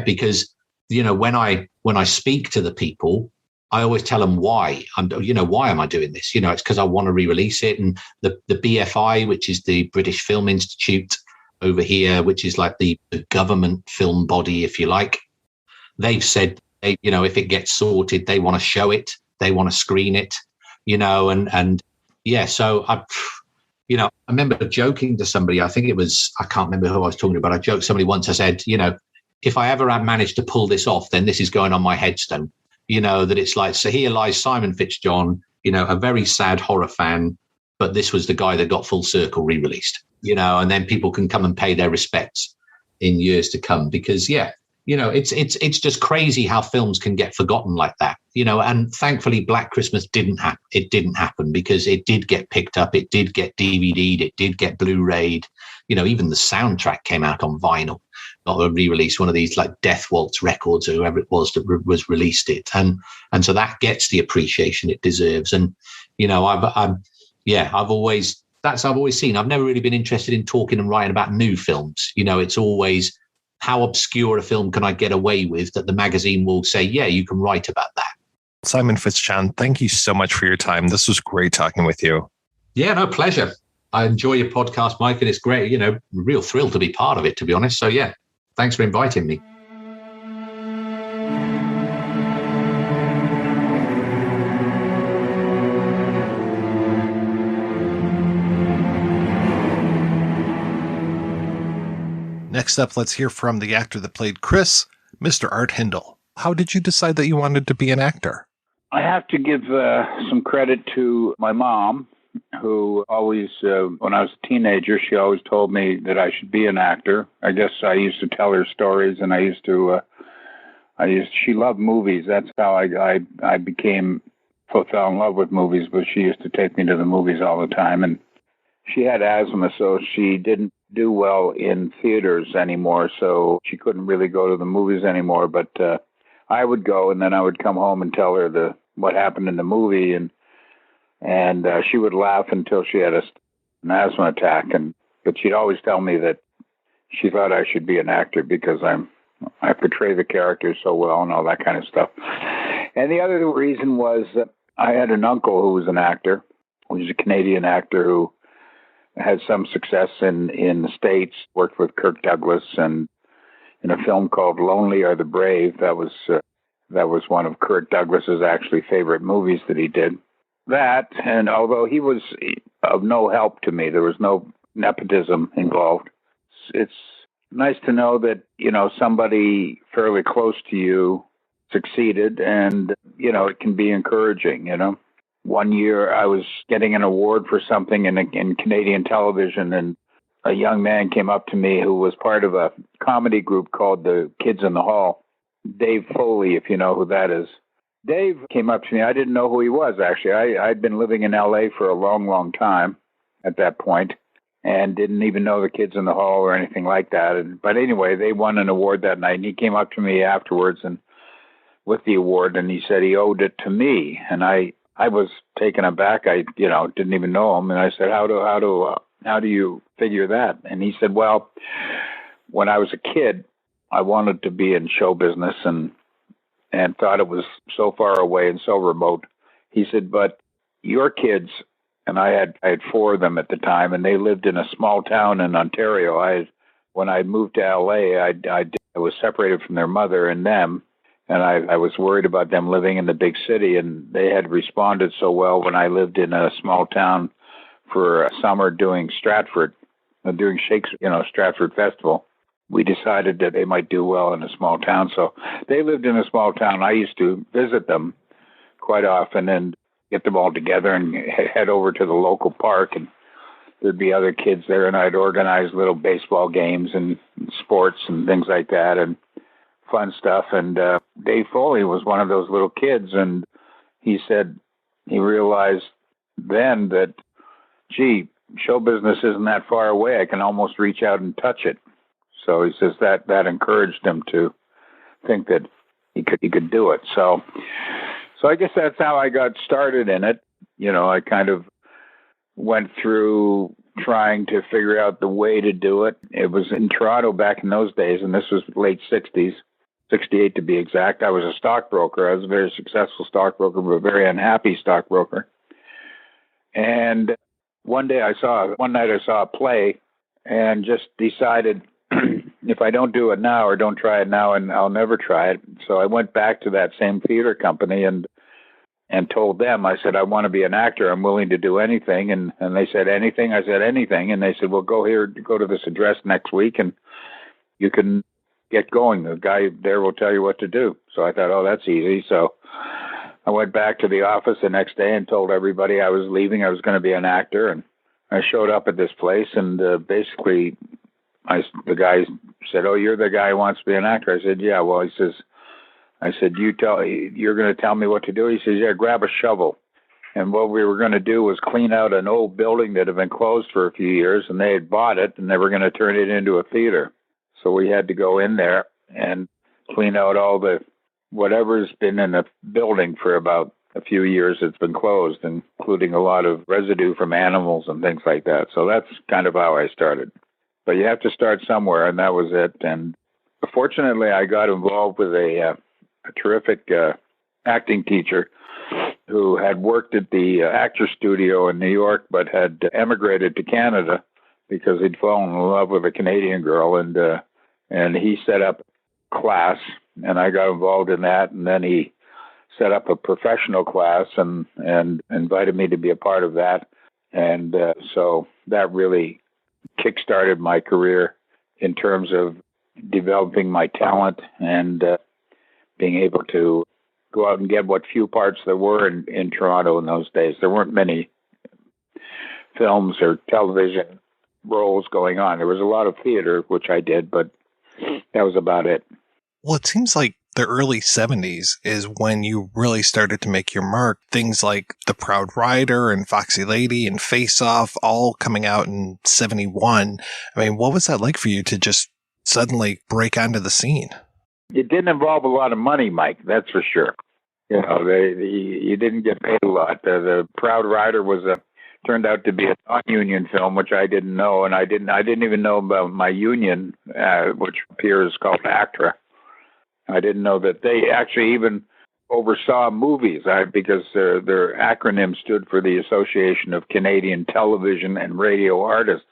because, when I speak to the people, I always tell them why why am I doing this? It's because I want to re-release it. And the BFI, which is the British Film Institute over here, which is like the government film body, if you like, they've said, if it gets sorted, they want to show it, they want to screen it, and yeah. So I remember joking to somebody, I think it was, I can't remember who I was talking about. I joked somebody once, I said, if I ever managed to pull this off, then this is going on my headstone, that it's like, so here lies Simon Fitzjohn, a very sad horror fan, but this was the guy that got Full Circle re-released, and then people can come and pay their respects in years to come, because yeah, it's just crazy how films can get forgotten like that, and thankfully Black Christmas didn't happen. It didn't happen because it did get picked up. It did get DVD'd. It did get Blu-rayed. Even the soundtrack came out on vinyl, not a re-release, one of these like Death Waltz Records or whoever it was that was released it. And so that gets the appreciation it deserves. And, I've always seen, I've never really been interested in talking and writing about new films. It's always, how obscure a film can I get away with that the magazine will say, yeah, you can write about that. Simon Fitzjohn, thank you so much for your time. This was great talking with you. Yeah, no, pleasure. I enjoy your podcast, Mike, and it's great. Real thrill to be part of it, to be honest. So yeah, thanks for inviting me. Next up, let's hear from the actor that played Chris, Mr. Art Hindle. How did you decide that you wanted to be an actor? I have to give some credit to my mom, who always, when I was a teenager, she always told me that I should be an actor. I guess I used to tell her stories, and she loved movies. That's how I fell in love with movies, but she used to take me to the movies all the time. And she had asthma, so she didn't do well in theaters anymore, so she couldn't really go to the movies anymore. But I would go, and then I would come home and tell her what happened in the movie, and she would laugh until she had an asthma attack. But she'd always tell me that she thought I should be an actor because I portray the characters so well and all that kind of stuff. And the other reason was that I had an uncle who was an actor, who was a Canadian actor who had some success in the States, worked with Kirk Douglas, and in a film called Lonely Are the Brave. That was one of Kirk Douglas's actually favorite movies that he did. That, and although he was of no help to me, there was no nepotism involved. It's nice to know that, somebody fairly close to you succeeded, and, it can be encouraging, One year I was getting an award for something in Canadian television, and a young man came up to me who was part of a comedy group called the Kids in the Hall. Dave Foley, if you know who that is. Dave came up to me. I didn't know who he was, actually. I'd been living in L.A. for a long, long time at that point and didn't even know the Kids in the Hall or anything like that. But anyway, they won an award that night, and he came up to me afterwards and with the award, and he said he owed it to me. And I was taken aback. I, didn't even know him. And I said, how do you figure that? And he said, well, when I was a kid, I wanted to be in show business and thought it was so far away and so remote. He said, but your kids, and I had 4 of them at the time, and they lived in a small town in Ontario. When I moved to LA, I was separated from their mother and them, and I was worried about them living in the big city, and they had responded so well when I lived in a small town for a summer doing Stratford Festival. We decided that they might do well in a small town. So they lived in a small town. I used to visit them quite often and get them all together and head over to the local park. And there'd be other kids there, and I'd organize little baseball games and sports and things like that and fun stuff. And Dave Foley was one of those little kids. And he said he realized then that, gee, show business isn't that far away. I can almost reach out and touch it. So he says that encouraged him to think that he could do it. So I guess that's how I got started in it. I kind of went through trying to figure out the way to do it. It was in Toronto back in those days, and this was late 60s, 68 to be exact. I was a stockbroker. I was a very successful stockbroker, but a very unhappy stockbroker. And one night I saw a play and just decided, if I don't do it now or don't try it now, and I'll never try it. So I went back to that same theater company and told them, I said, I want to be an actor. I'm willing to do anything. And they said, anything? I said, anything. And they said, well, go to this address next week and you can get going. The guy there will tell you what to do. So I thought, oh, that's easy. So I went back to the office the next day and told everybody I was leaving. I was going to be an actor. And I showed up at this place, and basically the guy said, oh, you're the guy who wants to be an actor. I said, yeah. Well, I said, you're going to tell me what to do? He says, yeah, grab a shovel. And what we were going to do was clean out an old building that had been closed for a few years, and they had bought it, and they were going to turn it into a theater. So we had to go in there and clean out all the whatever's been in the building for about a few years. It's been closed, including a lot of residue from animals and things like that. So that's kind of how I started. But you have to start somewhere, and that was it. And fortunately, I got involved with a terrific acting teacher who had worked at the actor studio in New York, but had emigrated to Canada because he'd fallen in love with a Canadian girl, and he set up a class, and I got involved in that. And then he set up a professional class and invited me to be a part of that. And so that really kick-started my career in terms of developing my talent and being able to go out and get what few parts there were in Toronto in those days. There weren't many films or television roles going on. There was a lot of theater, which I did, but that was about it. Well, it seems like the early 70s is when you really started to make your mark. Things like The Proud Rider and Foxy Lady and Face Off all coming out in 71. I mean, what was that like for you to just suddenly break onto the scene? It didn't involve a lot of money, Mike, that's for sure. You know, you didn't get paid a lot. The Proud Rider turned out to be a non-union film, which I didn't know, and I didn't even know about my union, which appears called ACTRA. I didn't know that they actually even oversaw movies, because their acronym stood for the Association of Canadian Television and Radio Artists,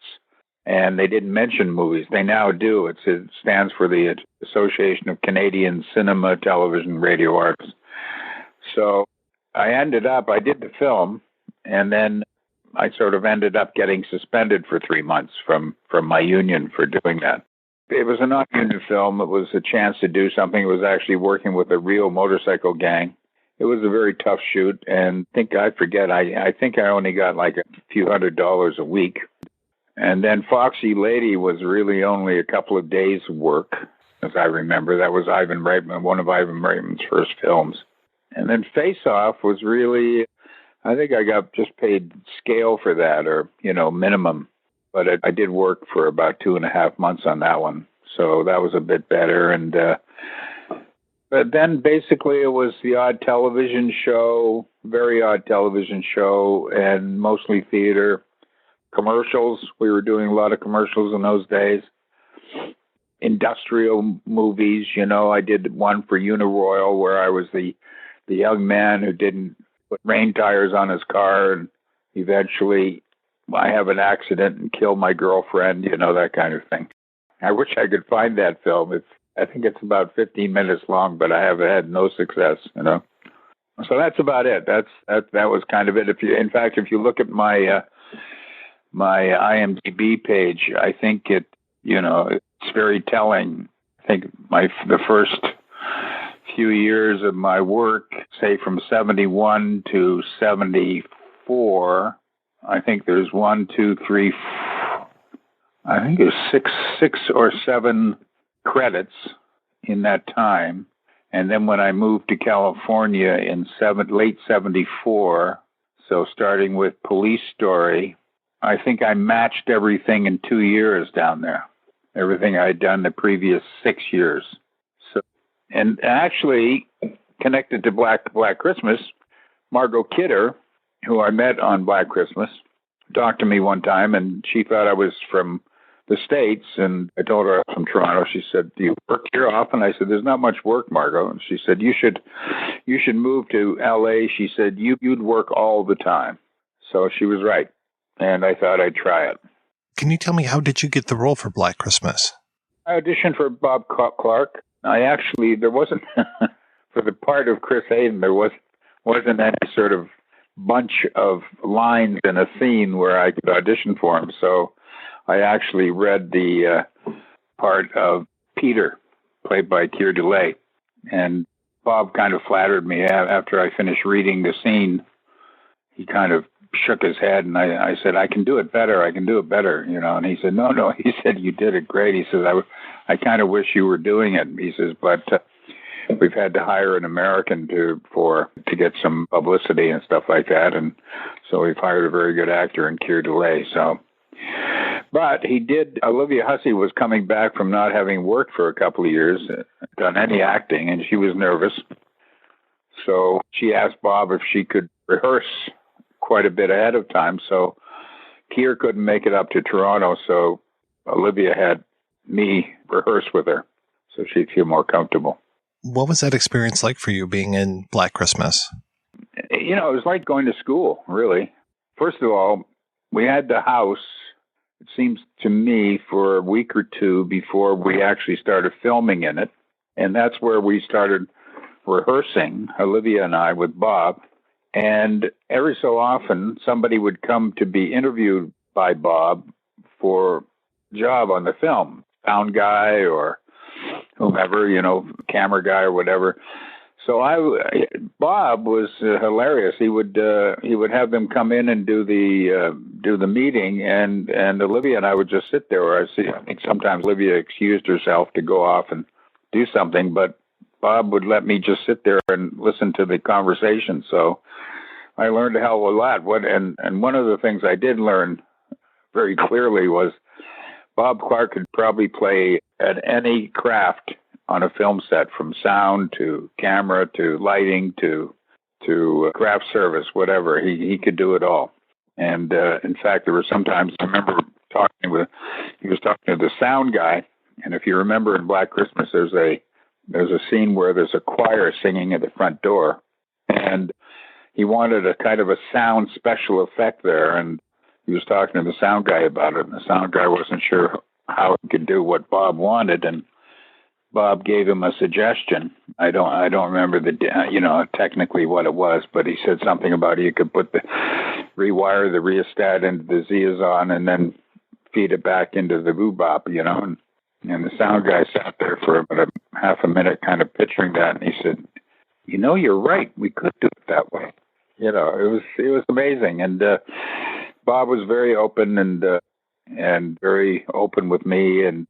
and they didn't mention movies. They now do. It stands for the Association of Canadian Cinema, Television, Radio Artists. So I did the film, and then I sort of ended up getting suspended for 3 months from my union for doing that. It was a non-union film. It was a chance to do something. It was actually working with a real motorcycle gang. It was a very tough shoot, and I think I only got like a few $100s a week. And then Foxy Lady was really only a couple of days' work, as I remember. That was Ivan Reitman, one of Ivan Reitman's first films. And then Face Off was really, I think I got just paid scale for that, or, minimum. But I did work for about 2.5 months on that one. So that was a bit better. And but then basically it was the odd television show, very odd television show, and mostly theater. Commercials. We were doing a lot of commercials in those days. Industrial movies. I did one for Uniroyal where I was the young man who didn't put rain tires on his car, and eventually I have an accident and kill my girlfriend, that kind of thing. I wish I could find that film. I think it's about 15 minutes long, but I have had no success, So that's about it. That was kind of it. If you look at my IMDb page, I think it's very telling. I think the first few years of my work, say from 71 to 74, I think there's 6 or 7 credits in that time. And then when I moved to California in late 74, so starting with Police Story, I think I matched everything in 2 years down there. Everything I'd done the previous 6 years. So, and actually connected to Black Christmas, Margot Kidder, who I met on Black Christmas, talked to me one time, and she thought I was from the States, and I told her I was from Toronto. She said, "Do you work here often?" I said, "There's not much work, Margot." And she said, "You should move to LA." She said, "You'd work all the time." So she was right, and I thought I'd try it. Can you tell me, how did you get the role for Black Christmas? I auditioned for Bob Clark. There wasn't, for the part of Chris Hayden, there wasn't any sort of bunch of lines in a scene where I could audition for him. So I actually read the part of Peter, played by Keir Dullea. And Bob kind of flattered me after I finished reading the scene. He kind of shook his head, and I said, I can do it better, and he said, no, he said, you did it great. He says, I kind of wish you were doing it. He says, but we've had to hire an American to get some publicity and stuff like that, and so we've hired a very good actor in Keir Dullea. So, but he did. Olivia Hussey was coming back from not having worked for a couple of years, done any acting, and she was nervous. So she asked Bob if she could rehearse quite a bit ahead of time. So Keir couldn't make it up to Toronto, so Olivia had me rehearse with her so she'd feel more comfortable. What was that experience like for you, being in Black Christmas? It was like going to school, really. First of all, we had the house, it seems to me, for a week or two before we actually started filming in it. And that's where we started rehearsing, Olivia and I, with Bob. And every so often, somebody would come to be interviewed by Bob for a job on the film, sound guy or whomever, camera guy or whatever. So Bob was hilarious. He would have them come in and do the meeting, and Olivia and I would just sit there. I think sometimes Olivia excused herself to go off and do something, but Bob would let me just sit there and listen to the conversation. So I learned a hell of a lot. And one of the things I did learn very clearly was Bob Clark could probably play at any craft on a film set, from sound to camera to lighting to craft service, whatever. He could do it all. And in fact, there were sometimes I remember he was talking to the sound guy, and if you remember in Black Christmas, there's a scene where there's a choir singing at the front door, and he wanted a kind of a sound special effect there, and he was talking to the sound guy about it, and the sound guy wasn't sure how he could do what Bob wanted, and Bob gave him a suggestion. I don't remember technically what it was, but he said something about you could rewire the rheostat into the Ziazon and then feed it back into the boobop, and the sound guy sat there for about half a minute kind of picturing that, and he said, you're right, we could do it that way. It was amazing. And Bob was very open and very open with me, and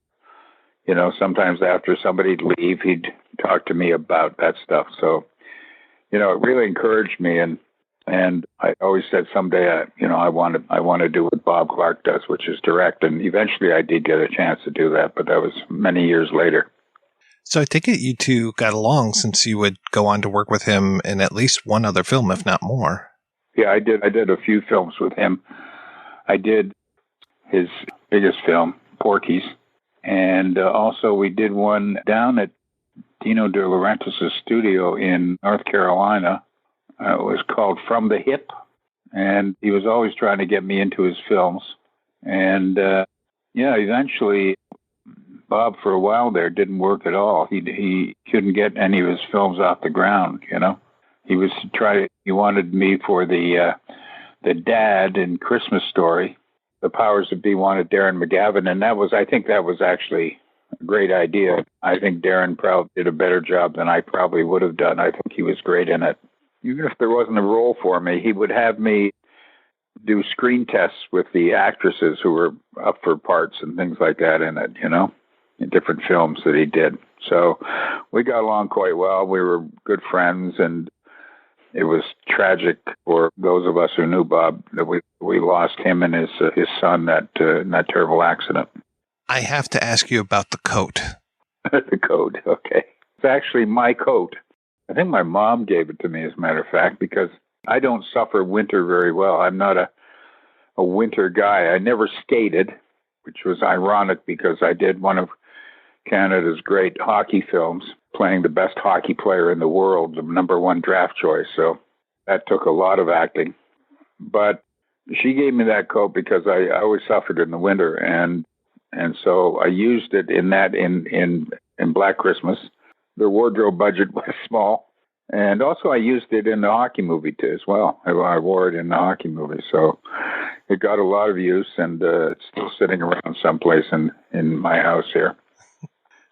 sometimes after somebody'd leave, he'd talk to me about that stuff. So, it really encouraged me. And I always said someday, I want to do what Bob Clark does, which is direct. And eventually I did get a chance to do that, but that was many years later. So I take it you two got along, since you would go on to work with him in at least one other film, if not more. Yeah, I did a few films with him. I did his biggest film, Porky's. And also we did one down at Dino De Laurentiis' studio in North Carolina. It was called From the Hip. And he was always trying to get me into his films. And, eventually Bob, for a while there, didn't work at all. He couldn't get any of his films off the ground, He wanted me for the dad in Christmas Story. The Powers That Be wanted Darren McGavin, and I think that was actually a great idea. I think Darren probably did a better job than I probably would have done. I think he was great in it. Even if there wasn't a role for me, he would have me do screen tests with the actresses who were up for parts and things like that in it, in different films that he did. So we got along quite well. We were good friends, and it was tragic for those of us who knew Bob that we lost him and his son in that terrible accident. I have to ask you about the coat. The coat, okay. It's actually my coat. I think my mom gave it to me, as a matter of fact, because I don't suffer winter very well. I'm not a winter guy. I never skated, which was ironic because I did one of Canada's great hockey films, playing the best hockey player in the world, the number one draft choice. So that took a lot of acting. But she gave me that coat because I always suffered in the winter, and so I used it in Black Christmas. The wardrobe budget was small, and also I used it in the hockey movie too as well. I wore it in the hockey movie, so it got a lot of use, and it's still sitting around someplace in my house here.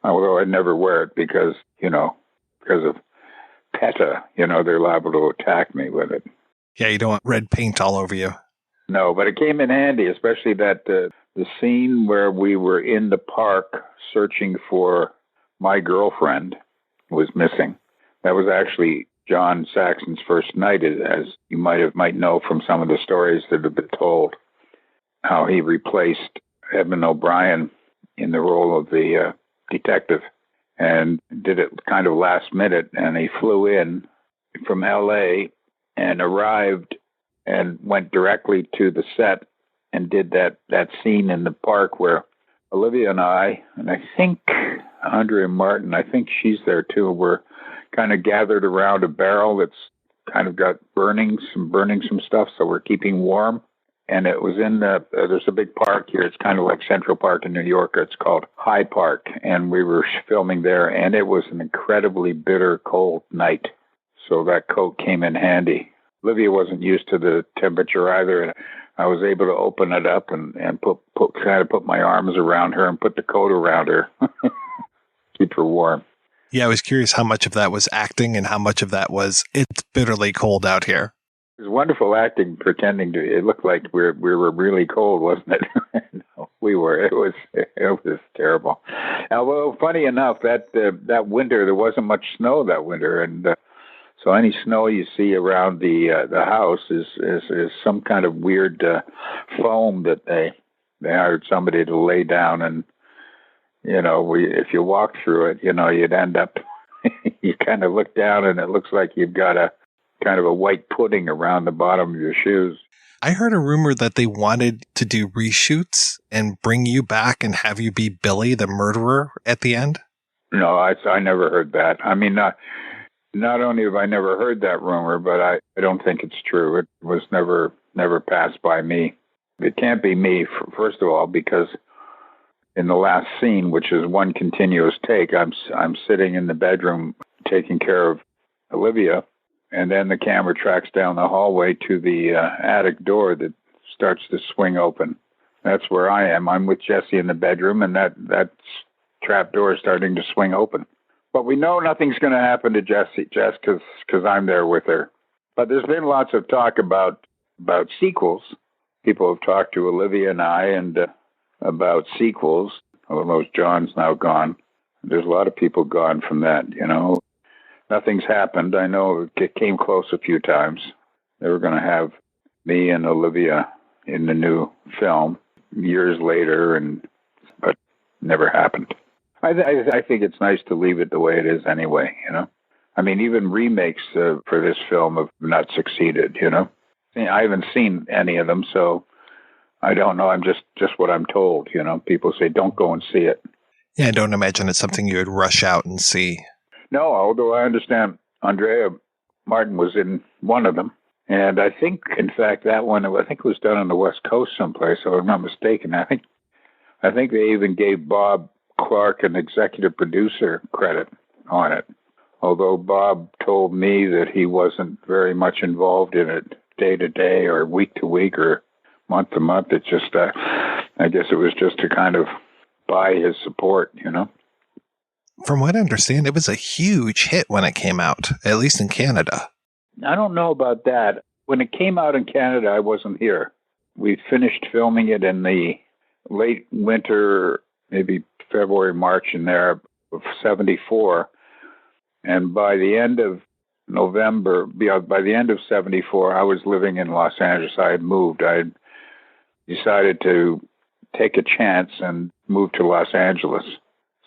Although I never wear it because of PETA, they're liable to attack me with it. Yeah, you don't want red paint all over you. No, but it came in handy, especially that the scene where we were in the park searching for my girlfriend was missing. That was actually John Saxon's first night, as you might know from some of the stories that have been told, how he replaced Edmund O'Brien in the role of the detective, and did it kind of last minute. And he flew in from L.A. and arrived and went directly to the set and did that scene in the park where Olivia and I think Andrea Martin, I think she's there too, were kind of gathered around a barrel that's kind of got burning some stuff, so we're keeping warm. And it was in there's a big park here. It's kind of like Central Park in New York. It's called High Park. And we were filming there, and it was an incredibly bitter cold night. So that coat came in handy. Olivia wasn't used to the temperature either. And I was able to open it up and put my arms around her and put the coat around her. Keep her warm. Yeah, I was curious how much of that was acting and how much of that was, it's bitterly cold out here. It was wonderful acting, pretending to. It looked like we were really cold, wasn't it? No. We were. It was terrible. Although, funny enough, that winter there wasn't much snow that winter, and so any snow you see around the house is some kind of weird foam that they hired somebody to lay down, and if you walk through it, you'd end up you kind of look down and it looks like you've got a kind of a white pudding around the bottom of your shoes. I heard a rumor that they wanted to do reshoots and bring you back and have you be Billy, the murderer, at the end. No, I never heard that. I mean, not only have I never heard that rumor, but I don't think it's true. It was never passed by me. It can't be me, first of all, because in the last scene, which is one continuous take, I'm sitting in the bedroom taking care of Olivia, and then the camera tracks down the hallway to the attic door that starts to swing open. That's where I am. I'm with Jessie in the bedroom, and that trap door is starting to swing open. But we know nothing's going to happen to Jessie, just because I'm there with her. But there's been lots of talk about sequels. People have talked to Olivia and I and about sequels, although John's now gone. There's a lot of people gone from that, Nothing's happened. I know it came close a few times. They were going to have me and Olivia in the new film years later, but never happened. I think it's nice to leave it the way it is anyway, I mean, even remakes for this film have not succeeded, I haven't seen any of them, so I don't know. I'm just what I'm told, People say, don't go and see it. Yeah, I don't imagine it's something you would rush out and see. No, although I understand Andrea Martin was in one of them. And I think, in fact, that one, I think it was done on the West Coast someplace, if I'm not mistaken. I think they even gave Bob Clark an executive producer credit on it. Although Bob told me that he wasn't very much involved in it day to day or week to week or month to month. It's just, I guess it was just to kind of buy his support, From what I understand, it was a huge hit when it came out, at least in Canada. I don't know about that. When it came out in Canada, I wasn't here. We finished filming it in the late winter, maybe February, March in there of 74. And by the end of November, by the end of 74, I was living in Los Angeles. I had moved. I had decided to take a chance and move to Los Angeles.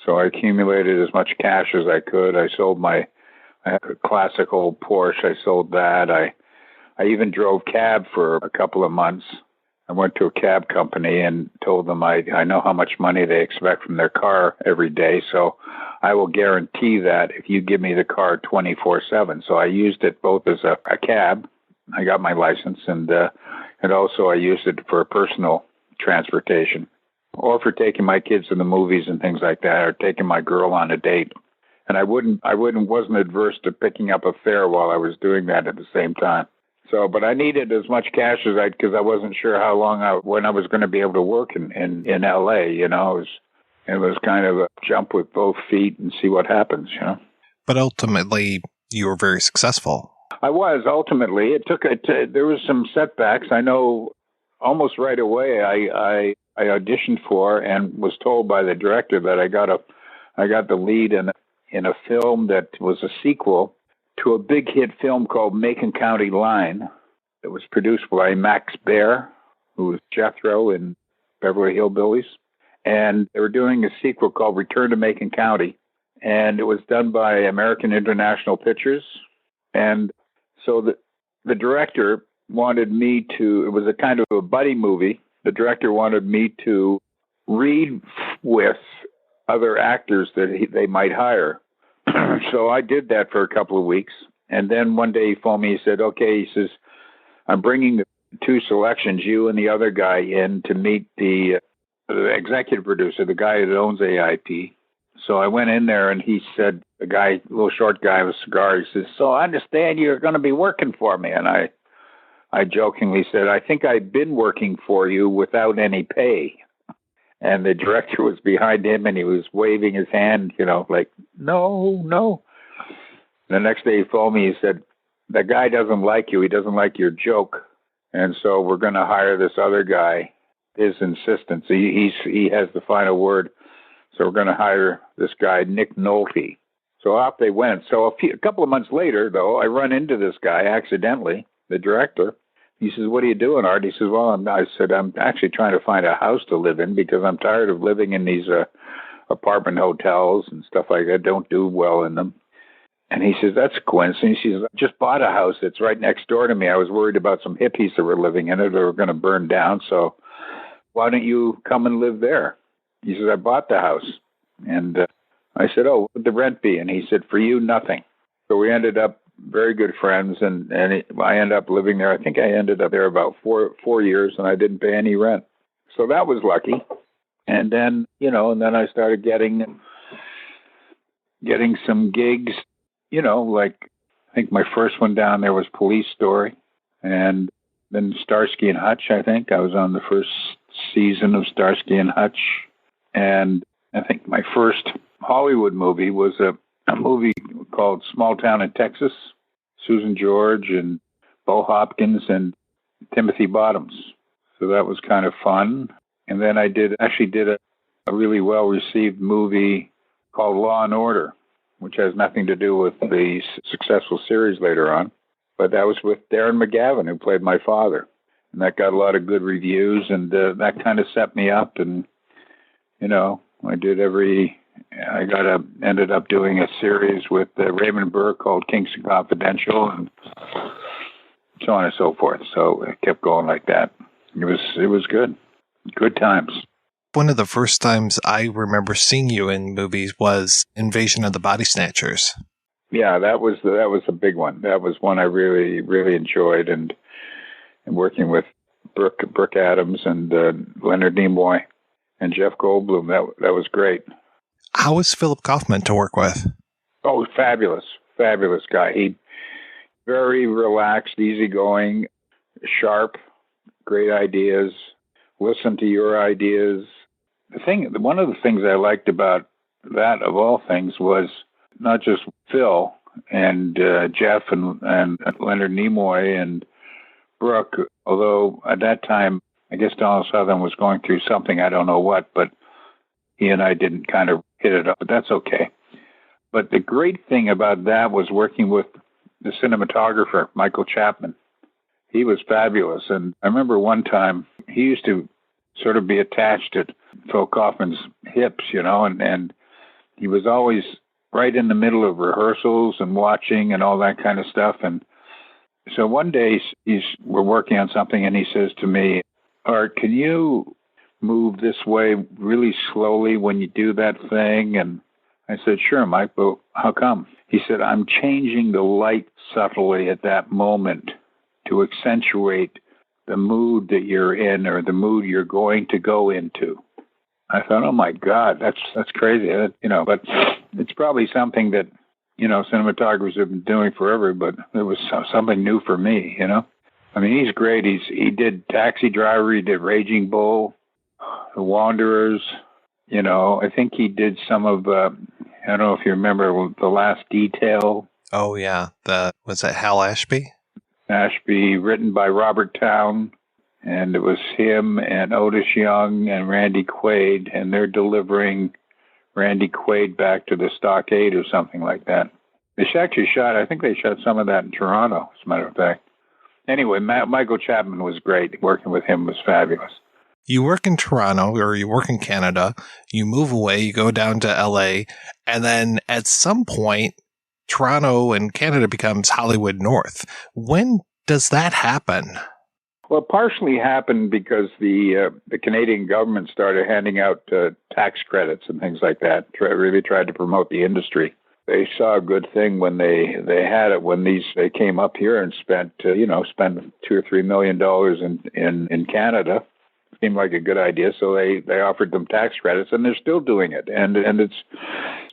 So I accumulated as much cash as I could. I sold I had a classic old Porsche. I sold that. I even drove cab for a couple of months. I went to a cab company and told them I know how much money they expect from their car every day, so I will guarantee that if you give me the car 24/7. So I used it both as a cab. I got my license, and also I used it for personal transportation, or for taking my kids to the movies and things like that, or taking my girl on a date. And I wasn't adverse to picking up a fare while I was doing that at the same time. So, but I needed as much cash as because I wasn't sure how long when I was going to be able to work in LA. It was kind of a jump with both feet and see what happens. But ultimately, you were very successful. I was ultimately. It took there was some setbacks. I know almost right away. I auditioned for and was told by the director that I got the lead in a film that was a sequel to a big hit film called Macon County Line. It was produced by Max Baer, who was Jethro in Beverly Hillbillies. And they were doing a sequel called Return to Macon County. And it was done by American International Pictures. And so the director wanted me to, it was a kind of a buddy movie. The director wanted me to read with other actors that they might hire. So I did that for a couple of weeks. And then one day he phoned me. He said, okay, he says, I'm bringing the two selections, you and the other guy, in to meet the executive producer, the guy that owns AIP. So I went in there and he said, the guy, little short guy with a cigar, he says, so I understand you're going to be working for me. And I jokingly said, I think I've been working for you without any pay. And the director was behind him and he was waving his hand, like, no. The next day he phoned me, he said, the guy doesn't like you. He doesn't like your joke. And so we're going to hire this other guy his insistence. He has the final word. So we're going to hire this guy, Nick Nolte. So off they went. So a couple of months later, though, I run into this guy accidentally, the director. He says, "What are you doing, Art?" He says, "Well," I said, "I'm actually trying to find a house to live in because I'm tired of living in these apartment hotels and stuff like that. Don't do well in them." And he says, "That's a coincidence." He says, "I just bought a house that's right next door to me. I was worried about some hippies that were living in it that were going to burn down. So why don't you come and live there?" He says, "I bought the house." And I said, "Oh, what would the rent be?" And he said, "For you, nothing." So we ended up very good friends, and I ended up living there. I think I ended up there about four years, and I didn't pay any rent. So that was lucky. And then, and I started getting some gigs, like I think my first one down there was Police Story, and then Starsky and Hutch, I think. I was on the first season of Starsky and Hutch. And I think my first Hollywood movie was a movie called Small Town in Texas. Susan George and Bo Hopkins and Timothy Bottoms. So that was kind of fun. And then I did a really well-received movie called Law and Order, which has nothing to do with the successful series later on. But that was with Darren McGavin, who played my father. And that got a lot of good reviews, and that kind of set me up. And, ended up doing a series with Raymond Burr called Kingston Confidential, and so on and so forth. So it kept going like that. It was good. Good times. One of the first times I remember seeing you in movies was Invasion of the Body Snatchers. Yeah, that was a big one. That was one I really, really enjoyed, and working with Brooke Adams and Leonard Nimoy and Jeff Goldblum. That was great. How was Philip Kaufman to work with? Oh, fabulous guy. He very relaxed, easygoing, sharp, great ideas. Listen to your ideas. One of the things I liked about that, of all things, was not just Phil and Jeff and Leonard Nimoy and Brooke, although at that time, I guess Donald Sutherland was going through something, I don't know what, but he and I didn't kind of hit it up, but that's okay. But the great thing about that was working with the cinematographer, Michael Chapman. He was fabulous. And I remember one time he used to sort of be attached to Phil Kaufman's hips, and he was always right in the middle of rehearsals and watching and all that kind of stuff. And so one day we're working on something, and he says to me, "Art, can you move this way really slowly when you do that thing?" And I said, "Sure, Mike, but how come?" He said, "I'm changing the light subtly at that moment to accentuate the mood that you're in or the mood you're going to go into." I thought, oh my God, that's crazy, but it's probably something that, cinematographers have been doing forever, but it was something new for me, I mean, he's great. He did Taxi Driver, he did Raging Bull, The Wanderers, I think he did some of, I don't know if you remember, The Last Detail. Oh, yeah. Was that Hal Ashby? Ashby, written by Robert Towne, and it was him and Otis Young and Randy Quaid, and they're delivering Randy Quaid back to the stockade or something like that. They actually I think they shot some of that in Toronto, as a matter of fact. Anyway, Michael Chapman was great. Working with him was fabulous. You work in Toronto, or you work in Canada, you move away, you go down to LA, and then at some point, Toronto and Canada becomes Hollywood North. When does that happen? Well, it partially happened because the Canadian government started handing out tax credits and things like that. Really tried to promote the industry. They saw a good thing when they had it, when they came up here and spent $2 or $3 million in Canada. Seemed like a good idea, so they offered them tax credits, and they're still doing it. And it's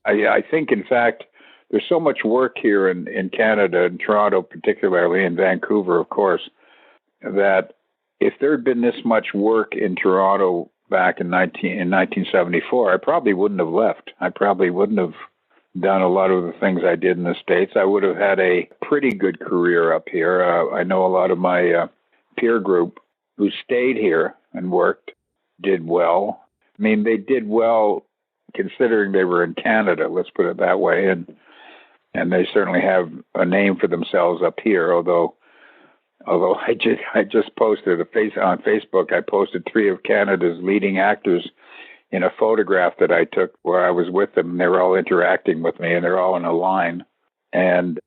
I think, in fact, there's so much work here in Canada, in Toronto particularly, in Vancouver, of course, that if there had been this much work in Toronto back in 1974, I probably wouldn't have left. I probably wouldn't have done a lot of the things I did in the States. I would have had a pretty good career up here. I know a lot of my peer group who stayed here and worked did well. I mean, they did well considering they were in Canada, let's put it that way. And they certainly have a name for themselves up here, although I just posted on Facebook, I posted 3 of Canada's leading actors in a photograph that I took where I was with them. They were all interacting with me, and they're all in a line. And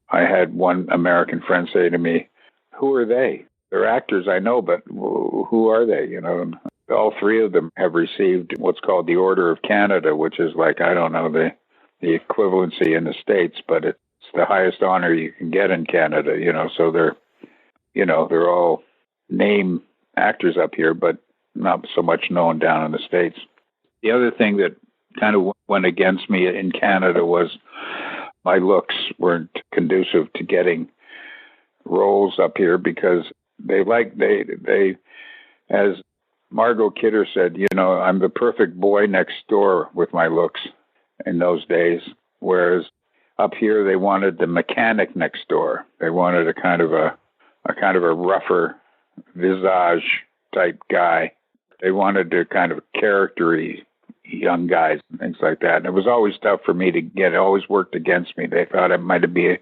I had one American friend say to me, "Who are they? They're actors, I know, but who are they?" You know, and all 3 of them have received what's called the Order of Canada, which is like, I don't know, the equivalency in the States, but it's the highest honor you can get in Canada, you know. So they're all name actors up here, but not so much known down in the States. The other thing that kind of went against me in Canada was my looks weren't conducive to getting roles up here, because they as Margot Kidder said, you know, I'm the perfect boy next door with my looks in those days, whereas up here they wanted the mechanic next door. They wanted a kind of a rougher visage type guy. They wanted a kind of charactery young guys and things like that. And it was always tough for me to get. It always worked against me. They thought I might be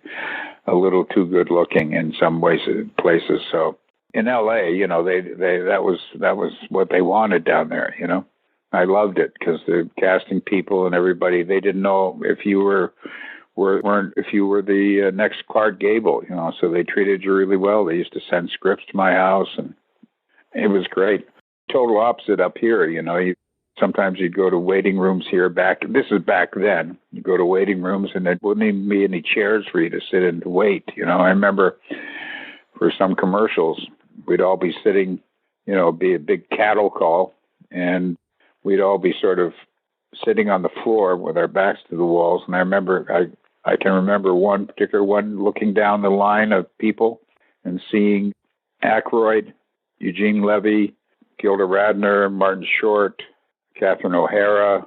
a little too good looking in some ways, places. So in LA, you know, that was what they wanted down there. You know, I loved it because the casting people and everybody, they didn't know if you were the next Clark Gable, you know. So they treated you really well. They used to send scripts to my house, and it was great. Total opposite up here, you know. Sometimes you'd go to waiting rooms here this is back then. You go to waiting rooms and there wouldn't even be any chairs for you to sit and wait. You know, I remember for some commercials, we'd all be sitting, you know, be a big cattle call, and we'd all be sort of sitting on the floor with our backs to the walls. And I remember, I can remember one particular one looking down the line of people and seeing Aykroyd, Eugene Levy, Gilda Radner, Martin Short, Catherine O'Hara,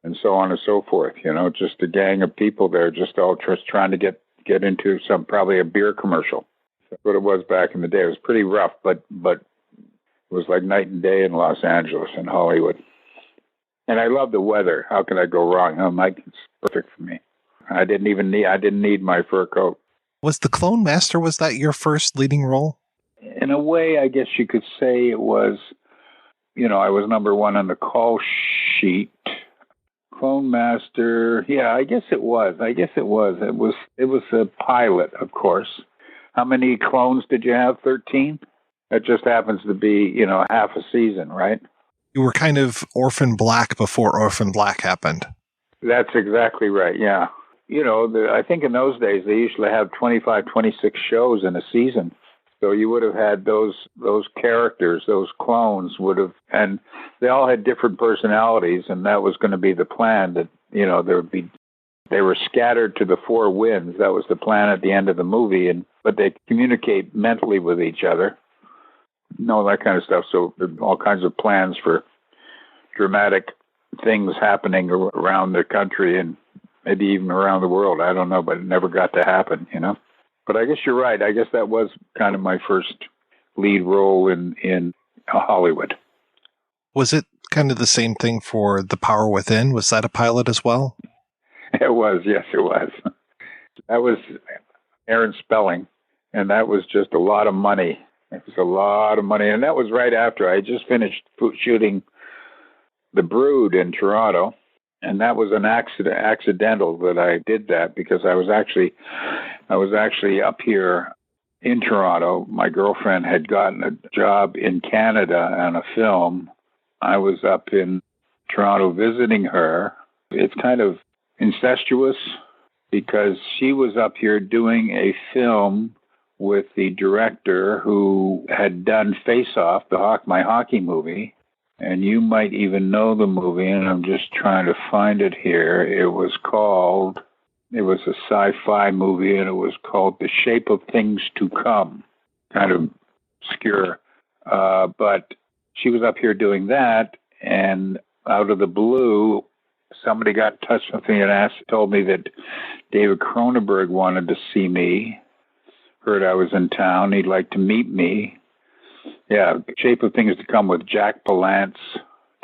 and so on and so forth. You know, just a gang of people there, just all trying to get into probably a beer commercial. That's what it was back in the day. It was pretty rough, but it was like night and day in Los Angeles and Hollywood. And I love the weather. How can I go wrong? Oh, Mike, it's perfect for me. I didn't need my fur coat. Was The Clone Master, was that your first leading role? In a way, I guess you could say it was. You know, I was number 1 on the call sheet. Clone Master, yeah, I guess it was. It was a pilot, of course. How many clones did you have? 13? That just happens to be, you know, half a season, right? You were kind of Orphan Black before Orphan Black happened. That's exactly right, yeah. You know, I think in those days they usually have 25, 26 shows in a season. So you would have had those characters, those clones would have, and they all had different personalities, and that was going to be the plan, that, you know, they were scattered to the 4 winds. That was the plan at the end of the movie, but they communicate mentally with each other, and all that kind of stuff. So there are all kinds of plans for dramatic things happening around the country and maybe even around the world. I don't know, but it never got to happen, you know. But I guess you're right. I guess that was kind of my first lead role in Hollywood. Was it kind of the same thing for The Power Within? Was that a pilot as well? It was. Yes, it was. That was Aaron Spelling, and that was just a lot of money. It was a lot of money. And that was right after I just finished shooting The Brood in Toronto. And that was an accidental that I did that, because I was actually up here in Toronto. My girlfriend had gotten a job in Canada on a film. I was up in Toronto visiting her. It's kind of incestuous because she was up here doing a film with the director who had done Face Off, my hockey movie. And you might even know the movie, and I'm just trying to find it here. It was a sci-fi movie, and it was called The Shape of Things to Come. Kind of obscure. But she was up here doing that, and out of the blue, somebody got in touch with me and told me that David Cronenberg wanted to see me, heard I was in town, he'd like to meet me. Yeah, Shape of Things to Come with Jack Palance,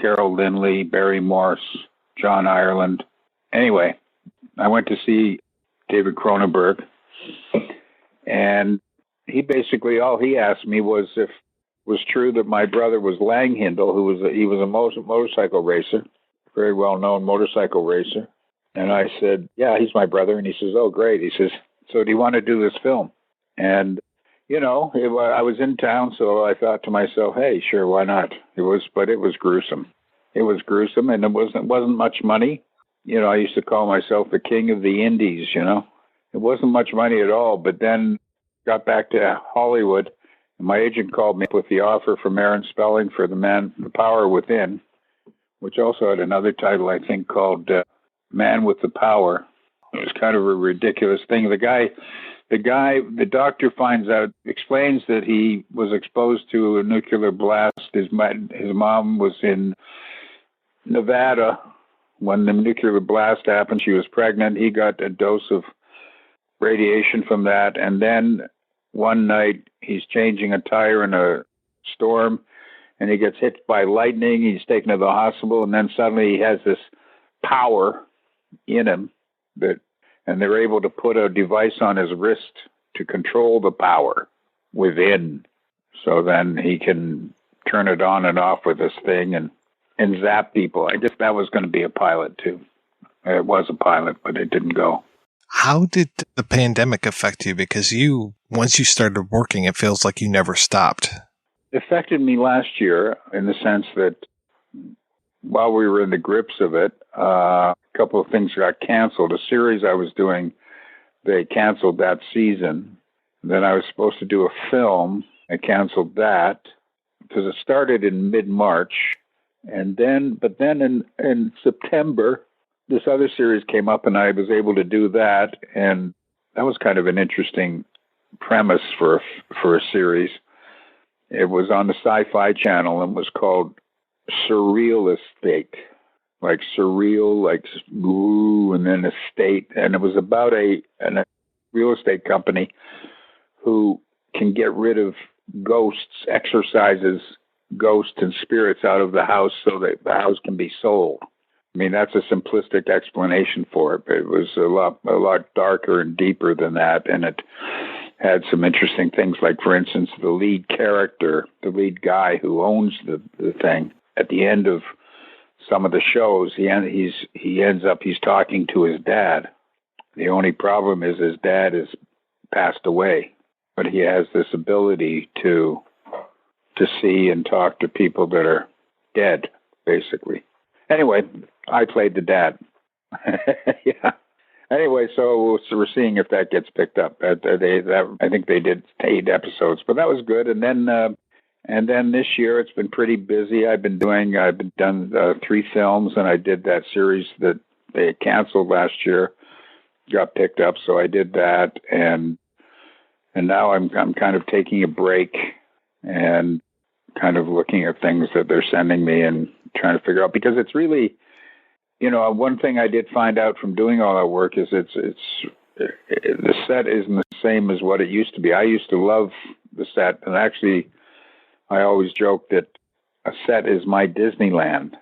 Carol Lindley, Barry Morse, John Ireland. Anyway, I went to see David Cronenberg, and he basically, all he asked me was if it was true that my brother was Lang Hindle, he was a motorcycle racer, very well-known motorcycle racer. And I said, yeah, he's my brother. And he says, oh, great. He says, so do you want to do this film? And, I was in town, so I thought to myself, hey, sure, why not? But it was gruesome. It was gruesome, and it wasn't much money. I used to call myself the king of the indies, It wasn't much money at all, but then got back to Hollywood, and my agent called me with the offer from Aaron Spelling for The Power Within, which also had another title, I think, called Man with the Power. It was kind of a ridiculous thing. The doctor explains that he was exposed to a nuclear blast. His mom was in Nevada when the nuclear blast happened. She was pregnant. He got a dose of radiation from that. And then one night he's changing a tire in a storm and he gets hit by lightning. He's taken to the hospital, and then suddenly he has this power in him and they're able to put a device on his wrist to control the power within. So then he can turn it on and off with this thing and zap people. I guess that was going to be a pilot too. It was a pilot, but it didn't go. How did the pandemic affect you? Because once you started working, it feels like you never stopped. It affected me last year in the sense that while we were in the grips of it, a couple of things got canceled. A series I was doing, they canceled that season. Then I was supposed to do a film. I canceled that because it started in mid-March. But then in September, this other series came up and I was able to do that. And that was kind of an interesting premise for a series. It was on the Sci-Fi Channel and was called Surrealistic, like surreal, like ooh, and then estate. And it was about a real estate company who can get rid of ghosts, exorcises ghosts and spirits out of the house so that the house can be sold. I mean, that's a simplistic explanation for it, but it was a lot darker and deeper than that. And it had some interesting things, like, for instance, the lead character, the lead guy who owns the thing, at the end of some of the shows, he ends up talking to his dad. The only problem is his dad has passed away, but he has this ability to see and talk to people that are dead, basically. Anyway, I played the dad. Yeah. Anyway, so we're seeing if that gets picked up. I think they did 8 episodes, but that was good. And then this year it's been pretty busy. I've done 3 films, and I did that series that they canceled last year, got picked up, so I did that, and now I'm kind of taking a break and kind of looking at things that they're sending me and trying to figure out, because it's really, one thing I did find out from doing all that work is the set isn't the same as what it used to be. I used to love the set, and actually I always joke that a set is my Disneyland,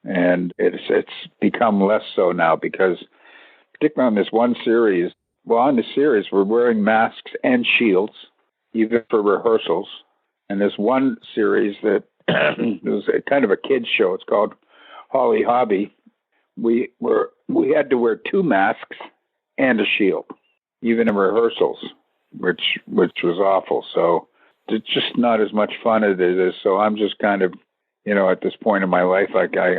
and it's become less so now, because particularly on this one series, we're wearing masks and shields, even for rehearsals. And this one series that it was a kind of a kid's show. It's called Holly Hobby. We had to wear 2 masks and a shield, even in rehearsals, which was awful. So it's just not as much fun as it is. So I'm just kind of, at this point in my life, like I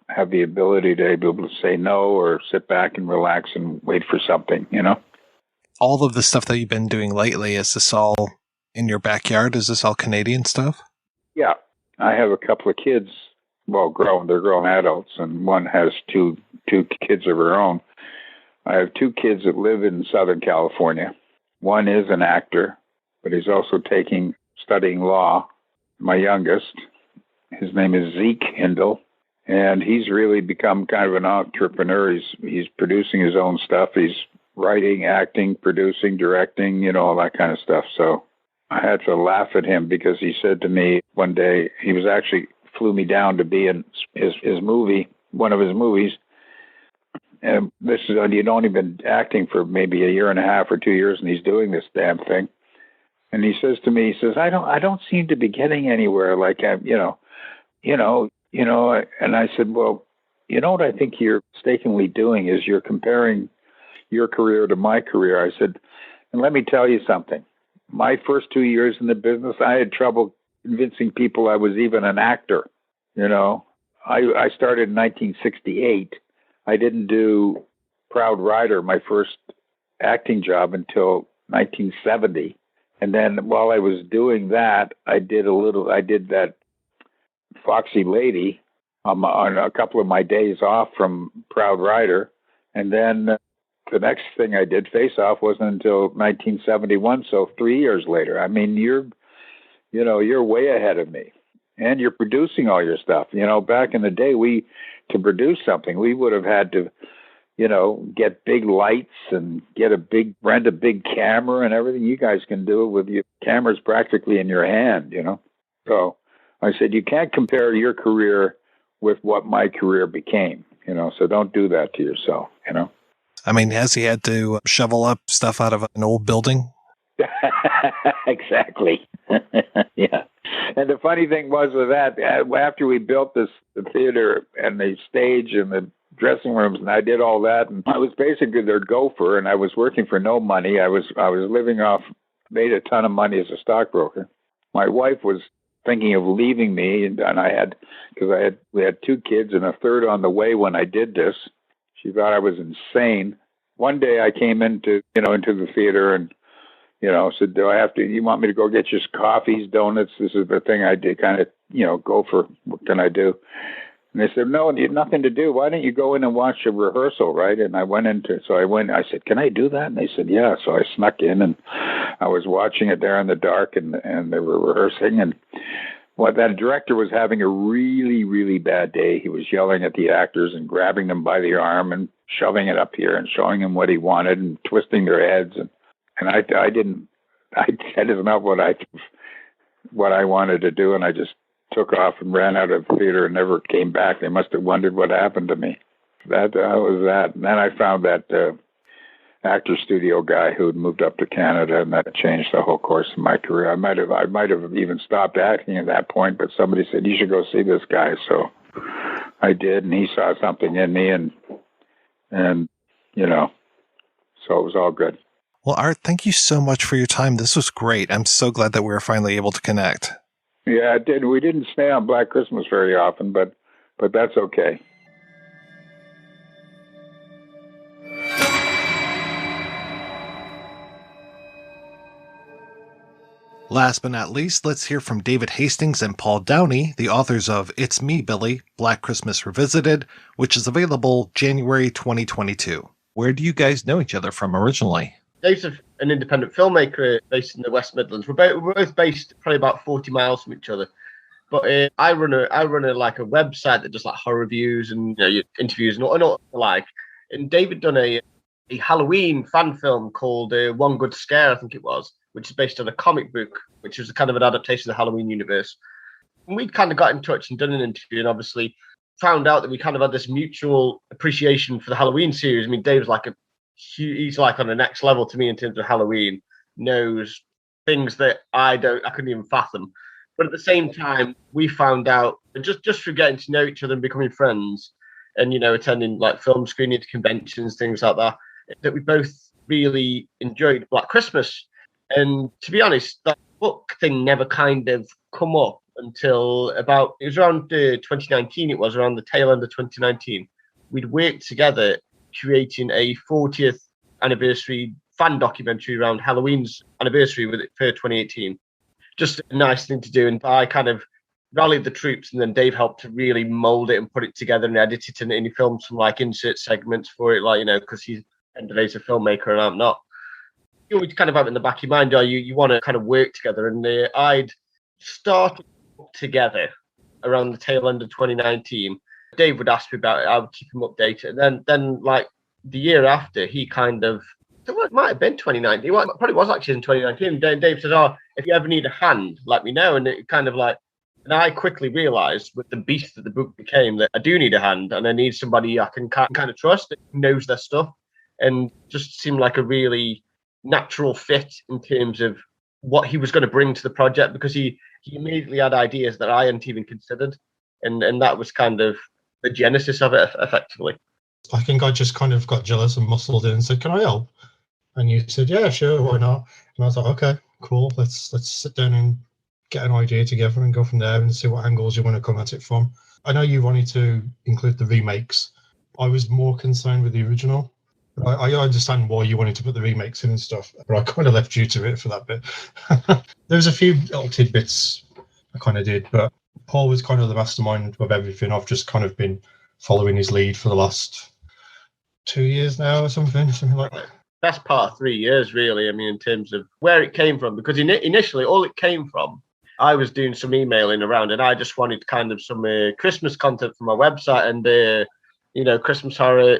have the ability to be able to say no or sit back and relax and wait for something, All of the stuff that you've been doing lately, is this all in your backyard? Is this all Canadian stuff? Yeah. I have a couple of kids, they're grown adults, and one has two kids of her own. I have 2 kids that live in Southern California. One is an actor, but he's also studying law. My youngest, his name is Zeke Hindle, and he's really become kind of an entrepreneur. He's producing his own stuff. He's writing, acting, producing, directing, all that kind of stuff. So I had to laugh at him because he said to me one day, he was actually flew me down to be in his movie, one of his movies. And this is, he'd only been acting for maybe a year and a half or 2 years, and he's doing this damn thing. And he says to me, he says, I don't seem to be getting anywhere. Like, and I said, well, you know what I think you're mistakenly doing is you're comparing your career to my career. I said, and let me tell you something. My first 2 years in the business, I had trouble convincing people I was even an actor. I started in 1968. I didn't do Proud Rider, my first acting job, until 1970. And then while I was doing that, I did that Foxy Lady on a couple of my days off from Proud Rider. And then the next thing I did, Face Off, wasn't until 1971, so 3 years later. I mean, you're way ahead of me. And you're producing all your stuff. Back in the day, to produce something, we would have had to, get big lights and rent a big camera and everything. You guys can do it with your cameras practically in your hand, So I said, you can't compare your career with what my career became, so don't do that to yourself, I mean, has he had to shovel up stuff out of an old building? Exactly. Yeah. And the funny thing was with that, after we built the theater and the stage and the dressing rooms, and I did all that, and I was basically their gopher, and I was working for no money. I was living off, made a ton of money as a stockbroker. My wife was thinking of leaving me, and we had 2 kids and a third on the way when I did this. She thought I was insane. One day I came into the theater and, said, you want me to go get you coffees, donuts? This is the thing I did, kind of, go for, what can I do? And they said, no, you have nothing to do. Why don't you go in and watch a rehearsal, right? And I said, can I do that? And they said, yeah. So I snuck in and I was watching it there in the dark and they were rehearsing. And that director was having a really, really bad day. He was yelling at the actors and grabbing them by the arm and shoving it up here and showing them what he wanted and twisting their heads. And I that is not what I wanted to do. And I just took off and ran out of the theater and never came back. They must have wondered what happened to me. That was that. And then I found that actor studio guy who had moved up to Canada, and that changed the whole course of my career. I might have even stopped acting at that point, but somebody said, you should go see this guy. So I did, and he saw something in me, and so it was all good. Well, Art, thank you so much for your time. This was great. I'm so glad that we were finally able to connect. Yeah, it did. We didn't stay on Black Christmas very often, but that's okay. Last but not least, let's hear from David Hastings and Paul Downey, the authors of It's Me, Billy, Black Christmas Revisited, which is available January 2022. Where do you guys know each other from originally? Dave's an independent filmmaker based in the West Midlands. We're both based probably about 40 miles from each other. But I run a website that does like horror reviews and interviews and all like. And David done a Halloween fan film called One Good Scare, I think it was, which is based on a comic book, which was a kind of an adaptation of the Halloween universe. And we'd kind of got in touch and done an interview, and obviously found out that we kind of had this mutual appreciation for the Halloween series. I mean, Dave's he's like on the next level to me in terms of Halloween, knows things that I couldn't even fathom. But at the same time, we found out, just through getting to know each other and becoming friends and, attending like film screenings, conventions, things like that we both really enjoyed Black Christmas. And to be honest, that book thing never kind of come up until it was around 2019. It was around the tail end of 2019. We'd worked together creating a 40th anniversary fan documentary around Halloween's anniversary with it for 2018. Just a nice thing to do. And I kind of rallied the troops, and then Dave helped to really mold it and put it together and edit it, and he filmed some like insert segments for it, because he's end of days a filmmaker and I'm not. You always kind of have it in the back of your mind, you want to kind of work together. And I'd started together around the tail end of 2019. Dave would ask me about it. I would keep him updated. And then like the year after, he kind of, it might have been 2019. It probably was actually in 2019. Dave said, if you ever need a hand, let me know. And it kind of like, And I quickly realised with the beast that the book became that I do need a hand, and I need somebody I can kind of trust that knows their stuff, and just seemed like a really natural fit in terms of what he was going to bring to the project, because he immediately had ideas that I hadn't even considered, and that was kind of the genesis of it, effectively. I think I just kind of got jealous and muscled in and said, "Can I help?" And you said, "Yeah, sure, why not?" And I was like, "Okay, cool. Let's sit down and get an idea together and go from there and see what angles you want to come at it from." I know you wanted to include the remakes. I was more concerned with the original. I understand why you wanted to put the remakes in and stuff, but I kind of left you to it for that bit. There's a few little tidbits I kind of did, but Paul was kind of the mastermind of everything. I've just kind of been following his lead for the last 2 years now or something like that. Best part of 3 years, really. I mean, in terms of where it came from, because initially all it came from, I was doing some emailing around, and I just wanted kind of some Christmas content for my website, and Christmas horror,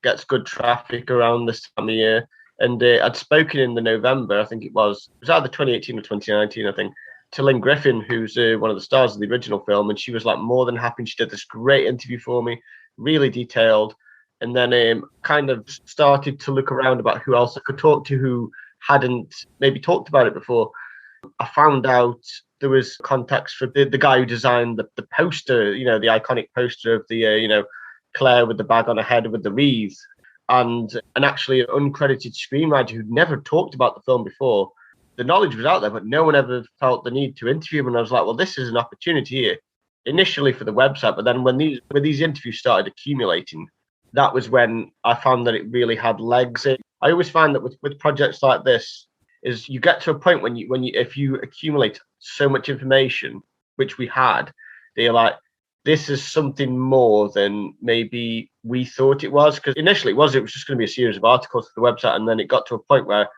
gets good traffic around this time of year. And I'd spoken in the November, I think it was either 2018 or 2019, I think, to Lynn Griffin, who's one of the stars of the original film, and she was like more than happy. She did this great interview for me, really detailed. And then kind of started to look around about who else I could talk to who hadn't maybe talked about it before. I found out there was contacts for the guy who designed the poster, the iconic poster of the, Claire with the bag on her head with the wreath, and actually an uncredited screenwriter who'd never talked about the film before. The knowledge was out there, but no one ever felt the need to interview him. And I was like, well, this is an opportunity here, initially for the website. But then when these interviews started accumulating, that was when I found that it really had legs. I always find that with projects like this, is you get to a point when if you accumulate so much information, which we had, that you're like, this is something more than maybe we thought it was. Because initially it was just going to be a series of articles for the website, and then it got to a point where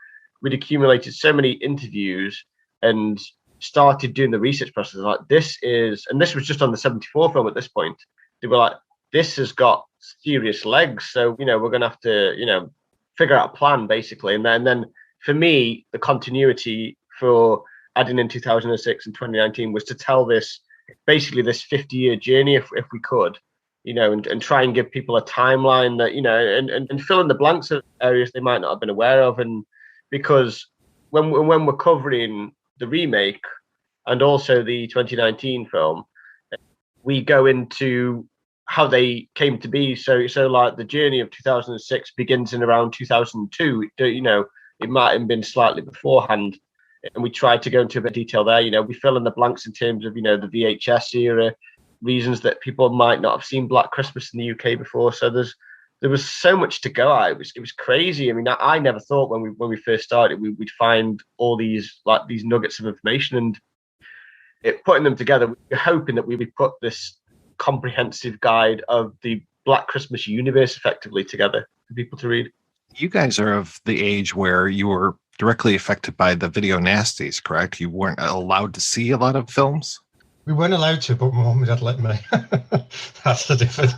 we'd accumulated so many interviews and started doing the research process. Like, this was just on the 74 film at this point. They were like, this has got serious legs, so we're going to have to figure out a plan, basically. And then for me, the continuity for adding in 2006 and 2019 was to tell this 50-year journey if we could, and try and give people a timeline that, and fill in the blanks of areas they might not have been aware of. And because when we're covering the remake and also the 2019 film, we go into how they came to be. So like the journey of 2006 begins in around 2002. It might have been slightly beforehand, and we try to go into a bit of detail there. We fill in the blanks in terms of the VHS era, reasons that people might not have seen Black Christmas in the UK before. So there was so much to go at. It was crazy. I mean, I never thought when we first started we'd find all these nuggets of information, and putting them together, we were hoping that we would put this comprehensive guide of the Black Christmas universe effectively together for people to read. You guys are of the age where you were directly affected by the video nasties, correct? You weren't allowed to see a lot of films? We weren't allowed to, but my mum and dad let me. That's the difference.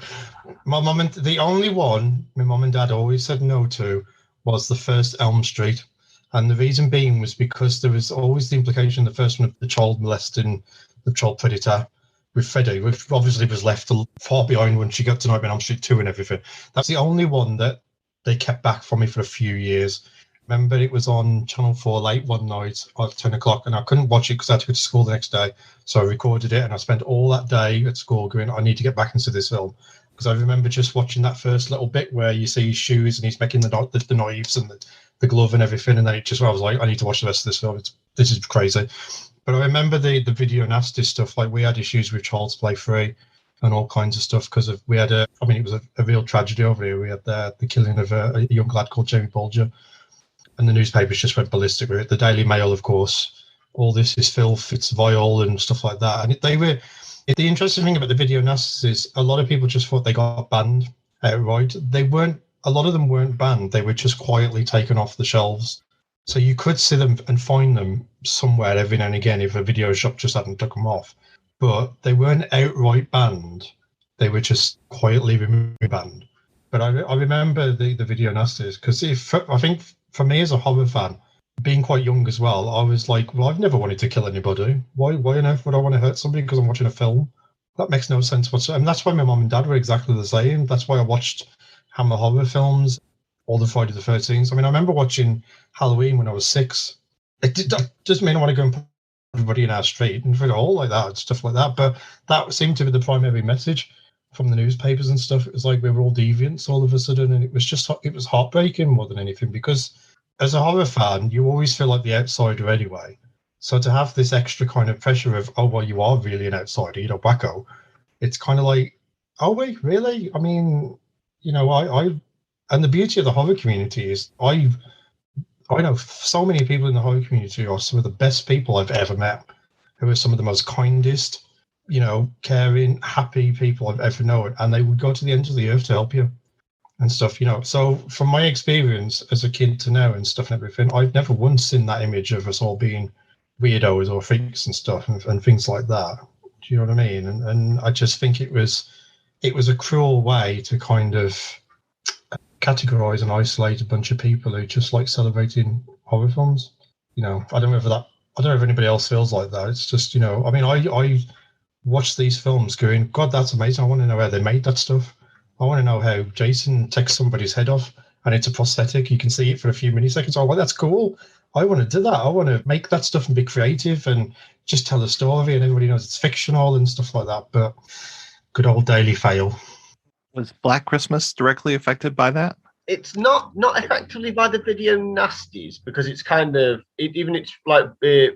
The only one my mum and dad always said no to was the first Elm Street. And the reason being was because there was always the implication, the first one, of the child molesting, the child predator with Freddie, which obviously was left far behind when she got to Nightmare on Elm Street 2 and everything. That's the only one that they kept back from me for a few years. Remember, it was on Channel 4 late one night at 10 o'clock, and I couldn't watch it because I had to go to school the next day. So I recorded it, and I spent all that day at school going, I need to get back into this film. Because I remember just watching that first little bit where you see his shoes and he's making the knives and the glove and everything, and then I was like, I need to watch the rest of this film. This is crazy. But I remember the video nasty stuff. Like, we had issues with Child's Play 3 and all kinds of stuff because it was a real tragedy over here. We had the killing of a young lad called Jamie Bulger, and the newspapers just went ballistic with it. The Daily Mail, of course, all this is filth, it's vile and stuff like that. And the interesting thing about the video nasties is a lot of people just thought they got banned outright. A lot of them weren't banned. They were just quietly taken off the shelves. So you could see them and find them somewhere every now and again if a video shop just hadn't took them off. But they weren't outright banned. They were just quietly removed banned. But I remember the video nasties because I think for me as a horror fan, being quite young as well, I was like, well, I've never wanted to kill anybody. Why on earth would I want to hurt somebody because I'm watching a film? That makes no sense whatsoever. And that's why my mum and dad were exactly the same. That's why I watched Hammer horror films, all the Friday the 13th. I mean, I remember watching Halloween when I was 6. That doesn't mean I want to go and put everybody in our street and figure all like that, stuff like that. But that seemed to be the primary message from the newspapers and stuff. It was like we were all deviants all of a sudden, and it was heartbreaking more than anything, because as a horror fan, you always feel like the outsider anyway. So to have this extra kind of pressure of, oh, well, you are really an outsider, you know, wacko, it's kind of like, oh, wait, really? I mean, you know, and the beauty of the horror community is I know so many people in the horror community are some of the best people I've ever met, who are some of the most kindest, you know, caring, happy people I've ever known. And they would go to the ends of the earth to help you and stuff, you know. So from my experience as a kid to now and stuff and everything, I've never once seen that image of us all being weirdos or freaks and stuff and things like that. Do you know what I mean? And I just think it was a cruel way to kind of categorize and isolate a bunch of people who just like celebrating horror films. You know, I don't know if anybody else feels like that. It's just, you know, I mean, I watch these films going, God, that's amazing. I want to know how they made that stuff. I want to know how Jason takes somebody's head off and it's a prosthetic. You can see it for a few milliseconds. Oh, well, that's cool. I want to do that. I want to make that stuff and be creative and just tell a story and everybody knows it's fictional and stuff like that. But good old Daily Fail. Was Black Christmas directly affected by that? It's not effectively by the video nasties, because it's kind of, even it's like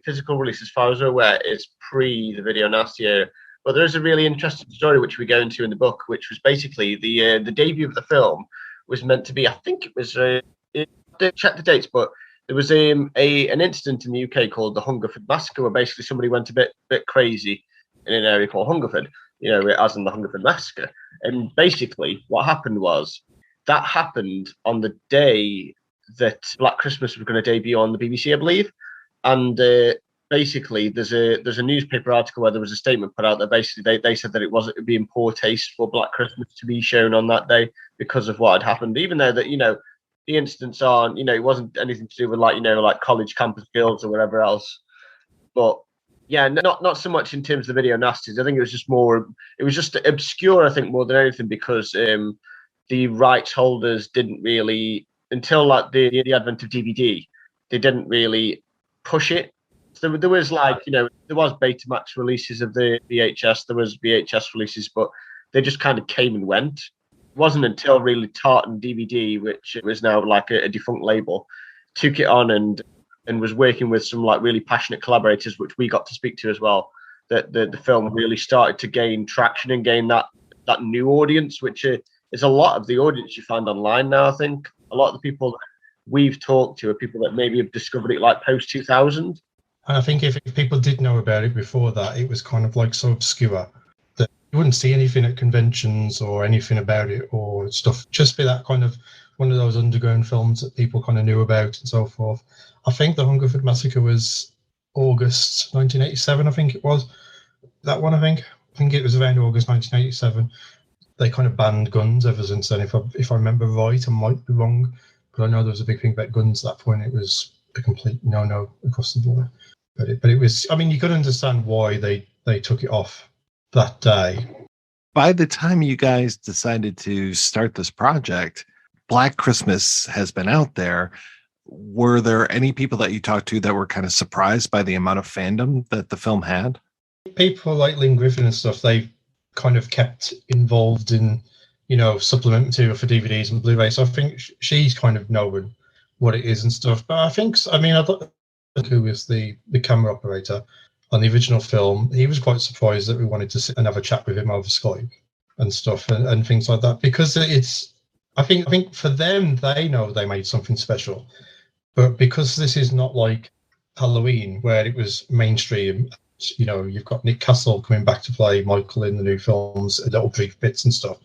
physical release, as far as we're aware, it's pre the video nasty era. But there is a really interesting story which we go into in the book, which was basically the debut of the film was meant to be, I think it was, I didn't check the dates, but there was an incident in the UK called the Hungerford Massacre, where basically somebody went a bit crazy in an area called Hungerford, you know, as in the Hungerford Massacre. And basically what happened was that happened on the day that Black Christmas was going to debut on the BBC, I believe. And basically there's a newspaper article where there was a statement put out that basically they said that it would be in poor taste for Black Christmas to be shown on that day because of what had happened, even though that, you know, the incidents aren't, you know, it wasn't anything to do with like, you know, like college campus girls or whatever else. But yeah, not so much in terms of the video nasties. I think it was just obscure, I think, more than anything, because the rights holders didn't really, until like the advent of DVD, they didn't really push it. So there was like, you know, there was Betamax releases of the VHS, there was VHS releases, but they just kind of came and went. It wasn't until really Tartan DVD, which was now like a defunct label, took it on and was working with some like really passionate collaborators, which we got to speak to as well, that the film really started to gain traction and gain that new audience, which is a lot of the audience you find online now. I think a lot of the people that we've talked to are people that maybe have discovered it like post 2000. And I think if people did know about it before that, it was kind of like so obscure that you wouldn't see anything at conventions or anything about it or stuff. Just be that kind of one of those underground films that people kind of knew about and so forth. I think the Hungerford Massacre was August 1987, I think it was. That one, I think it was around August 1987. They kind of banned guns ever since then, if I remember right. I might be wrong, but I know there was a big thing about guns at that point. It was a complete no across the board. But it was, I mean, you could understand why they took it off that day. By the time you guys decided to start this project, Black Christmas has been out there. Were there any people that you talked to that were kind of surprised by the amount of fandom that the film had? People like Lynn Griffin and stuff, they kind of kept involved in, you know, supplement material for DVDs and Blu-ray. So I think she's kind of knowing what it is and stuff. But I thought who was the camera operator on the original film, he was quite surprised that we wanted to sit and have a chat with him over Skype and stuff and things like that, because it's, I think for them, they know they made something special. But because this is not like Halloween, where it was mainstream, you know, you've got Nick Castle coming back to play Michael in the new films, little brief bits and stuff.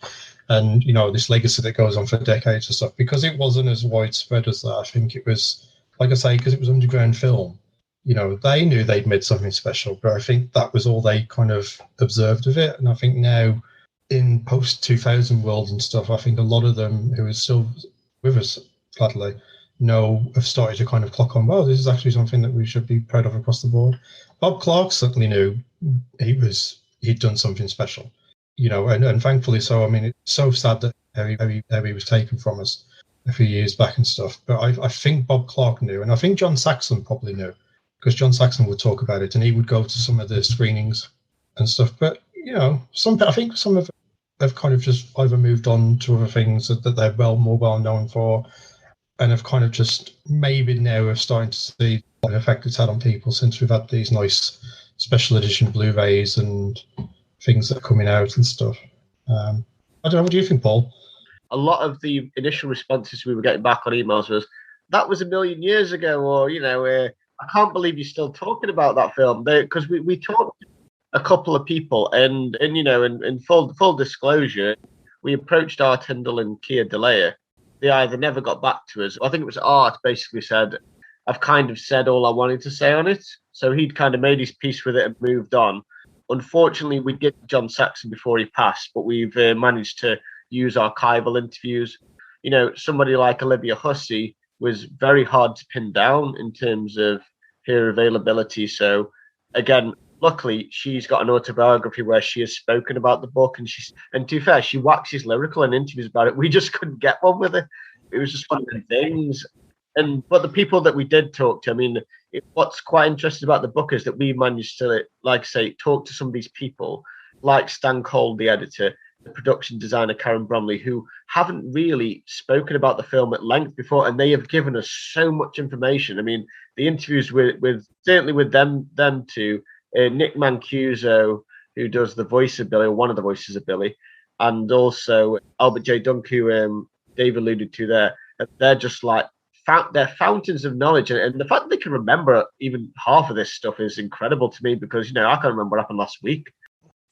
And, you know, this legacy that goes on for decades and stuff, because it wasn't as widespread as that. I think it was, like I say, because it was underground film, you know, they knew they'd made something special, but I think that was all they kind of observed of it. And I think now in post-2000 world and stuff, I think a lot of them who are still with us, gladly, have started to kind of clock on, well, this is actually something that we should be proud of across the board. Bob Clark certainly knew he'd done something special, and thankfully so. I mean, it's so sad that Harry was taken from us a few years back and stuff. But I think Bob Clark knew, and I think John Saxon probably knew, because John Saxon would talk about it, and he would go to some of the screenings and stuff. But I think some of have kind of just either moved on to other things that they're more well known for, and have kind of just maybe now are starting to see the effect it's had on people since we've had these nice special edition Blu-rays and things that are coming out and stuff. I don't know. What do you think, Paul? A lot of the initial responses we were getting back on emails was, that was a million years ago, or, I can't believe you're still talking about that film. Because we talked to a couple of people, and in full disclosure, we approached Art Hindle and Keir DeLaya. They either never got back to us. I think it was Art basically said, I've kind of said all I wanted to say on it. So he'd kind of made his peace with it and moved on. Unfortunately, we did John Saxon before he passed, but we've managed to use archival interviews. Somebody like Olivia Hussey was very hard to pin down in terms of her availability. So again, luckily, she's got an autobiography where she has spoken about the book, and to be fair, she waxes lyrical in interviews about it. We just couldn't get one with her. It was just one of the things. But the people that we did talk to, I mean, what's quite interesting about the book is that we managed to, like I say, talk to some of these people, like Stan Cole, the editor, the production designer Karen Bromley, who haven't really spoken about the film at length before, and they have given us so much information. I mean, the interviews with certainly with them two. Nick Mancuso, who does the voice of Billy, or one of the voices of Billy, and also Albert J. Dunk, who Dave alluded to there. They're just like they're fountains of knowledge, and the fact that they can remember even half of this stuff is incredible to me, because I can't remember what happened last week.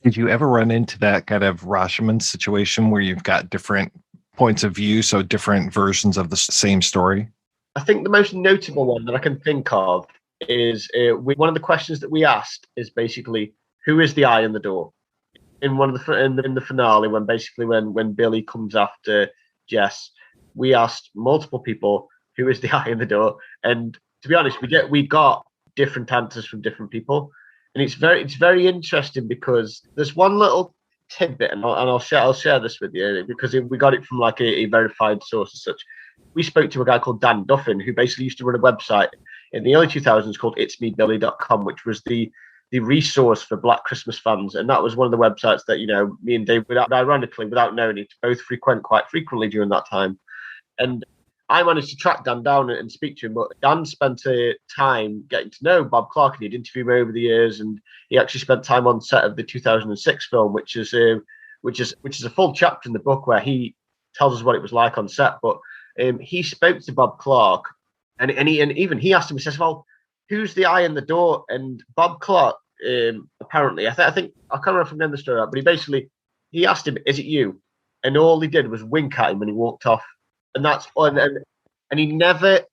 Did you ever run into that kind of Rashomon situation where you've got different points of view, so different versions of the same story? I think the most notable one that I can think of is one of the questions that we asked is basically, who is the eye in the door? In one of in the finale, when Billy comes after Jess, we asked multiple people, who is the eye in the door? And to be honest, we got different answers from different people, and it's very interesting, because there's one little tidbit, and I'll share this with you, because we got it from like a verified source as such. We spoke to a guy called Dan Duffin, who basically used to run a website in the early 2000s called itsmebilly.com, which was the resource for Black Christmas fans. And that was one of the websites that, me and Dave, ironically, without knowing it, both frequent quite frequently during that time. And I managed to track Dan down and speak to him, but Dan spent time getting to know Bob Clark, and he'd interviewed him over the years, and he actually spent time on set of the 2006 film, which is a full chapter in the book where he tells us what it was like on set. But he spoke to Bob Clark, and even he asked him, he says, well, who's the eye in the door? And Bob Clark, apparently, I think I can't remember if I'm getting the story out, but he asked him, is it you? And all he did was wink at him, and he walked off. And that's and he never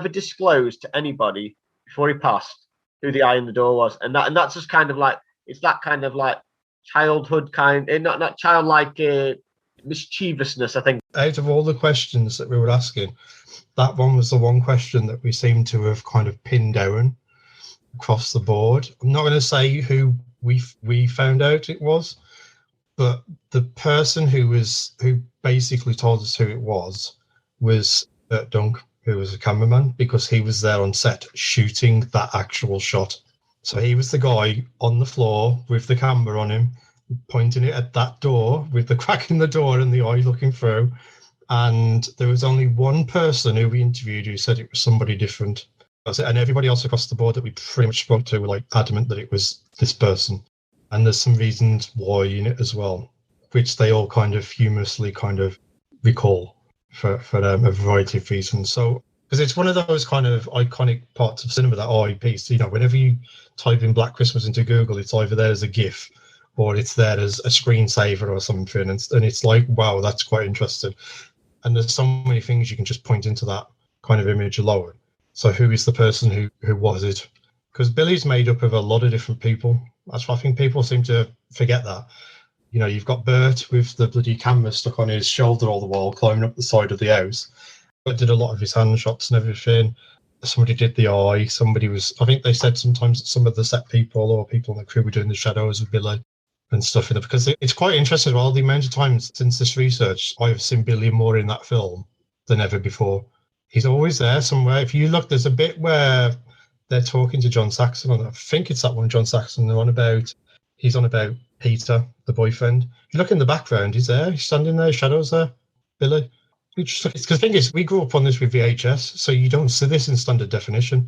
disclosed to anybody before he passed who the eye in the door was. And that's just kind of like, it's that kind of like childhood not childlike mischievousness, I think. Out of all the questions that we were asking, that one was the one question that we seem to have kind of pinned down across the board. I'm not going to say who we found out it was, but the person who basically told us who it was Bert Dunk, who was a cameraman, because he was there on set shooting that actual shot. So he was the guy on the floor with the camera on him, pointing it at that door with the crack in the door and the eye looking through. And there was only one person who we interviewed who said it was somebody different. And everybody else across the board that we pretty much spoke to were like adamant that it was this person. And there's some reasons why in it as well, which they all kind of humorously kind of recall for a variety of reasons. So, because it's one of those kind of iconic parts of cinema, that eye piece. Whenever you type in Black Christmas into Google, it's either there as a GIF or it's there as a screensaver or something. And it's like, wow, that's quite interesting. And there's so many things you can just point into that kind of image alone. So who is the person who was it? Because Billy's made up of a lot of different people. That's why I think people seem to forget that. You've got Bert with the bloody camera stuck on his shoulder all the while, climbing up the side of the house. I did a lot of his hand shots and everything. Somebody did the eye. I think they said sometimes that some of the set people or people in the crew were doing the shadows of Billy and stuff in it, because it's quite interesting as well, the amount of times since this research I've seen Billy more in that film than ever before. He's always there somewhere. If you look, there's a bit where they're talking to John Saxon, and I think it's that one, John Saxon, he's on about Peter, the boyfriend. If you look in the background, he's there, he's standing there, shadows there, Billy. Because the thing is, we grew up on this with VHS, so you don't see this in standard definition.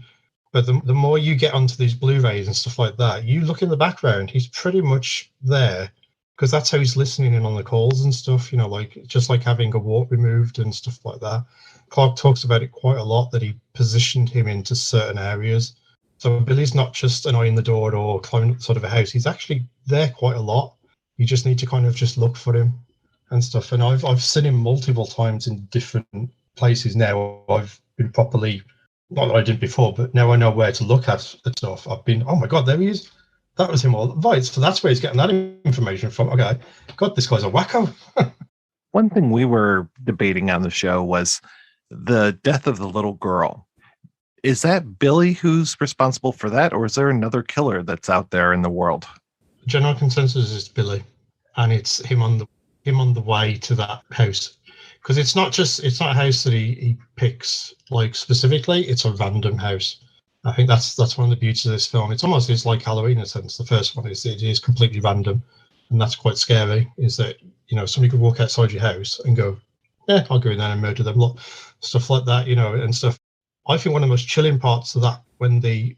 But the more you get onto these Blu-rays and stuff like that, you look in the background, he's pretty much there, because that's how he's listening in on the calls and stuff, like just like having a wart removed and stuff like that. Clark talks about it quite a lot, that he positioned him into certain areas. So Billy's not just an eye in the door or climbing up sort of a house. He's actually there quite a lot. You just need to kind of just look for him and stuff. And I've seen him multiple times in different places now. I've been properly, not that I did before, but now I know where to look at stuff. I've been, oh my God, there he is. That was him all right. So that's where he's getting that information from. Okay, God, this guy's a wacko. One thing we were debating on the show was the death of the little girl. Is that Billy who's responsible for that, or is there another killer that's out there in the world? General consensus is Billy, and it's him on the way to that house, because it's not a house that he picks like specifically. It's a random house. I think that's one of the beauties of this film. It's like Halloween in a sense. The first one it is completely random, and that's quite scary. Is that somebody could walk outside your house and go, yeah, I'll go in there and murder them, stuff like that, and stuff. I think one of the most chilling parts of that, when they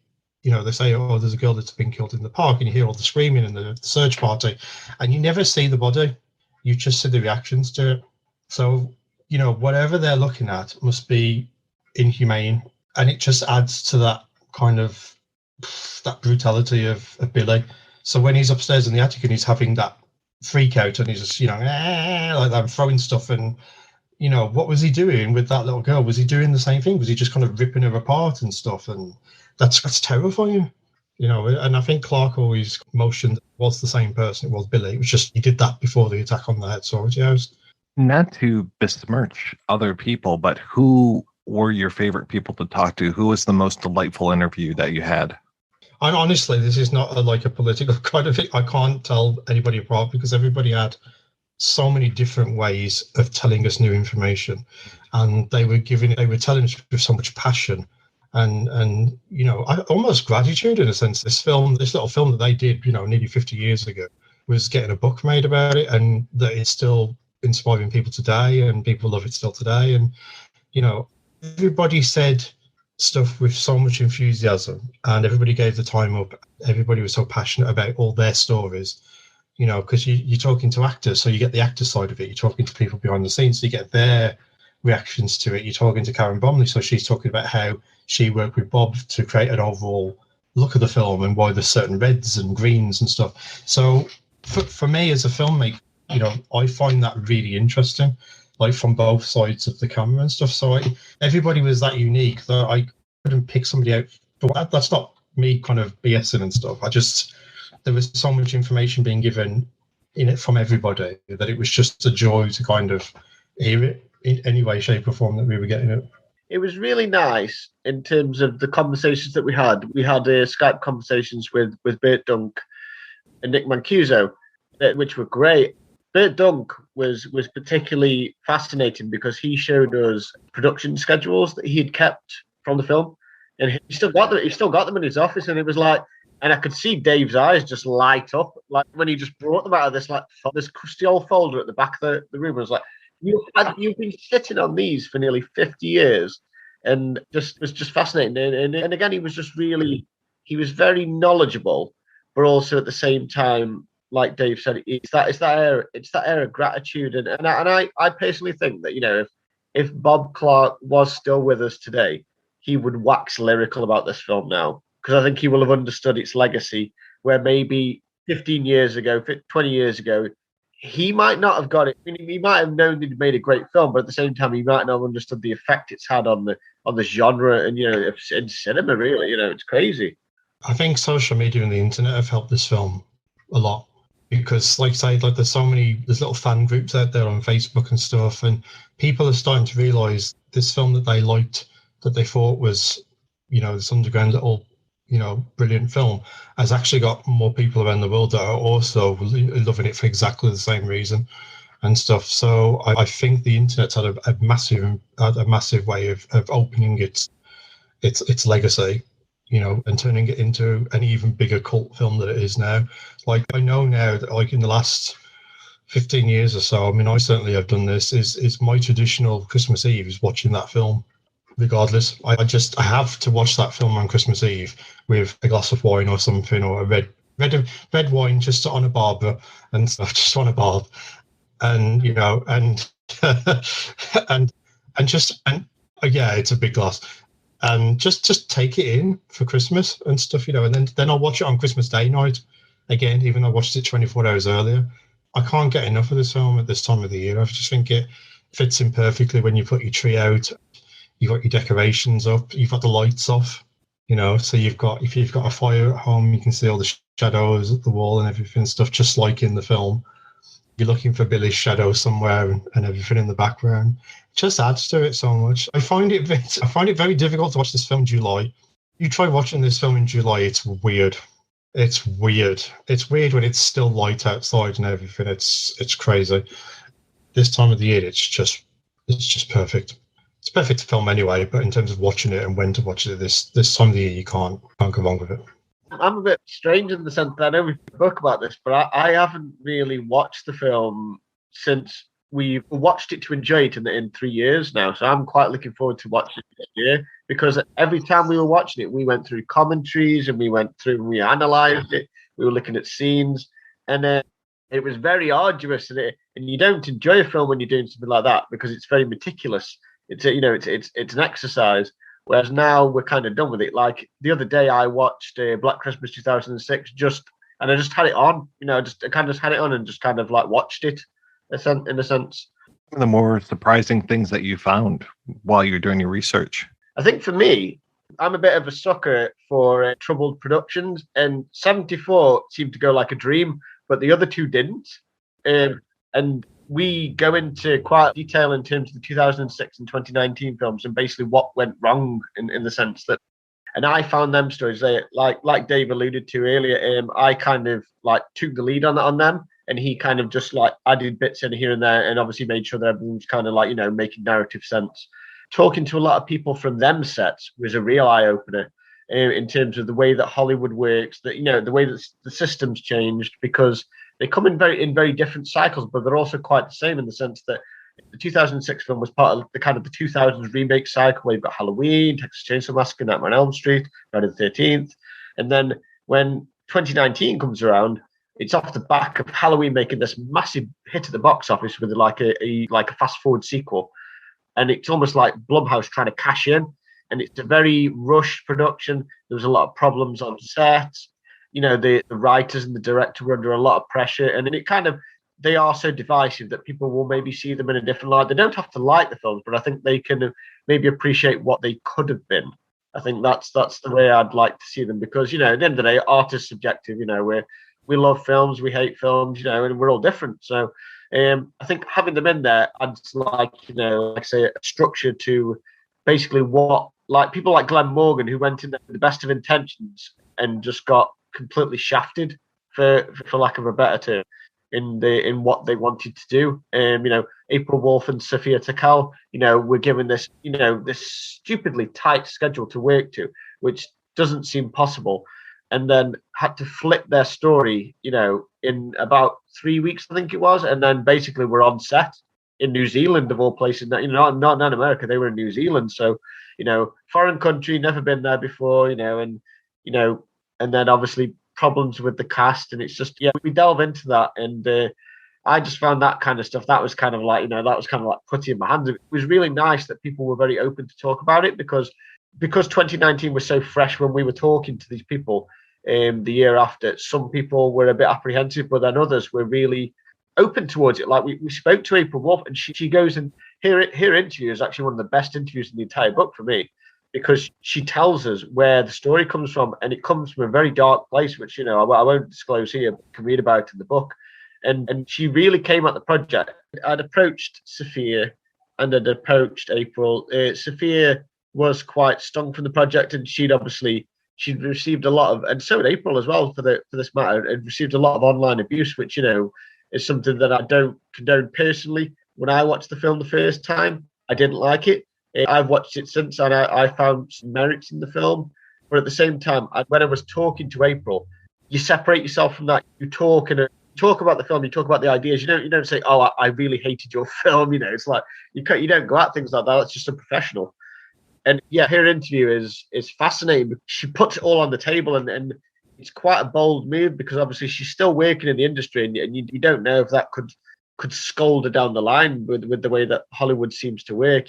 say, oh, there's a girl that's been killed in the park, and you hear all the screaming and the search party, and you never see the body. You just see the reactions to it. So, whatever they're looking at must be inhumane, and it just adds to that kind of that brutality of Billy. So when he's upstairs in the attic and he's having that freak out and he's just, like that, throwing stuff, and what was he doing with that little girl? Was he doing the same thing? Was he just kind of ripping her apart and stuff? And that's terrifying, and I think Clark always motioned it was the same person. It was Billy. It was just he did that before the attack on the head sorority house. Not to besmirch other people, but who were your favorite people to talk to? Who was the most delightful interview that you had? And honestly, this is not a political kind of thing. I can't tell anybody apart, because everybody had so many different ways of telling us new information, and they were telling us with so much passion and almost gratitude in a sense. This little film that they did, nearly 50 years ago, was getting a book made about it, and that it's still inspiring people today, and people love it still today. And everybody said stuff with so much enthusiasm, and everybody gave the time up. Everybody was so passionate about all their stories, because you're talking to actors, so you get the actor side of it. You're talking to people behind the scenes, so you get their reactions to it. You're talking to Karen Bromley, so she's talking about how she worked with Bob to create an overall look of the film and why there's certain reds and greens and stuff. So for me as a filmmaker, I find that really interesting, like from both sides of the camera and stuff. So everybody was that unique that I couldn't pick somebody out. But that's not me kind of BSing and stuff. There was so much information being given in it from everybody that it was just a joy to kind of hear it in any way, shape or form that we were getting it. It was really nice in terms of the conversations that we had. We had Skype conversations with Bert Dunk and Nick Mancuso, which were great. Bert Dunk was particularly fascinating because he showed us production schedules that he had kept from the film, and he still got them in his office, and it was like, and I could see Dave's eyes just light up, like when he just brought them out of this crusty old folder at the back of the room. I was like, you've been sitting on these for nearly 50 years, and it was just fascinating. And again, he was very knowledgeable, but also at the same time, like Dave said, it's that air of gratitude. And I personally think that, if Bob Clark was still with us today, he would wax lyrical about this film now, because I think he will have understood its legacy, where maybe 15 years ago, 20 years ago, he might not have got it. I mean, he might have known that he made a great film, but at the same time, he might not have understood the effect it's had on the genre and, in cinema, really. It's crazy. I think social media and the internet have helped this film a lot, because there's little fan groups out there on Facebook and stuff, and people are starting to realize this film that they liked, that they thought was, this underground little, brilliant film, has actually got more people around the world that are also loving it for exactly the same reason and stuff. So I think the internet's had a massive way of opening its legacy, and turning it into an even bigger cult film that it is now. Like, I know now that, like, in the last 15 years or so, I mean, I certainly have done this, is my traditional Christmas Eve is watching that film. Regardless, I have to watch that film on Christmas Eve with a glass of wine or something, or a red wine just on a Barbara and stuff, just on a Barb, and yeah, it's a big glass, and just take it in for Christmas and stuff, and then I'll watch it on Christmas Day night again, even though I watched it 24 hours earlier. I can't get enough of this film at this time of the year. I just think it fits in perfectly when you put your tree out. You've got your decorations up, you've got the lights off, so if you've got a fire at home, you can see all the shadows at the wall and everything and stuff, just like in the film. You're looking for Billy's shadow somewhere and everything in the background. It just adds to it so much. I find it very difficult to watch this film in July. You try watching this film in July, it's weird. It's weird. It's weird when it's still light outside and everything. It's crazy. This time of the year, it's just perfect. It's perfect to film anyway, but in terms of watching it and when to watch it, this time of the year, you can't go wrong with it. I'm a bit strange in the sense that I know we've spoke about this, but I haven't really watched the film since we've watched it to enjoy it in 3 years now. So I'm quite looking forward to watching it this year, because every time we were watching it, we went through commentaries and we analysed it. We were looking at scenes, and it was very arduous. And you don't enjoy a film when you're doing something like that because it's very meticulous. It's an exercise. Whereas now we're kind of done with it. Like the other day, I watched Black Christmas 2006, and I just had it on. I kind of just had it on and just kind of like watched it, in a sense. The more surprising things that you found while you're doing your research. I think for me, I'm a bit of a sucker for troubled productions, and 74 seemed to go like a dream, but the other two didn't. And we go into quite detail in terms of the 2006 and 2019 films and basically what went wrong in the sense that, and I found them stories, like Dave alluded to earlier, I kind of like took the lead on them, and he kind of just like added bits in here and there and obviously made sure that everyone's kind of like, making narrative sense. Talking to a lot of people from them sets was a real eye-opener in terms of the way that Hollywood works, that, the way that the system's changed, because they come in very different cycles, but they're also quite the same in the sense that the 2006 film was part of the kind of the 2000s remake cycle where you've got Halloween, Texas Chainsaw Massacre, Nightmare on Elm Street, Friday the 13th. And then when 2019 comes around, it's off the back of Halloween making this massive hit at the box office with like a fast forward sequel. And it's almost like Blumhouse trying to cash in. And it's a very rushed production. There was a lot of problems on set. The writers and the director were under a lot of pressure, and then they are so divisive that people will maybe see them in a different light. They don't have to like the films, but I think they can maybe appreciate what they could have been. I think that's the way I'd like to see them, because, at the end of the day, art is subjective. We love films, we hate films, and we're all different. So I think having them in there adds like I say, a structure to basically what, like people like Glenn Morgan, who went in there with the best of intentions and just got completely shafted, for lack of a better term, in what they wanted to do. April Wolf and Sophia Takal, were given this, this stupidly tight schedule to work to, which doesn't seem possible, and then had to flip their story, in about 3 weeks, I think it was, and then basically we're on set in New Zealand of all places. Not in America, they were in New Zealand, so foreign country, never been there before, and then obviously problems with the cast, and it's just, we delve into that, and I just found that kind of stuff, that was kind of like, that was kind of like putting in my hands. It was really nice that people were very open to talk about it, because 2019 was so fresh when we were talking to these people the year after. Some people were a bit apprehensive, but then others were really open towards it. Like we spoke to April Wolf, and she goes, and her interview is actually one of the best interviews in the entire book for me, because she tells us where the story comes from, and it comes from a very dark place, which, I won't disclose here, but you can read about in the book. And she really came at the project. I'd approached Sophia and had approached April. Sophia was quite stung from the project, and she'd received a lot of, and so did April as well, for this matter, had received a lot of online abuse, which, is something that I don't condone personally. When I watched the film the first time, I didn't like it. I've watched it since, and I found some merits in the film. But at the same time, when I was talking to April, you separate yourself from that. You talk about the film, you talk about the ideas. You don't say, "Oh, I really hated your film." It's like you don't go at things like that. That's just unprofessional. And yeah, her interview is fascinating. She puts it all on the table, and it's quite a bold move, because obviously she's still working in the industry, and you don't know if that could scold her down the line with the way that Hollywood seems to work,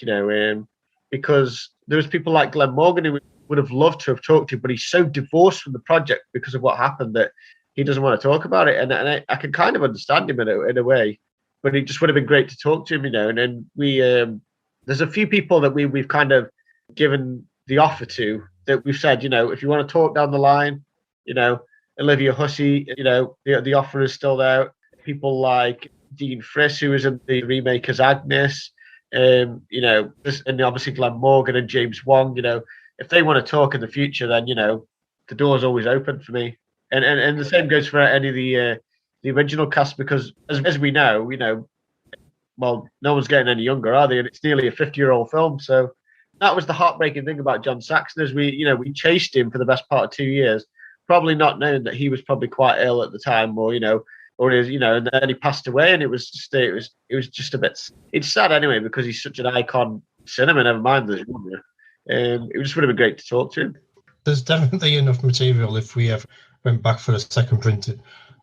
because there was people like Glenn Morgan who would have loved to have talked to him, but he's so divorced from the project because of what happened that he doesn't want to talk about it. And I can kind of understand him in a way, but it just would have been great to talk to him, And then there's a few people that we've kind of given the offer to, that we've said, if you want to talk down the line, Olivia Hussey, the offer is still there. People like Dean Friss, who was in the remake as Agnes, and obviously Glenn Morgan and James Wong. If they want to talk in the future, then the door's always open for me. And the same goes for any of the original cast, because as we know, well, no one's getting any younger, are they? And it's nearly a 50-year-old film. So that was the heartbreaking thing about John Saxon, is we chased him for the best part of 2 years, probably not knowing that he was probably quite ill at the time, or and then he passed away, and it was just a bit. It's sad anyway, because he's such an icon cinema. Never mind the genre. It just would have been great to talk to him. There's definitely enough material if we ever went back for a second printing.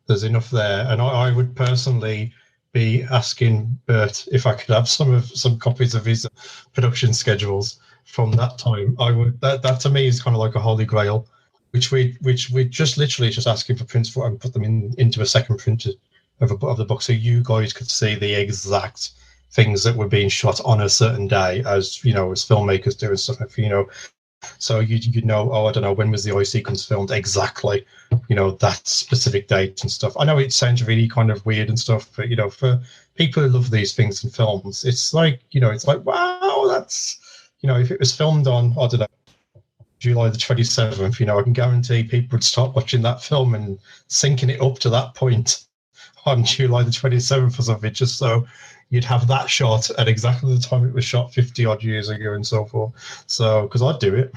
There's enough there, and I would personally be asking Bert if I could have some copies of his production schedules from that time. I would. That to me is kind of like a holy grail, which we just literally just asking for prints for and put them into a second printed of the book, so you guys could see the exact things that were being shot on a certain day, as as filmmakers do and stuff. So you know, I don't know, when was the eye sequence filmed exactly, that specific date and stuff. I know it sounds really kind of weird and stuff, but for people who love these things in films, it's like, it's like, wow, that's, if it was filmed on, I don't know, July the 27th, I can guarantee people would start watching that film and syncing it up to that point on July the 27th or something, just so you'd have that shot at exactly the time it was shot 50 odd years ago and so forth. So, because I'd do it.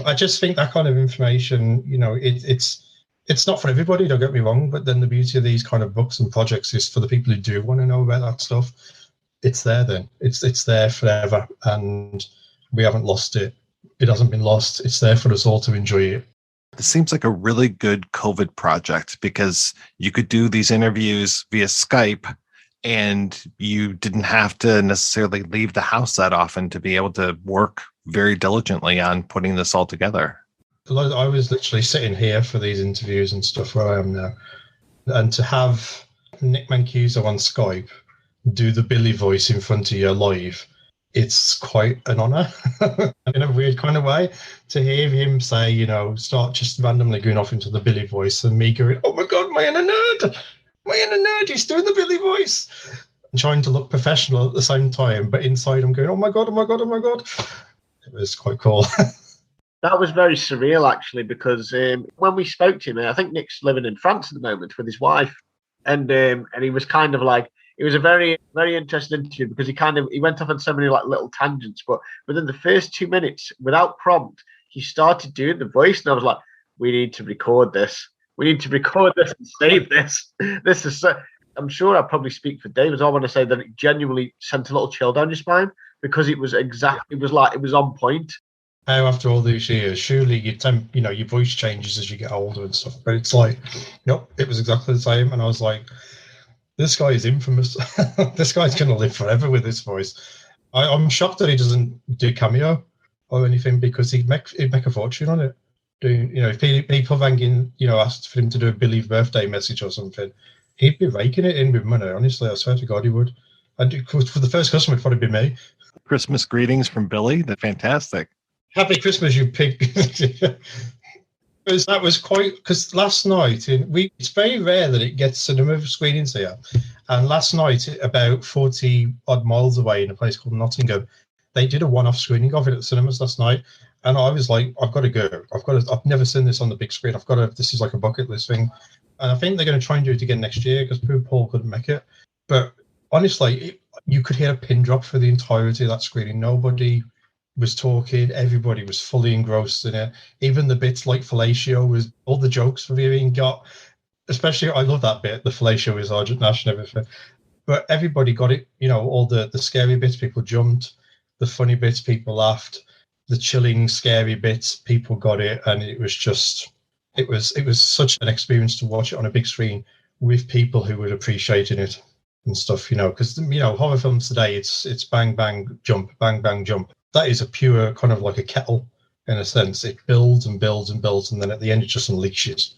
I just think that kind of information, it's not for everybody, don't get me wrong, but then the beauty of these kind of books and projects is for the people who do want to know about that stuff. It's there then. It's there forever, and we haven't lost it. It hasn't been lost. It's there for us all to enjoy it. This seems like a really good COVID project, because you could do these interviews via Skype and you didn't have to necessarily leave the house that often to be able to work very diligently on putting this all together. I was literally sitting here for these interviews and stuff where I am now. And to have Nick Mancuso on Skype do the Billy voice in front of you live, it's quite an honour in a weird kind of way to hear him say, start just randomly going off into the Billy voice, and me going, oh my God, am I in a nerd? Am I in a nerd? He's doing the Billy voice. And trying to look professional at the same time, but inside I'm going, oh my God, oh my God, oh my God. It was quite cool. That was very surreal, actually, because when we spoke to him, I think Nick's living in France at the moment with his wife, and he was kind of like, it was a very, very interesting interview, because he went off on so many like little tangents, but within the first 2 minutes, without prompt, he started doing the voice, and I was like, we need to record this. We need to record this and save this. This is so, I'm sure I probably speak for Dave as I want to say that it genuinely sent a little chill down your spine, because it was exactly, it was on point. How after all these years, surely your voice changes as you get older and stuff, but it's like, nope, it was exactly the same. And I was like, this guy is infamous. This guy's going to live forever with this voice. I'm shocked that he doesn't do cameo or anything, because he'd make a fortune on it. If people rang in, asked for him to do a Billy birthday message or something, he'd be raking it in with money. Honestly, I swear to God, he would. And for the first customer, it'd probably be me. Christmas greetings from Billy. They're fantastic. Happy Christmas, you pig. That was quite, because last night it's very rare that it gets cinema screenings here, and last night about 40 odd miles away in a place called Nottingham, they did a one-off screening of it at the cinemas last night, and I was like, I've got to go. I've never seen this on the big screen. This is like a bucket list thing, and I think they're going to try and do it again next year because Paul couldn't make it. But honestly, you could hear a pin drop for the entirety of that screening. Nobody was talking, everybody was fully engrossed in it. Even the bits like fellatio, was all the jokes Vivian got, especially I love that bit, the fellatio with Sergeant Nash and everything. But everybody got it, all the scary bits, people jumped, the funny bits, people laughed, the chilling, scary bits, people got it, and it was just it was such an experience to watch it on a big screen with people who were appreciating it and stuff, because horror films today, it's bang bang jump, bang bang jump. That is a pure kind of like a kettle in a sense. It builds and builds and builds, and then at the end it just unleashes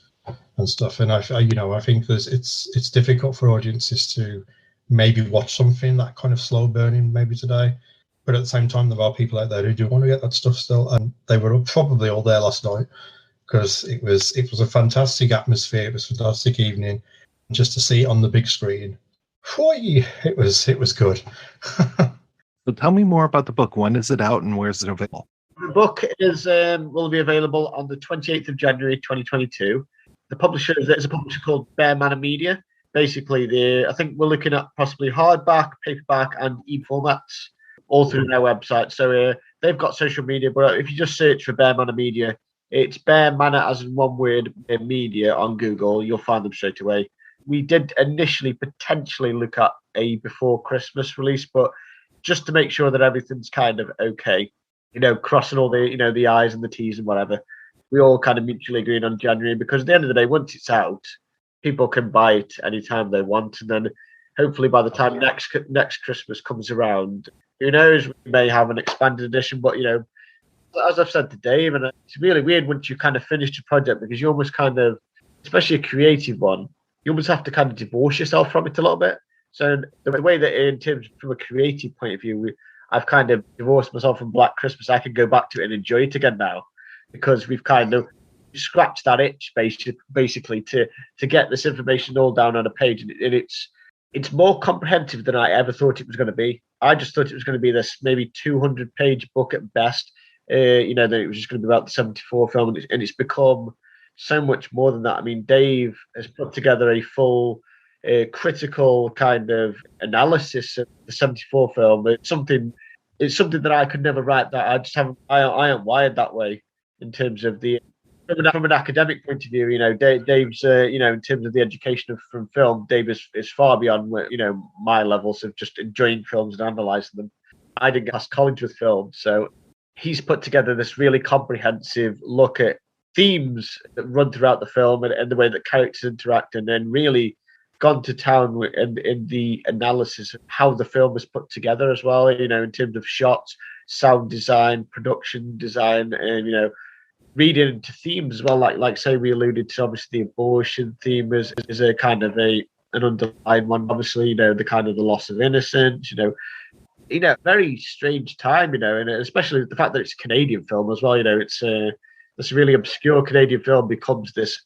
and stuff. And I think it's difficult for audiences to maybe watch something that kind of slow burning maybe today. But at the same time, there are people out there who do want to get that stuff still, and they were probably all there last night because it was a fantastic atmosphere. It was a fantastic evening, just to see it on the big screen. It was good. So tell me more about the book. When is it out and where is it available? The book will be available on the 28th of January 2022. The publisher is a publisher called Bear Manor Media. Basically, I think we're looking at possibly hardback, paperback, and e-formats all through their website. So they've got social media, but if you just search for Bear Manor Media, it's Bear Manor as in one word, media on Google, you'll find them straight away. We did initially potentially look at a before Christmas release, but just to make sure that everything's kind of okay, crossing all the, the I's and the T's and whatever. We all kind of mutually agreed on January, because at the end of the day, once it's out, people can buy it anytime they want. And then hopefully by the time next Christmas comes around, who knows, we may have an expanded edition. But, as I've said to Dave, and it's really weird once you kind of finish a project, because you almost kind of, especially a creative one, you almost have to kind of divorce yourself from it a little bit. So the way that in terms from a creative point of view, I've kind of divorced myself from Black Christmas, I can go back to it and enjoy it again now, because we've kind of scratched that itch basically to get this information all down on a page, and it's more comprehensive than I ever thought it was going to be. I just thought it was going to be this maybe 200-page book at best. That it was just going to be about the 74 film, and it's become so much more than that. I mean, Dave has put together a full critical kind of analysis of the 74 film. It's something that I could never write. That I just haven't. I aren't wired that way in terms of from an academic point of view. Dave's in terms of the education from film, Dave is far beyond my levels of just enjoying films and analysing them. I didn't get past college with film, so he's put together this really comprehensive look at themes that run throughout the film and the way that characters interact, and then really gone to town in the analysis of how the film is put together as well, in terms of shots, sound design, production design, and reading into themes as well, like say we alluded to, obviously the abortion theme is a kind of an underlying one, obviously, the kind of the loss of innocence, very strange time, and especially the fact that it's a Canadian film as well, it's this really obscure Canadian film becomes this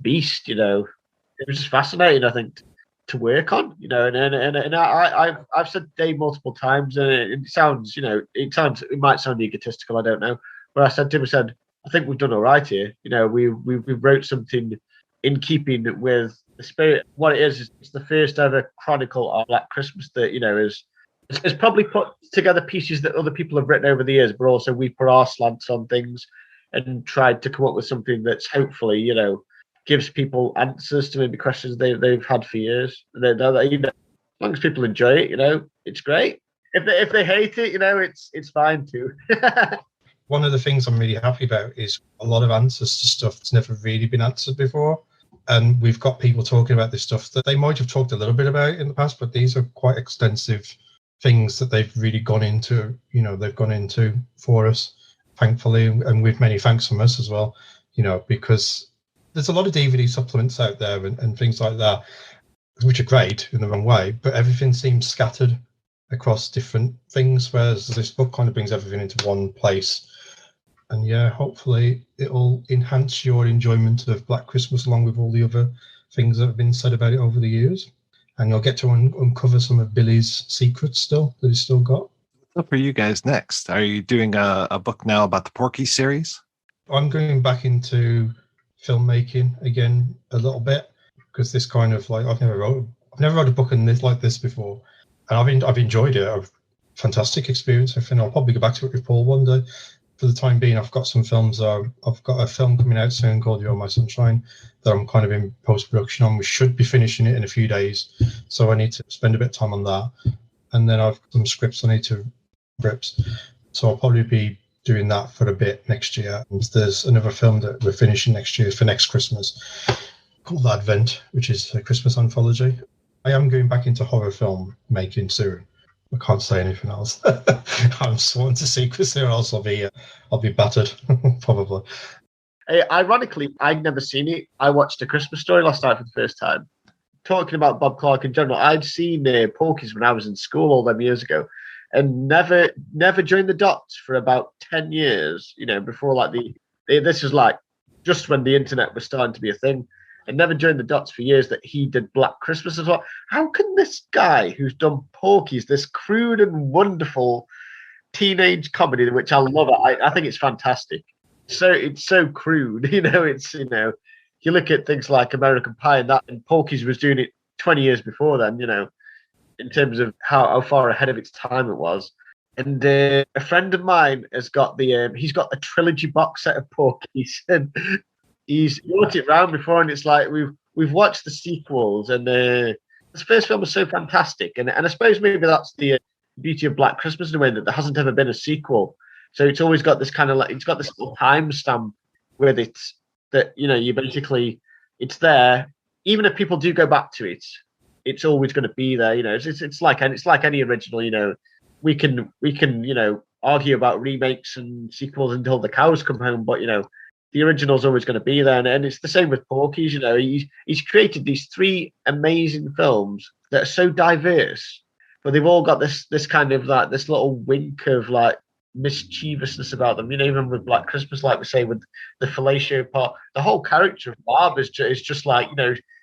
beast, It was just fascinating, I think, to work on, and I've said to Dave multiple times, and it sounds, it might sound egotistical, I don't know, but I said to him, I think we've done all right here. We wrote something in keeping with the spirit. What it is it's the first ever chronicle of Black Christmas that, it's probably put together pieces that other people have written over the years, but also we put our slants on things and tried to come up with something that's hopefully, gives people answers to maybe questions they've had for years. And they know that, as long as people enjoy it, it's great. If they hate it, it's fine too. One of the things I'm really happy about is a lot of answers to stuff that's never really been answered before. And we've got people talking about this stuff that they might have talked a little bit about in the past, but these are quite extensive things that they've really gone into, for us, thankfully, and with many thanks from us as well, because there's a lot of DVD supplements out there and things like that, which are great in the wrong way, but everything seems scattered across different things, whereas this book kind of brings everything into one place. And yeah, hopefully it'll enhance your enjoyment of Black Christmas along with all the other things that have been said about it over the years. And you'll get to uncover some of Billy's secrets still that he's still got. What for you guys next? Are you doing a book now about the Porky series? I'm going back into filmmaking again a little bit, because this kind of like I've never wrote a book like this before, and I've enjoyed it. Fantastic experience. I think I'll probably go back to it with Paul one day. For the time being, I've got some films. I've got a film coming out soon called You're My Sunshine that I'm kind of in post-production on. We should be finishing it in a few days, so I need to spend a bit of time on that. And then I've got some scripts I need to rips, so I'll probably be doing that for a bit next year. And there's another film that we're finishing next year for next Christmas called Advent, which is a Christmas anthology. I am going back into horror film making soon. I can't say anything else. I'm sworn to secrecy, or else I'll be battered, probably. Ironically, I'd never seen it. I watched A Christmas Story last night for the first time. Talking about Bob Clark in general, I'd seen Porky's when I was in school all them years ago, and never joined the dots for about 10 years. Before like this was like just when the internet was starting to be a thing. And never joined the dots for years that he did Black Christmas as well. How can this guy who's done Porky's, this crude and wonderful teenage comedy, which I love, I think it's fantastic. So it's so crude, it's, you look at things like American Pie and Porky's was doing it 20 years before then, in terms of how far ahead of its time it was. And a friend of mine has got he's got the trilogy box set of Porky's, and he's brought it round before, and it's like we've watched the sequels, and the first film was so fantastic, and I suppose maybe that's the beauty of Black Christmas in a way, that there hasn't ever been a sequel, so it's always got this kind of it's got this little time stamp with it that you basically, it's there, even if people do go back to it, it's always going to be there. It's like any original. We can argue about remakes and sequels until the cows come home, but the original's always going to be there, and it's the same with Porky's. He's created these 3 amazing films that are so diverse, but they've all got this kind of like this little wink of like mischievousness about them. Even with Black Christmas, like we say, with the fellatio part, the whole character of Barb is just like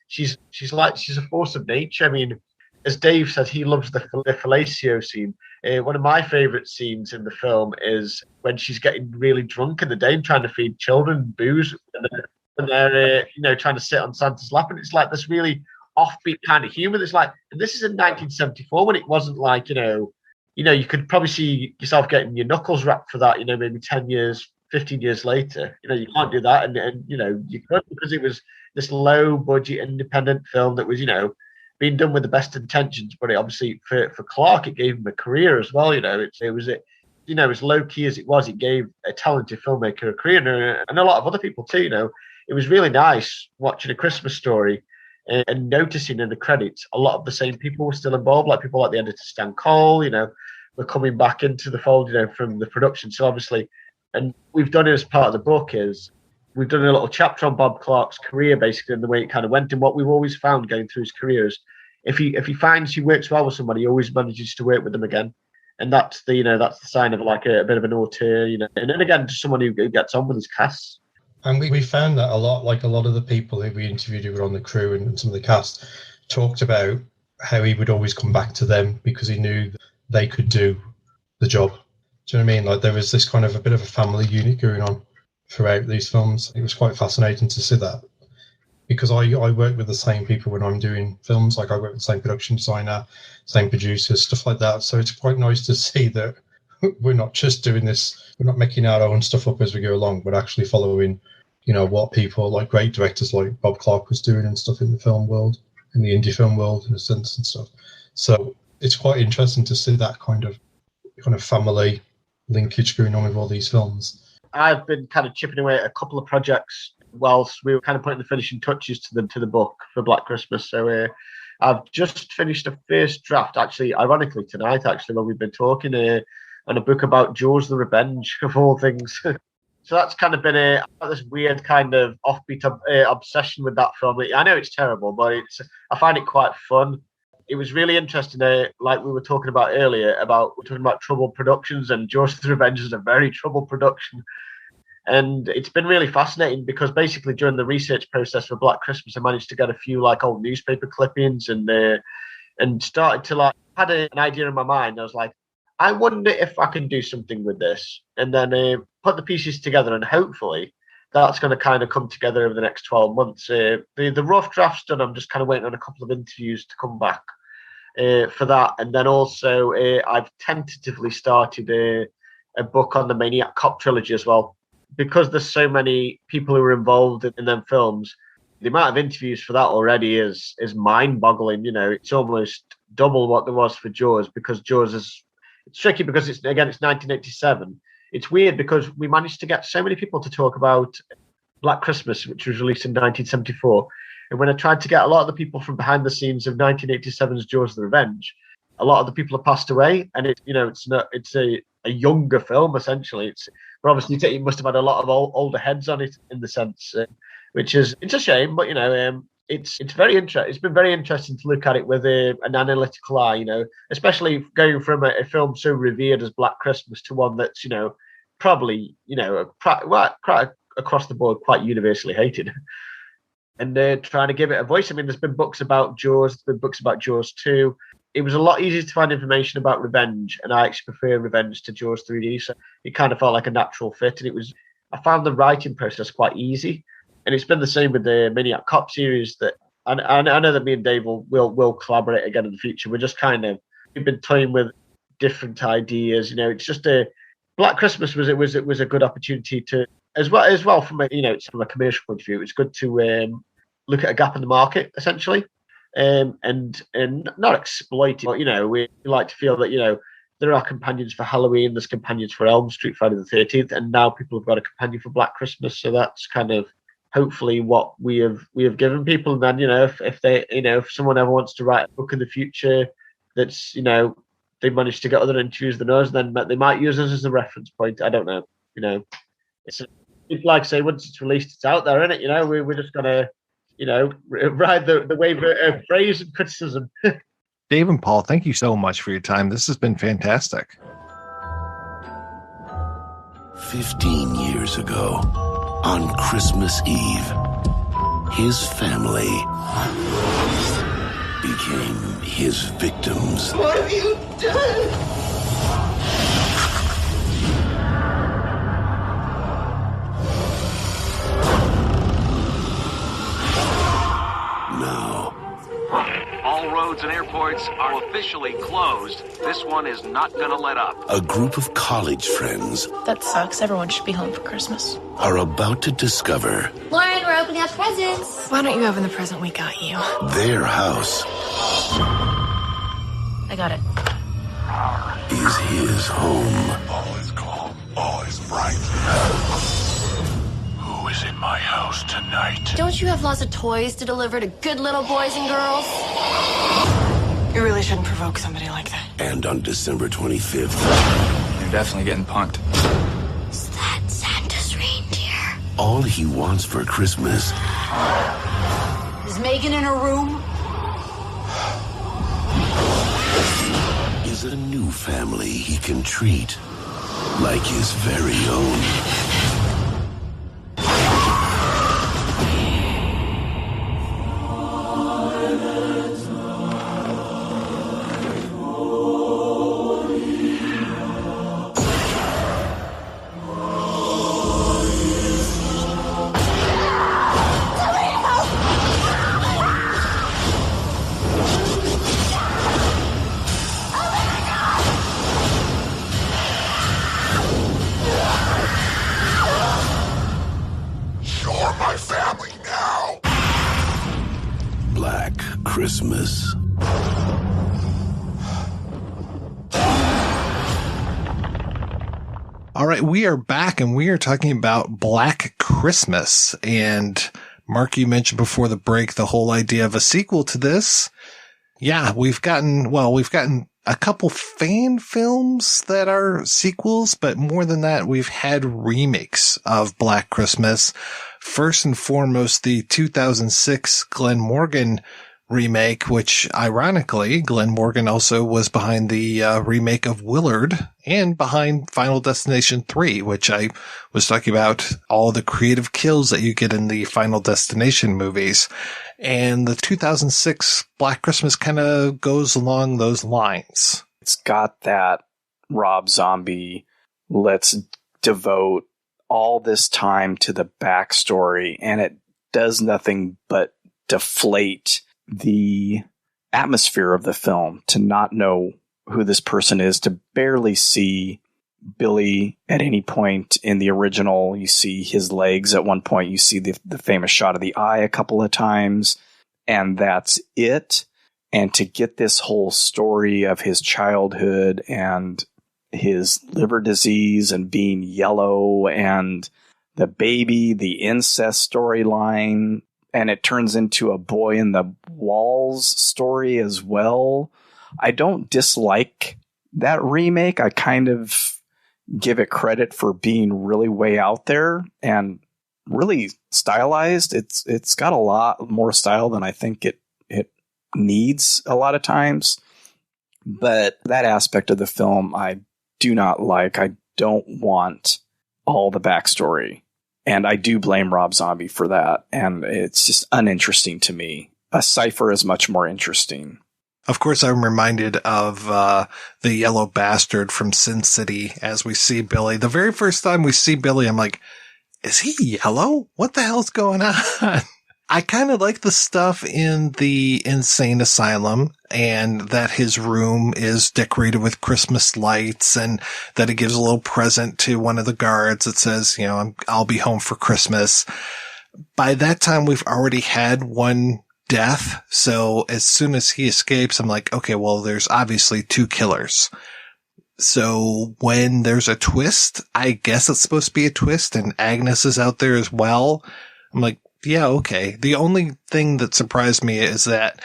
she's a force of nature. I mean, as Dave said, he loves the fellatio scene. One of my favourite scenes in the film is when she's getting really drunk in the day and trying to feed children booze, and they're trying to sit on Santa's lap, and it's like this really offbeat kind of humour. That's like, and this is in 1974 when it wasn't like you could probably see yourself getting your knuckles wrapped for that. Maybe 10 years, 15 years later. You can't do that, and you could, because it was this low budget independent film that was being done with the best intentions, but it obviously for Clark, it gave him a career as well. It was as low key as it was, it gave a talented filmmaker a career, and a lot of other people too. It was really nice watching A Christmas Story and noticing in the credits a lot of the same people were still involved, like people like the editor Stan Cole, were coming back into the fold, from the production. So obviously, and we've done it as part of the book is we've done a little chapter on Bob Clark's career, basically, and the way it kind of went. And what we've always found going through his career is if he finds he works well with somebody, he always manages to work with them again. And that's the that's the sign of like a bit of an auteur, And then again, just someone who gets on with his cast. And we found that a lot. Like a lot of the people who we interviewed who were on the crew and some of the cast talked about how he would always come back to them because he knew they could do the job. Do you know what I mean? Like there was this kind of a bit of a family unit going on throughout these films. It was quite fascinating to see that, because I work with the same people when I'm doing films. Like I work with the same production designer, same producers, stuff like that. So it's quite nice to see that we're not just doing this, we're not making our own stuff up as we go along, we're actually following, what people like great directors like Bob Clark was doing and stuff in the film world, in the indie film world in a sense and stuff. So it's quite interesting to see that kind of family linkage going on with all these films. I've been kind of chipping away at a couple of projects whilst we were kind of putting the finishing touches to the book for Black Christmas. So I've just finished a first draft, actually, ironically tonight, when we've been talking, on a book about Jaws the Revenge, of all things. So that's kind of been this weird kind of offbeat obsession with that film. I know it's terrible, but I find it quite fun. It was really interesting, like we were talking about earlier, we're talking about troubled productions, and Jaws the Revenge is a very troubled production. And it's been really fascinating because basically during the research process for Black Christmas, I managed to get a few like old newspaper clippings and started to had an idea in my mind. I was like, I wonder if I can do something with this, and then put the pieces together, and hopefully that's going to kind of come together over the next 12 months. The rough draft's done. I'm just kind of waiting on a couple of interviews to come back for that. And then also I've tentatively started a book on the Maniac Cop trilogy as well. Because there's so many people who are involved in them films, the amount of interviews for that already is mind-boggling. You know, it's almost double what there was for Jaws, because Jaws it's tricky because it's 1987. It's weird because we managed to get so many people to talk about Black Christmas, which was released in 1974. And when I tried to get a lot of the people from behind the scenes of 1987's Jaws the Revenge, a lot of the people have passed away, and it's a younger film essentially. But obviously it must have had a lot of older heads on it in the sense, which is, it's a shame, but it's very interesting. It's been very interesting to look at it with an analytical eye, especially going from a film so revered as Black Christmas to one that's probably quite across the board quite universally hated, and trying to give it a voice. I mean, there's been books about Jaws, there's been books about Jaws 2. It was a lot easier to find information about Revenge, and I actually prefer Revenge to Jaws 3D, so it kind of felt like a natural fit. And I found the writing process quite easy, and it's been the same with the Maniac Cop series. That I know that me and Dave will collaborate again in the future. We've been toying with different ideas. It's just Black Christmas was a good opportunity to as well from a commercial point of view. It's good to look at a gap in the market essentially. And not exploit it, but we like to feel that there are companions for Halloween, there's companions for Elm Street, Friday the 13th, and now people have got a companion for Black Christmas. So that's kind of hopefully what we have given people. And then if someone ever wants to write a book in the future that's they managed to get other interviews than us, then they might use us as a reference point. I don't know. It's like I say, once it's released, it's out there, isn't it? We're just gonna ride the wave of praise and criticism. Dave and Paul, thank you so much for your time. This has been fantastic. 15 years ago, on Christmas Eve, his family became his victims. What have you done? All roads and airports are officially closed. This one is not going to let up. A group of college friends That sucks. Everyone should be home for Christmas. are about to discover Lauren, we're opening up presents. Why don't you open the present we got you? their house I got it. is his home. All is calm, all is bright. Who is in my house tonight? Don't you have lots of toys to deliver to good little boys and girls? You really shouldn't provoke somebody like that. And on December 25th, You're definitely getting punked. Is that Santa's reindeer? all he wants for Christmas Is Megan in her room? is a new family he can treat like his very own. You're my family now. Black Christmas. All right, we are back and we are talking about Black Christmas. And Mark, you mentioned before the break the whole idea of a sequel to this. Yeah, we've gotten a couple fan films that are sequels, but more than that, we've had remakes of Black Christmas. First and foremost, the 2006 Glenn Morgan remake, which ironically, Glenn Morgan also was behind the remake of Willard and behind Final Destination 3, which I was talking about all the creative kills that you get in the Final Destination movies. And the 2006 Black Christmas kind of goes along those lines. It's got that Rob Zombie, let's devote all this time to the backstory, and it does nothing but deflate the atmosphere of the film, to not know who this person is, to barely see Billy at any point in the original. You see his legs at one point, you see the famous shot of the eye a couple of times, and that's it. And to get this whole story of his childhood and his liver disease and being yellow and the baby, the incest storyline, and it turns into a boy in the walls story as well. I don't dislike that remake. I kind of give it credit for being really way out there and really stylized. It's got a lot more style than I think it needs a lot of times. But that aspect of the film I do not like. I don't want all the backstory. And I do blame Rob Zombie for that. And it's just uninteresting to me. A Cypher is much more interesting. Of course, I'm reminded of the yellow bastard from Sin City as we see Billy. The very first time we see Billy, I'm like, is he yellow? What the hell's going on? I kind of like the stuff in the insane asylum, and that his room is decorated with Christmas lights, and that he gives a little present to one of the guards that says, I'll be home for Christmas. By that time, we've already had one death. So as soon as he escapes, I'm like, okay, well, there's obviously two killers. So when there's a twist, I guess it's supposed to be a twist, and Agnes is out there as well. I'm like, yeah, okay. The only thing that surprised me is that,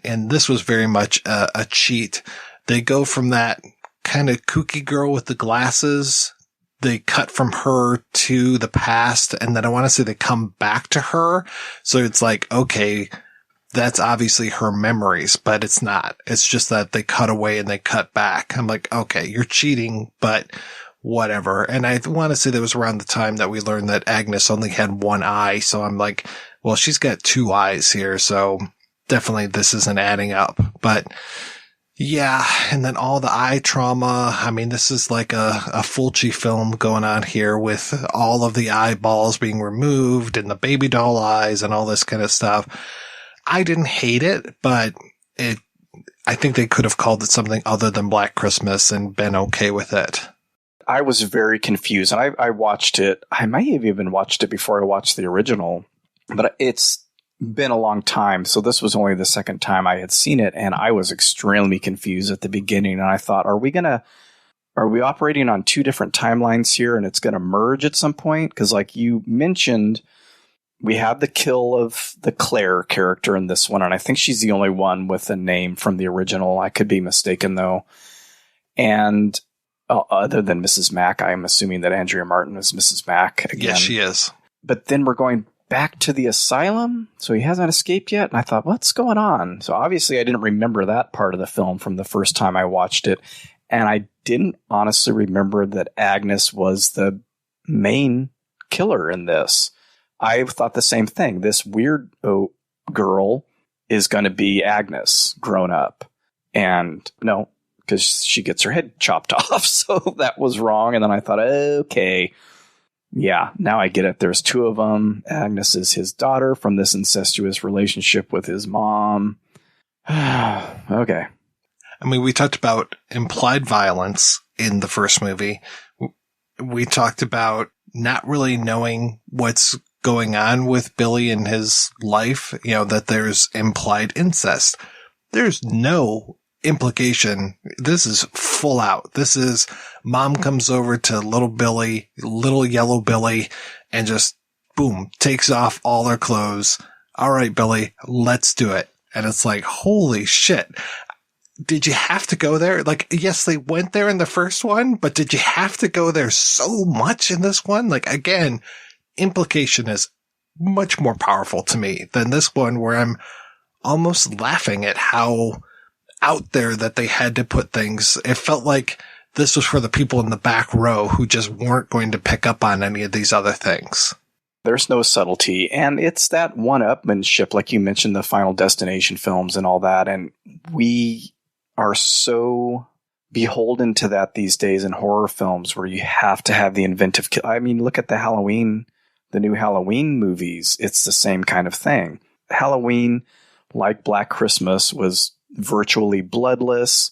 and this was very much a cheat, they go from that kind of kooky girl with the glasses, they cut from her to the past, and then I want to say they come back to her. So it's like, okay, that's obviously her memories, but it's not. It's just that they cut away and they cut back. I'm like, okay, you're cheating, but whatever. And I want to say that was around the time that we learned that Agnes only had one eye. So I'm like, well, she's got two eyes here. So definitely this isn't adding up. But yeah. And then all the eye trauma. I mean, this is like a Fulci film going on here with all of the eyeballs being removed and the baby doll eyes and all this kind of stuff. I didn't hate it, but I think they could have called it something other than Black Christmas and been okay with it. I was very confused, and I watched it. I might have even watched it before I watched the original, but it's been a long time. So this was only the second time I had seen it, and I was extremely confused at the beginning. And I thought, are we operating on two different timelines here, and it's going to merge at some point? Because like you mentioned, we have the kill of the Claire character in this one, and I think she's the only one with a name from the original. I could be mistaken though. And other than Mrs. Mack, I'm assuming that Andrea Martin is Mrs. Mack again. Yes, she is. But then we're going back to the asylum, so he hasn't escaped yet. And I thought, what's going on? So obviously I didn't remember that part of the film from the first time I watched it. And I didn't honestly remember that Agnes was the main killer in this. I thought the same thing. This weird girl is going to be Agnes grown up. And no, because she gets her head chopped off. So that was wrong. And then I thought, okay, yeah, now I get it. There's two of them. Agnes is his daughter from this incestuous relationship with his mom. Okay. I mean, we talked about implied violence in the first movie. We talked about not really knowing what's going on with Billy in his life, that there's implied incest. There's no implication. This is full out. This is mom comes over to little yellow Billy, and just boom, takes off all her clothes. All right, Billy, let's do it. And it's like, holy shit. Did you have to go there? Like, yes, they went there in the first one, but did you have to go there so much in this one? Like, again, implication is much more powerful to me than this one where I'm almost laughing at how out there that they had to put things. It felt like this was for the people in the back row who just weren't going to pick up on any of these other things. There's no subtlety, and it's that one-upmanship, like you mentioned, the Final Destination films and all that, and we are so beholden to that these days in horror films where you have to have the inventive I mean, look at the new Halloween movies. It's the same kind of thing. Halloween, like Black Christmas, was virtually bloodless.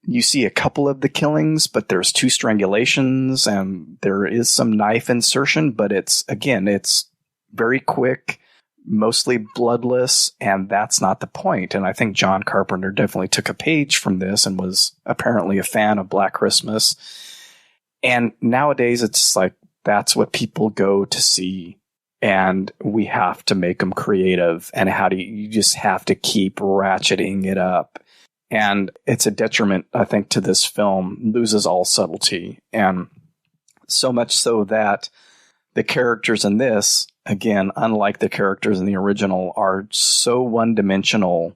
You see a couple of the killings, but there's 2 strangulations and there is some knife insertion, but it's very quick, mostly bloodless, and that's not the point. And I think John Carpenter definitely took a page from this and was apparently a fan of Black Christmas. And nowadays it's like, that's what people go to see. And we have to make them creative. And you just have to keep ratcheting it up. And it's a detriment, I think, to this film. Loses all subtlety. And so much so that the characters in this, again, unlike the characters in the original, are so one-dimensional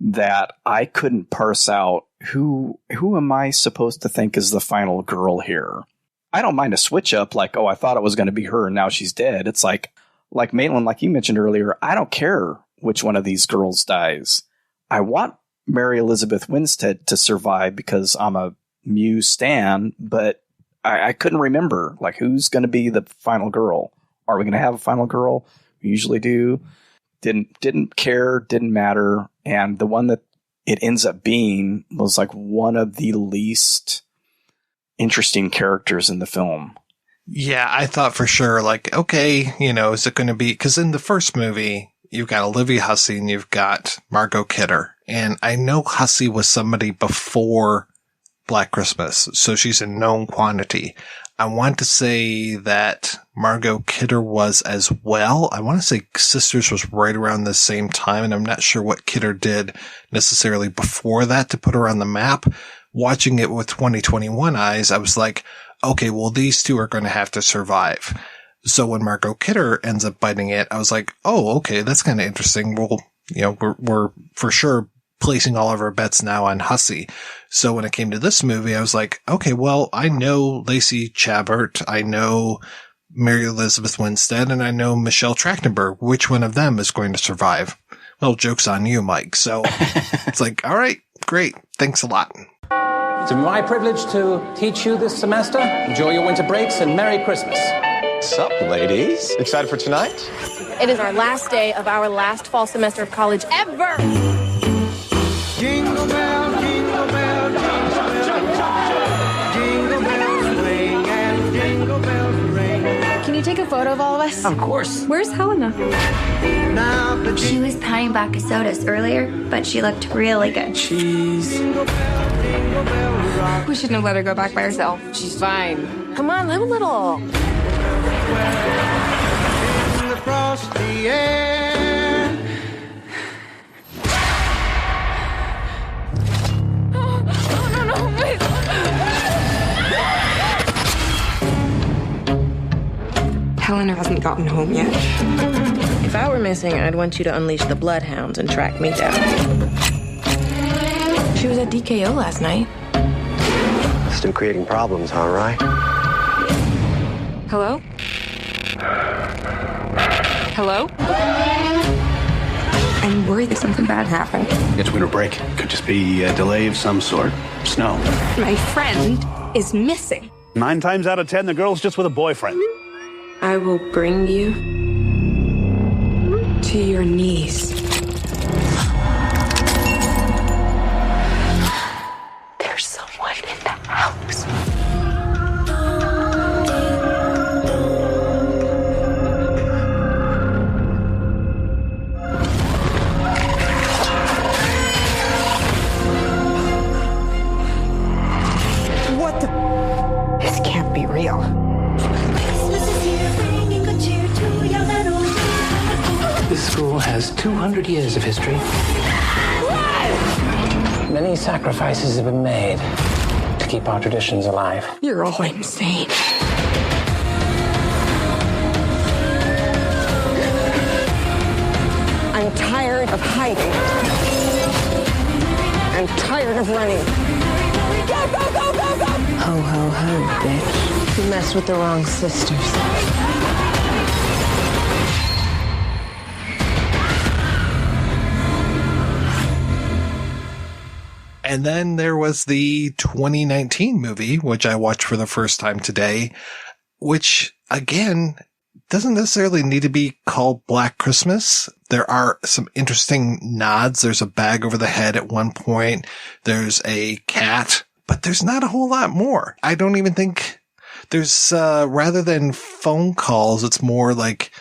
that I couldn't parse out who am I supposed to think is the final girl here. I don't mind a switch up, like, oh, I thought it was going to be her and now she's dead. It's like Maitland, like you mentioned earlier, I don't care which one of these girls dies. I want Mary Elizabeth Winstead to survive because I'm a Muse stan, but I couldn't remember, like, who's going to be the final girl. Are we going to have a final girl? We usually do. Didn't care, didn't matter. And the one that it ends up being was like one of the least interesting characters in the film. Yeah, I thought for sure, like, okay, is it going to be, because in the first movie, you've got Olivia Hussey and you've got Margot Kidder. And I know Hussey was somebody before Black Christmas, so she's a known quantity. I want to say that Margot Kidder was as well. I want to say Sisters was right around the same time, and I'm not sure what Kidder did necessarily before that to put her on the map. Watching it with 2021 eyes, I was like, okay, well, these two are going to have to survive. So when Margot Kidder ends up biting it, I was like, oh, okay, that's kind of interesting. Well, we're for sure placing all of our bets now on Hussey. So when it came to this movie, I was like, okay, well, I know Lacey Chabert, I know Mary Elizabeth Winstead, and I know Michelle Trachtenberg. Which one of them is going to survive? Well, joke's on you, Mike. So it's like, all right, great. Thanks a lot. It's my privilege to teach you this semester. Enjoy your winter breaks and Merry Christmas. What's up, ladies? Excited for tonight? It is our last day of our last fall semester of college ever. Jingle bell, jingle bell, jingle bells ring and jingle bells ring. Can you take a photo of all of us? Of course. Where's Helena? She was patting back a sodas earlier, but she looked really good. Cheese. We shouldn't have let her go back by herself. She's fine. Come on, live a little. Across the air. No, wait. Helena hasn't gotten home yet. If I were missing, I'd want you to unleash the bloodhounds and track me down. She was at DKO last night. Still creating problems, all right? Hello? Hello? I'm worried that something bad happened. It's winter break. Could just be a delay of some sort. Snow. My friend is missing. 9 times out of 10, the girl's just with a boyfriend. I will bring you to your knees. There's someone in the house. What the? This can't be real. This school has 200 years of history. Many sacrifices have been made to keep our traditions alive. You're all insane. I'm tired tired of hiding. I'm tired of running. Go, go, go, go, go! Ho, ho, ho, bitch. You messed with the wrong sisters. And then there was the 2019 movie, which I watched for the first time today, which, again, doesn't necessarily need to be called Black Christmas. There are some interesting nods. There's a bag over the head at one point. There's a cat, but there's not a whole lot more. I don't even think there's, rather than phone calls, it's more like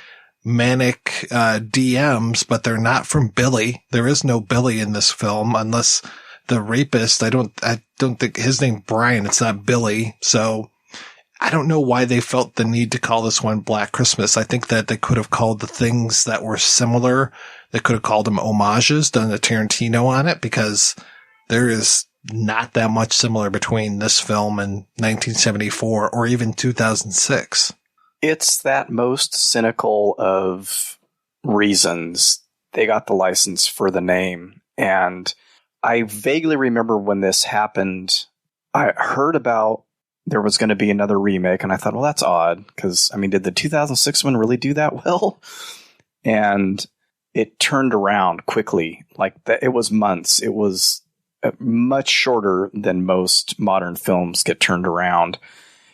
manic DMs, but they're not from Billy. There is no Billy in this film unless the rapist. I don't think his name Brian. It's not Billy. So I don't know why they felt the need to call this one Black Christmas. I think that they could have called the things that were similar. They could have called them homages, done a Tarantino on it, because there is not that much similar between this film and 1974 or even 2006. It's that most cynical of reasons they got the license for the name. And I vaguely remember when this happened, I heard about there was going to be another remake, and I thought, well, that's odd, because, I mean, did the 2006 one really do that well? And it turned around quickly. It was months. It was much shorter than most modern films get turned around.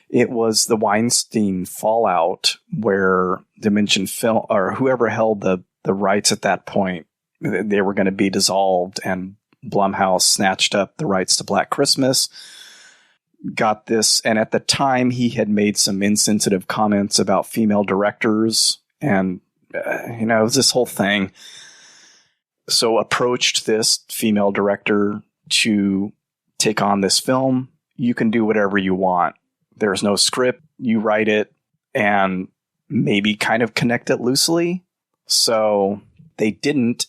It was the Weinstein fallout where Dimension Film, or whoever held the rights at that point, they were going to be dissolved, and Blumhouse snatched up the rights to Black Christmas, got this, and at the time he had made some insensitive comments about female directors, and it was this whole thing. So approached this female director to take on this film. You can do whatever you want. There's no script. You write it and maybe kind of connect it loosely. So they didn't,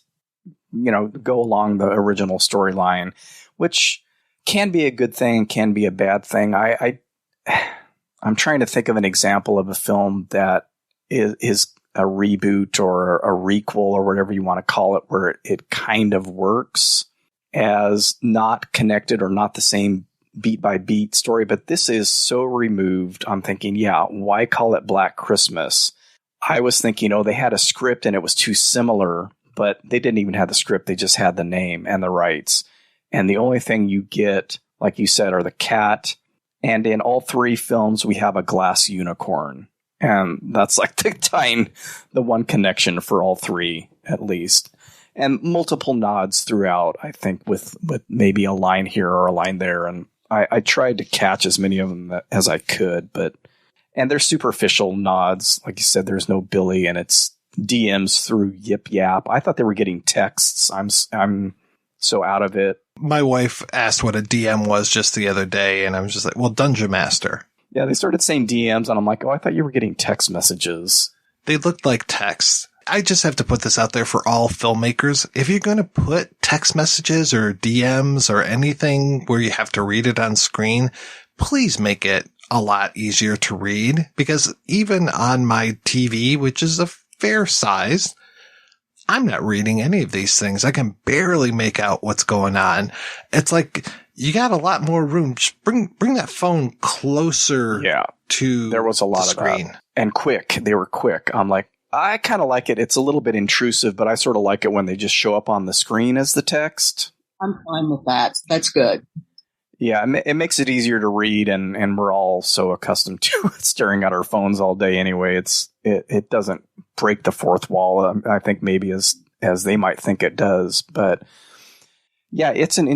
go along the original storyline, which can be a good thing, can be a bad thing. I'm trying to think of an example of a film that is a reboot or a requel or whatever you want to call it, where it kind of works as not connected or not the same beat by beat story. But this is so removed. I'm thinking, why call it Black Christmas? I was thinking, they had a script and it was too similar, but they didn't even have the script. They just had the name and the rights. And the only thing you get, like you said, are the cat. And in all three films, we have a glass unicorn. And that's like the one connection for all three, at least. And multiple nods throughout, I think, with maybe a line here or a line there. And I tried to catch as many of them as I could. And they're superficial nods. Like you said, there's no Billy, and it's DMs through Yip Yap. I thought they were getting texts. I'm so out of it. My wife asked what a DM was just the other day, and I was just like, well, Dungeon Master. Yeah, they started saying DMs, and I'm like, I thought you were getting text messages. They looked like text. I just have to put this out there for all filmmakers. If you're going to put text messages or DMs or anything where you have to read it on screen, please make it a lot easier to read, because even on my TV, which is a fair size, I'm not reading any of these things. I can barely make out what's going on. It's like you got a lot more room. Just bring that phone closer to there was a lot the screen. Of that. And quick. They were quick. I'm like, I kind of like it. It's a little bit intrusive, but I sort of like it when they just show up on the screen as the text. I'm fine with that. That's good. Yeah, it makes it easier to read, and we're all so accustomed to staring at our phones all day anyway. It doesn't break the fourth wall, I think, maybe as they might think it does. But yeah, it is an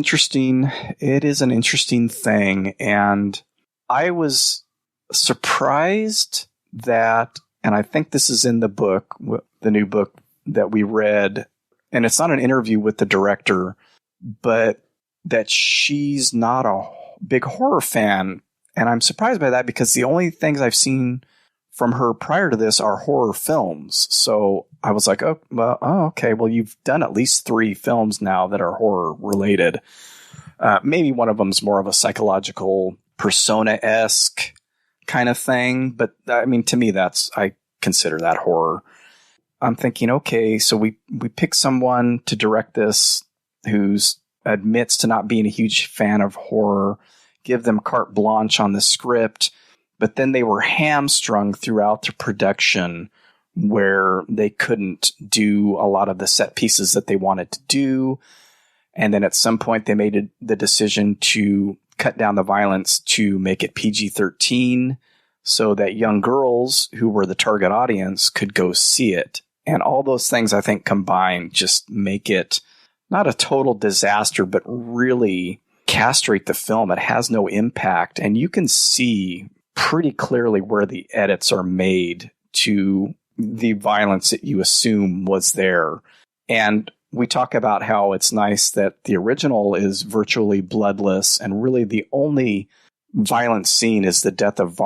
interesting thing. And I was surprised that, and I think this is in the book, the new book that we read, and it's not an interview with the director, but that she's not a big horror fan. And I'm surprised by that, because the only things I've seen from her prior to this are horror films. So I was like, okay, well, you've done at least 3 films now that are horror related. Maybe one of them's more of a psychological Persona-esque kind of thing. But I mean, to me, I consider that horror. I'm thinking, okay, so we pick someone to direct this who's admits to not being a huge fan of horror, give them carte blanche on the script, but then they were hamstrung throughout the production where they couldn't do a lot of the set pieces that they wanted to do. And then at some point they made the decision to cut down the violence to make it PG-13 so that young girls who were the target audience could go see it. And all those things, I think, combined just make it not a total disaster, but really castrate the film. It has no impact. And you can see pretty clearly where the edits are made to the violence that you assume was there. And we talk about how it's nice that the original is virtually bloodless, and really the only violent scene is the death of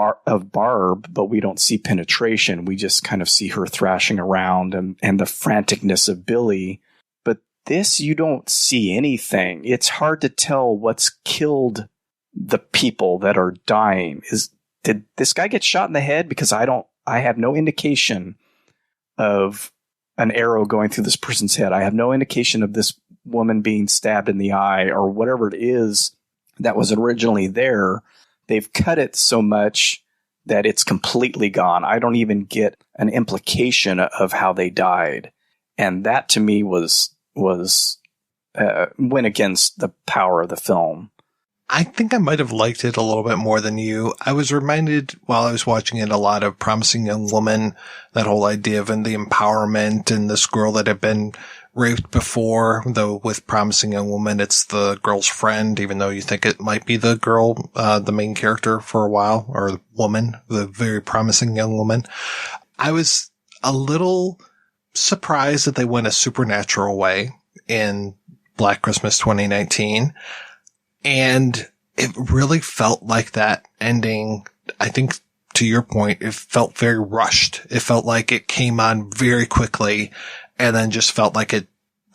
Barb, but we don't see penetration. We just kind of see her thrashing around and the franticness of Billy. But this, you don't see anything. It's hard to tell what's killed the people that are dying. Did this guy get shot in the head? Because I have no indication of an arrow going through this person's head. I have no indication of this woman being stabbed in the eye or whatever it is that was originally there. They've cut it so much that it's completely gone. I don't even get an implication of how they died. And that to me went against the power of the film. I think I might have liked it a little bit more than you. I was reminded while I was watching it a lot of Promising Young Woman, that whole idea of the empowerment and this girl that had been raped before, though with Promising Young Woman, it's the girl's friend, even though you think it might be the girl, the main character for a while, or the woman, the very promising young woman. I was a little surprised that they went a supernatural way in Black Christmas 2019. And it really felt like that ending. I think to your point, it felt very rushed. It felt like it came on very quickly and then just felt like it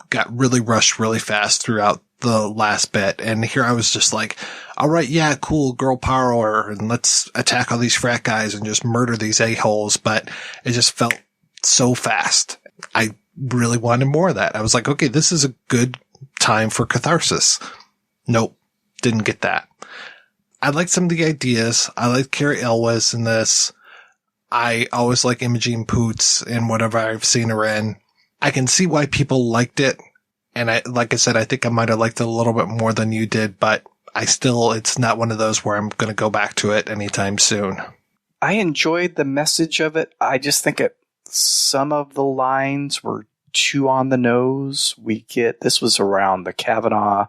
got really rushed really fast throughout the last bit. And here I was just like, all right, yeah, cool, girl power, and let's attack all these frat guys and just murder these a-holes. But it just felt so fast. I really wanted more of that. I was like, okay, this is a good time for catharsis. Nope. Didn't get that. I liked some of the ideas. I liked Carrie Elwes in this. I always like Imogen Poots in whatever I've seen her in. I can see why people liked it. And like I said, I think I might have liked it a little bit more than you did, but it's not one of those where I'm going to go back to it anytime soon. I enjoyed the message of it. I just think some of the lines were too on the nose. This was around the Kavanaugh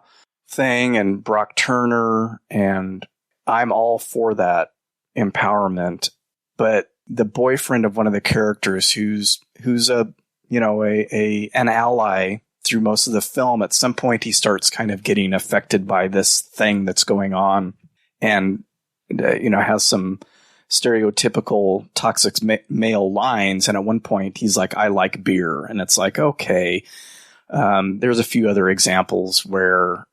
thing and Brock Turner, and I'm all for that empowerment. But the boyfriend of one of the characters who's an ally through most of the film, at some point he starts kind of getting affected by this thing that's going on, and has some stereotypical toxic male lines. And at one point he's like, I like beer. And it's like, okay. There's a few other examples where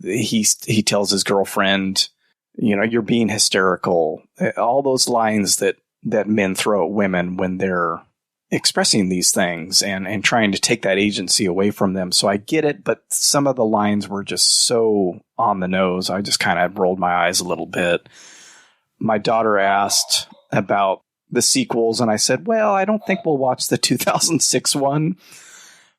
he tells his girlfriend, you're being hysterical. All those lines that men throw at women when they're expressing these things and trying to take that agency away from them. So I get it, but some of the lines were just so on the nose. I just kind of rolled my eyes a little bit. My daughter asked about the sequels, and I said, well, I don't think we'll watch the 2006 one,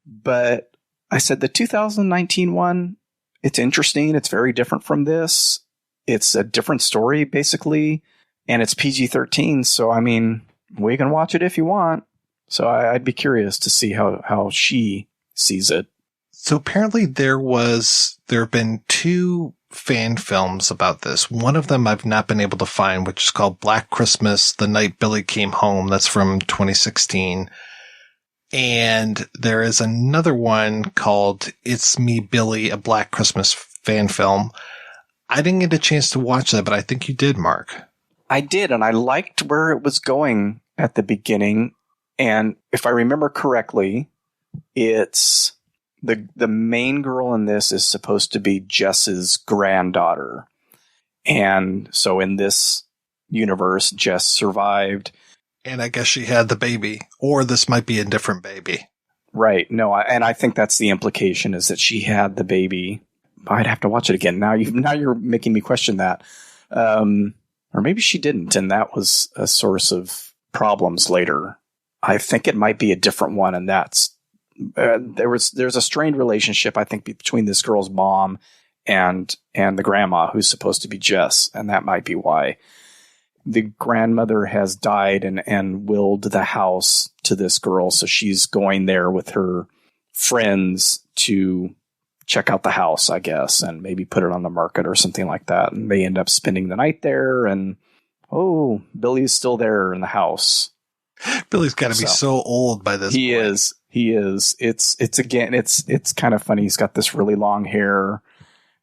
but I said the 2019 one, it's interesting. It's very different from this. It's a different story, basically, and it's PG-13. So, I mean, we can watch it if you want. So I'd be curious to see how she sees it. So apparently there have been 2 fan films about this. One of them I've not been able to find, which is called Black Christmas, The Night Billy Came Home. That's from 2016. And there is another one called It's Me, Billy, a Black Christmas fan film. I didn't get a chance to watch that, but I think you did, Mark. I did, and I liked where it was going at the beginning. And if I remember correctly, it's the main girl in this is supposed to be Jess's granddaughter. And so in this universe, Jess survived. And I guess she had the baby, or this might be a different baby. Right. No, and I think that's the implication, is that she had the baby. I'd have to watch it again. Now you're making me question that. Or maybe she didn't, and that was a source of problems later. I think it might be a different one, and that's there's a strained relationship, I think, between this girl's mom and the grandma, who's supposed to be Jess, and that might be why. The grandmother has died and willed the house to this girl, so she's going there with her friends to check out the house, I guess, and maybe put it on the market or something like that. And they end up spending the night there, and Billy's still there in the house. Billy's got to be so old by this point. He is. It's kind of funny. He's got this really long hair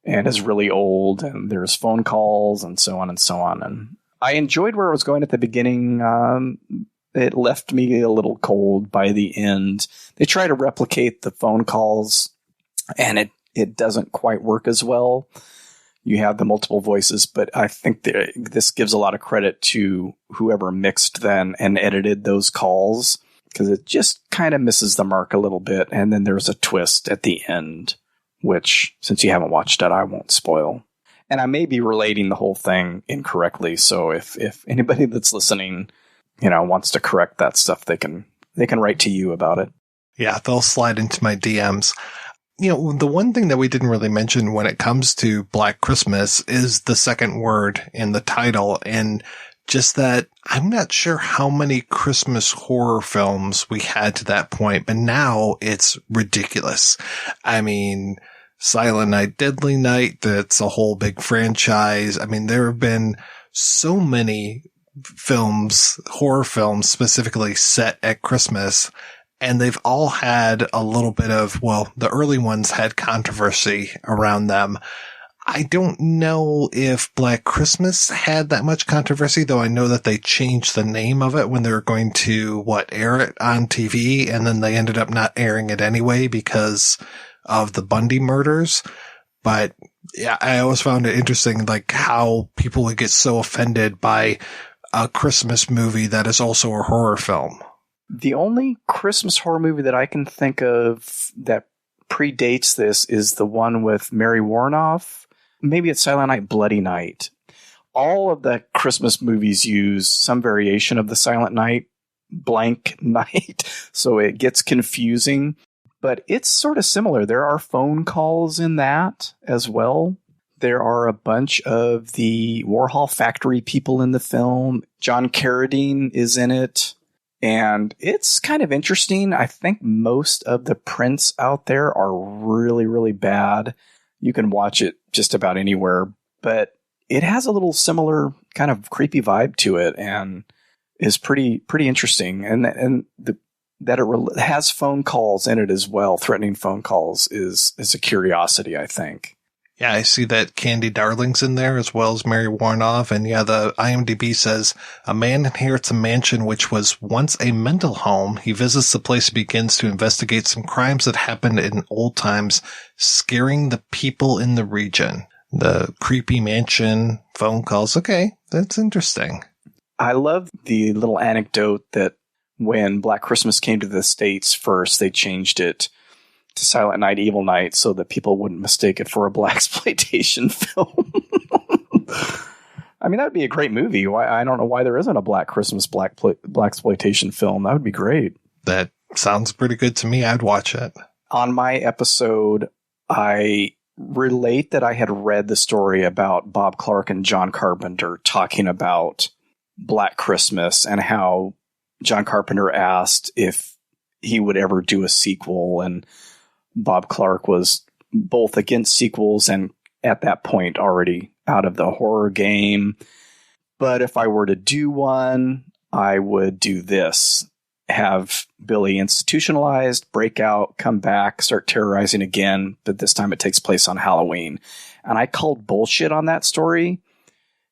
and is really old, and there's phone calls and so on and so on. And I enjoyed where it was going at the beginning. It left me a little cold by the end. They try to replicate the phone calls, and it doesn't quite work as well. You have the multiple voices, but I think this gives a lot of credit to whoever mixed then and edited those calls, because it just kind of misses the mark a little bit. And then there's a twist at the end, which, since you haven't watched it, I won't spoil. And I may be relating the whole thing incorrectly. So if anybody that's listening, wants to correct that stuff, they can write to you about it. Yeah, they'll slide into my DMs. The one thing that we didn't really mention when it comes to Black Christmas is the second word in the title. And just that I'm not sure how many Christmas horror films we had to that point, but now it's ridiculous. I mean, Silent Night, Deadly Night, that's a whole big franchise. I mean, there have been so many films, horror films specifically set at Christmas, and they've all had a little bit of, the early ones had controversy around them. I don't know if Black Christmas had that much controversy, though I know that they changed the name of it when they were going to, air it on TV, and then they ended up not airing it anyway because of the Bundy murders. But yeah, I always found it interesting, how people would get so offended by a Christmas movie that is also a horror film. The only Christmas horror movie that I can think of that predates this is the one with Mary Warnoff. Maybe it's Silent Night, Bloody Night. All of the Christmas movies use some variation of the Silent Night, blank night, so it gets confusing. But it's sort of similar. There are phone calls in that as well. There are a bunch of the Warhol Factory people in the film. John Carradine is in it. And it's kind of interesting. I think most of the prints out there are really, really bad. You can watch it just about anywhere, but it has a little similar kind of creepy vibe to it, and is pretty interesting. And that it has phone calls in it as well. Threatening phone calls is a curiosity, I think. Yeah, I see that Candy Darling's in there as well as Mary Warnoff. And yeah, the IMDb says a man inherits a mansion which was once a mental home. He visits the place and begins to investigate some crimes that happened in old times, scaring the people in the region. The creepy mansion, phone calls. Okay, that's interesting. I love the little anecdote that when Black Christmas came to the States first, they changed it to Silent Night, Evil Night, so that people wouldn't mistake it for a blaxploitation film. I mean, that would be a great movie. I don't know why there isn't a Black Christmas blaxploitation film. That would be great. That sounds pretty good to me. I'd watch it. On my episode, I relate that I had read the story about Bob Clark and John Carpenter talking about Black Christmas and how John Carpenter asked if he would ever do a sequel, and Bob Clark was both against sequels and at that point already out of the horror game. But if I were to do one, I would do this. Have Billy institutionalized, break out, come back, start terrorizing again, but this time it takes place on Halloween. And I called bullshit on that story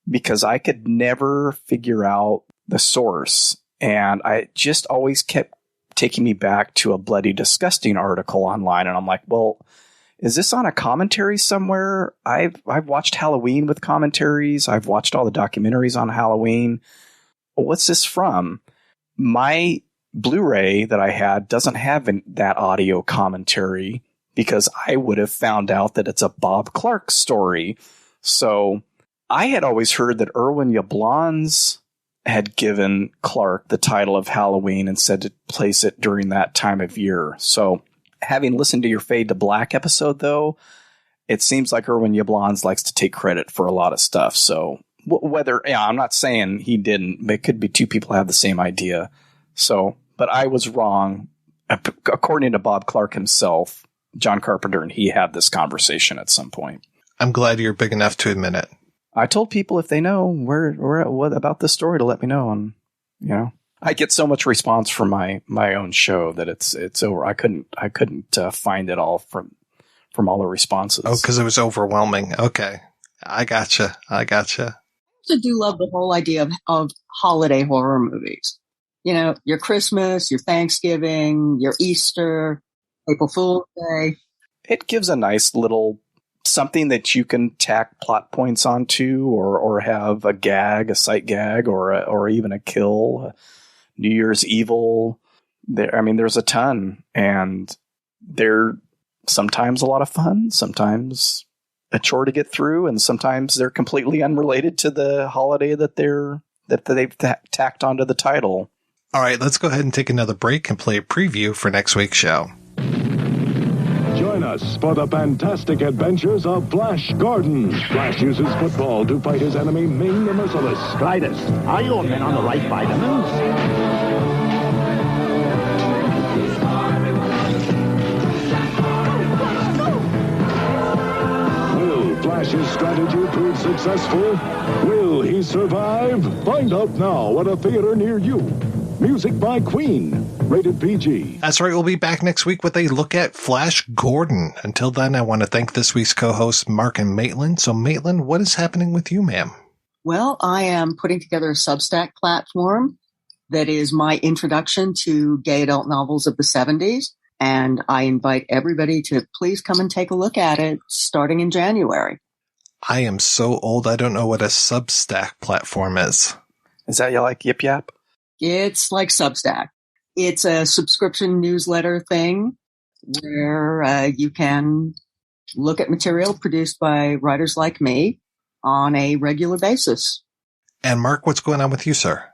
because I could never figure out the source. And I just always kept taking me back to a Bloody Disgusting article online. And I'm like, well, is this on a commentary somewhere? I've watched Halloween with commentaries. I've watched all the documentaries on Halloween. What's this from? my Blu-ray that I had doesn't have that audio commentary because I would have found out that it's a Bob Clark story. So I had always heard that Irwin Yablans had given Clark the title of Halloween and said to place it during that time of year. So having listened to your Fade to Black episode, though, it seems like Irwin Yablans likes to take credit for a lot of stuff. So I'm not saying he didn't, but it could be two people have the same idea. So, but I was wrong. According to Bob Clark himself, John Carpenter and he had this conversation at some point. I'm glad you're big enough to admit it. I told people if they know what about this story to let me know, and I get so much response from my own show that it's over. I couldn't find it all from all the responses. Oh, because it was overwhelming. Okay, I gotcha. I also do love the whole idea of holiday horror movies. Your Christmas, your Thanksgiving, your Easter, April Fool's Day. It gives a nice little something that you can tack plot points onto, or have a sight gag, or even a kill. New Year's Evil. There's a ton, and they're sometimes a lot of fun, sometimes a chore to get through, and sometimes they're completely unrelated to the holiday that they've tacked onto the title. All right, let's go ahead and take another break and play a preview for next week's show. Join us for the fantastic adventures of Flash Gordon. Flash uses football to fight his enemy, Ming the Merciless. Glidus, are your men on the right vitamins? Will Flash's strategy prove successful? Will he survive? Find out now at a theater near you. Music by Queen. Rated PG. That's right. We'll be back next week with a look at Flash Gordon. Until then, I want to thank this week's co-hosts, Mark and Maitland. So, Maitland, what is happening with you, ma'am? Well, I am putting together a Substack platform that is my introduction to gay adult novels of the 70s. And I invite everybody to please come and take a look at it starting in January. I am so old, I don't know what a Substack platform is. Is that like Yip Yap? It's like Substack. It's a subscription newsletter thing where you can look at material produced by writers like me on a regular basis. And Mark, what's going on with you, sir?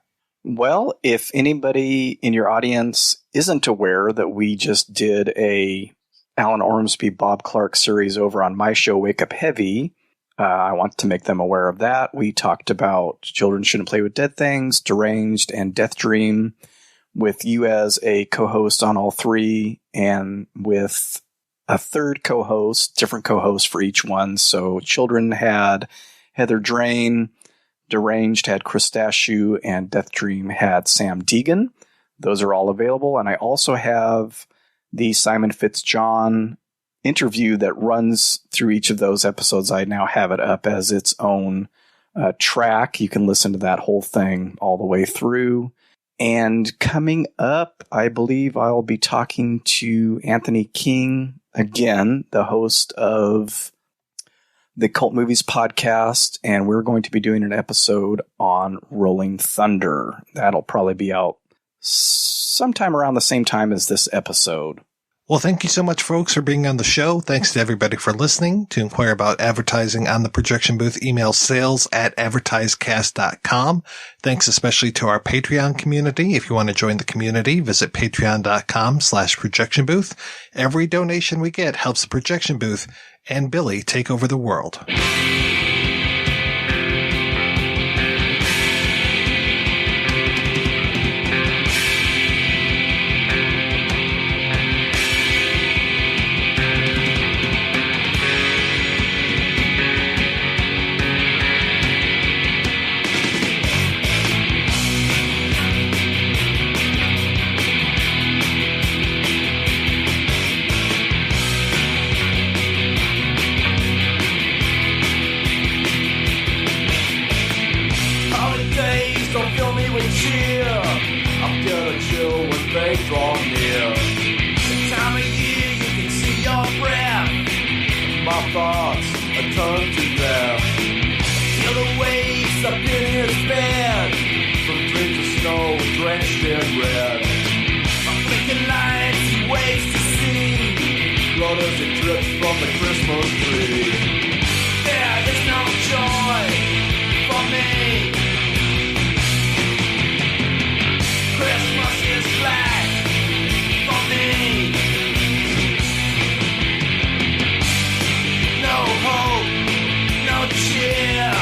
Well, if anybody in your audience isn't aware that we just did a Alan Ormsby, Bob Clark series over on my show, Wake Up Heavy, I want to make them aware of that. We talked about Children Shouldn't Play with Dead Things, Deranged, and Death Dream, with you as a co-host on all three, and with a third co-host, different co-host for each one. So Children had Heather Drain, Deranged had Chris Dashew, and Death Dream had Sam Deegan. Those are all available. And I also have the Simon Fitzjohn interview that runs through each of those episodes. I now have it up as its own track. You can listen to that whole thing all the way through. And coming up, I believe I'll be talking to Anthony King again, the host of the Cult Movies podcast, and we're going to be doing an episode on Rolling Thunder. That'll probably be out sometime around the same time as this episode. Well, thank you so much, folks, for being on the show. Thanks to everybody for listening. To inquire about advertising on the projection booth, email sales@advertisecast.com. Thanks especially to our Patreon community. If you want to join the community, visit patreon.com/projection booth. Every donation we get helps the projection booth and Billy take over the world. Draw near. The time of year you can see your breath. My thoughts are turned to death. Feel the waves up in his bed. From dreams of snow drenched in red. On flicking lights he waits to see blood as it drips from the Christmas tree. There is no joy for me. Christmas is black for me. No hope, no cheer.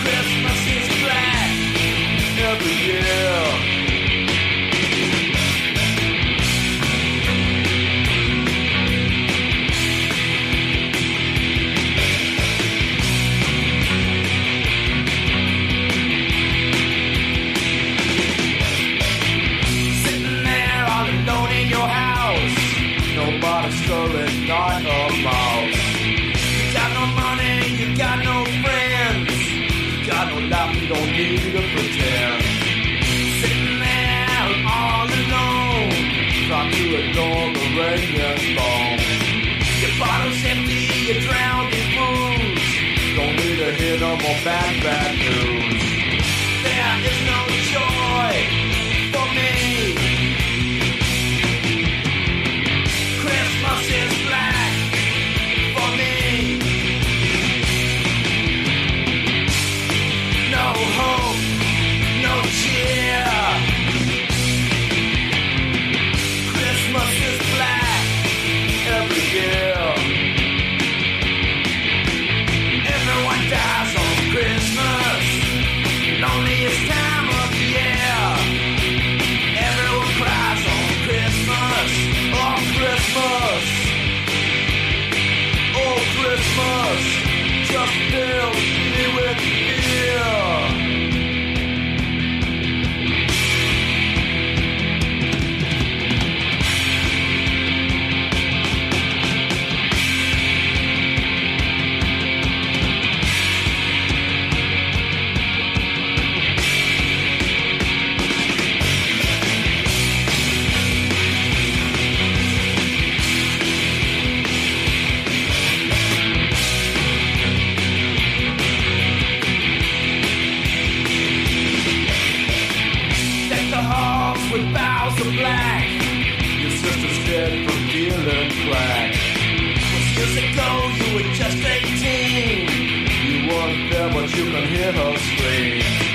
Christmas is black every year. Nobody's stirring, not a mouse. You got no money, you got no friends. You got no life, you don't need to pretend. Sitting there all alone, trying to ignore the rain and bone. Your bottle's empty, you're drowned in booze. Don't need to hear no more bad news. There is no joy for me. Christmas is black for me. No hope, no cheer. Christmas is black every year. Everyone dies on Christmas, loneliest time of the year. Everyone cries on Christmas. Oh, Christmas, oh, Christmas, just fills me with fear. With boughs of black, your sister's dead from dealing crack. 'Twas years ago, you were just 18. You weren't there, but you can hear her scream.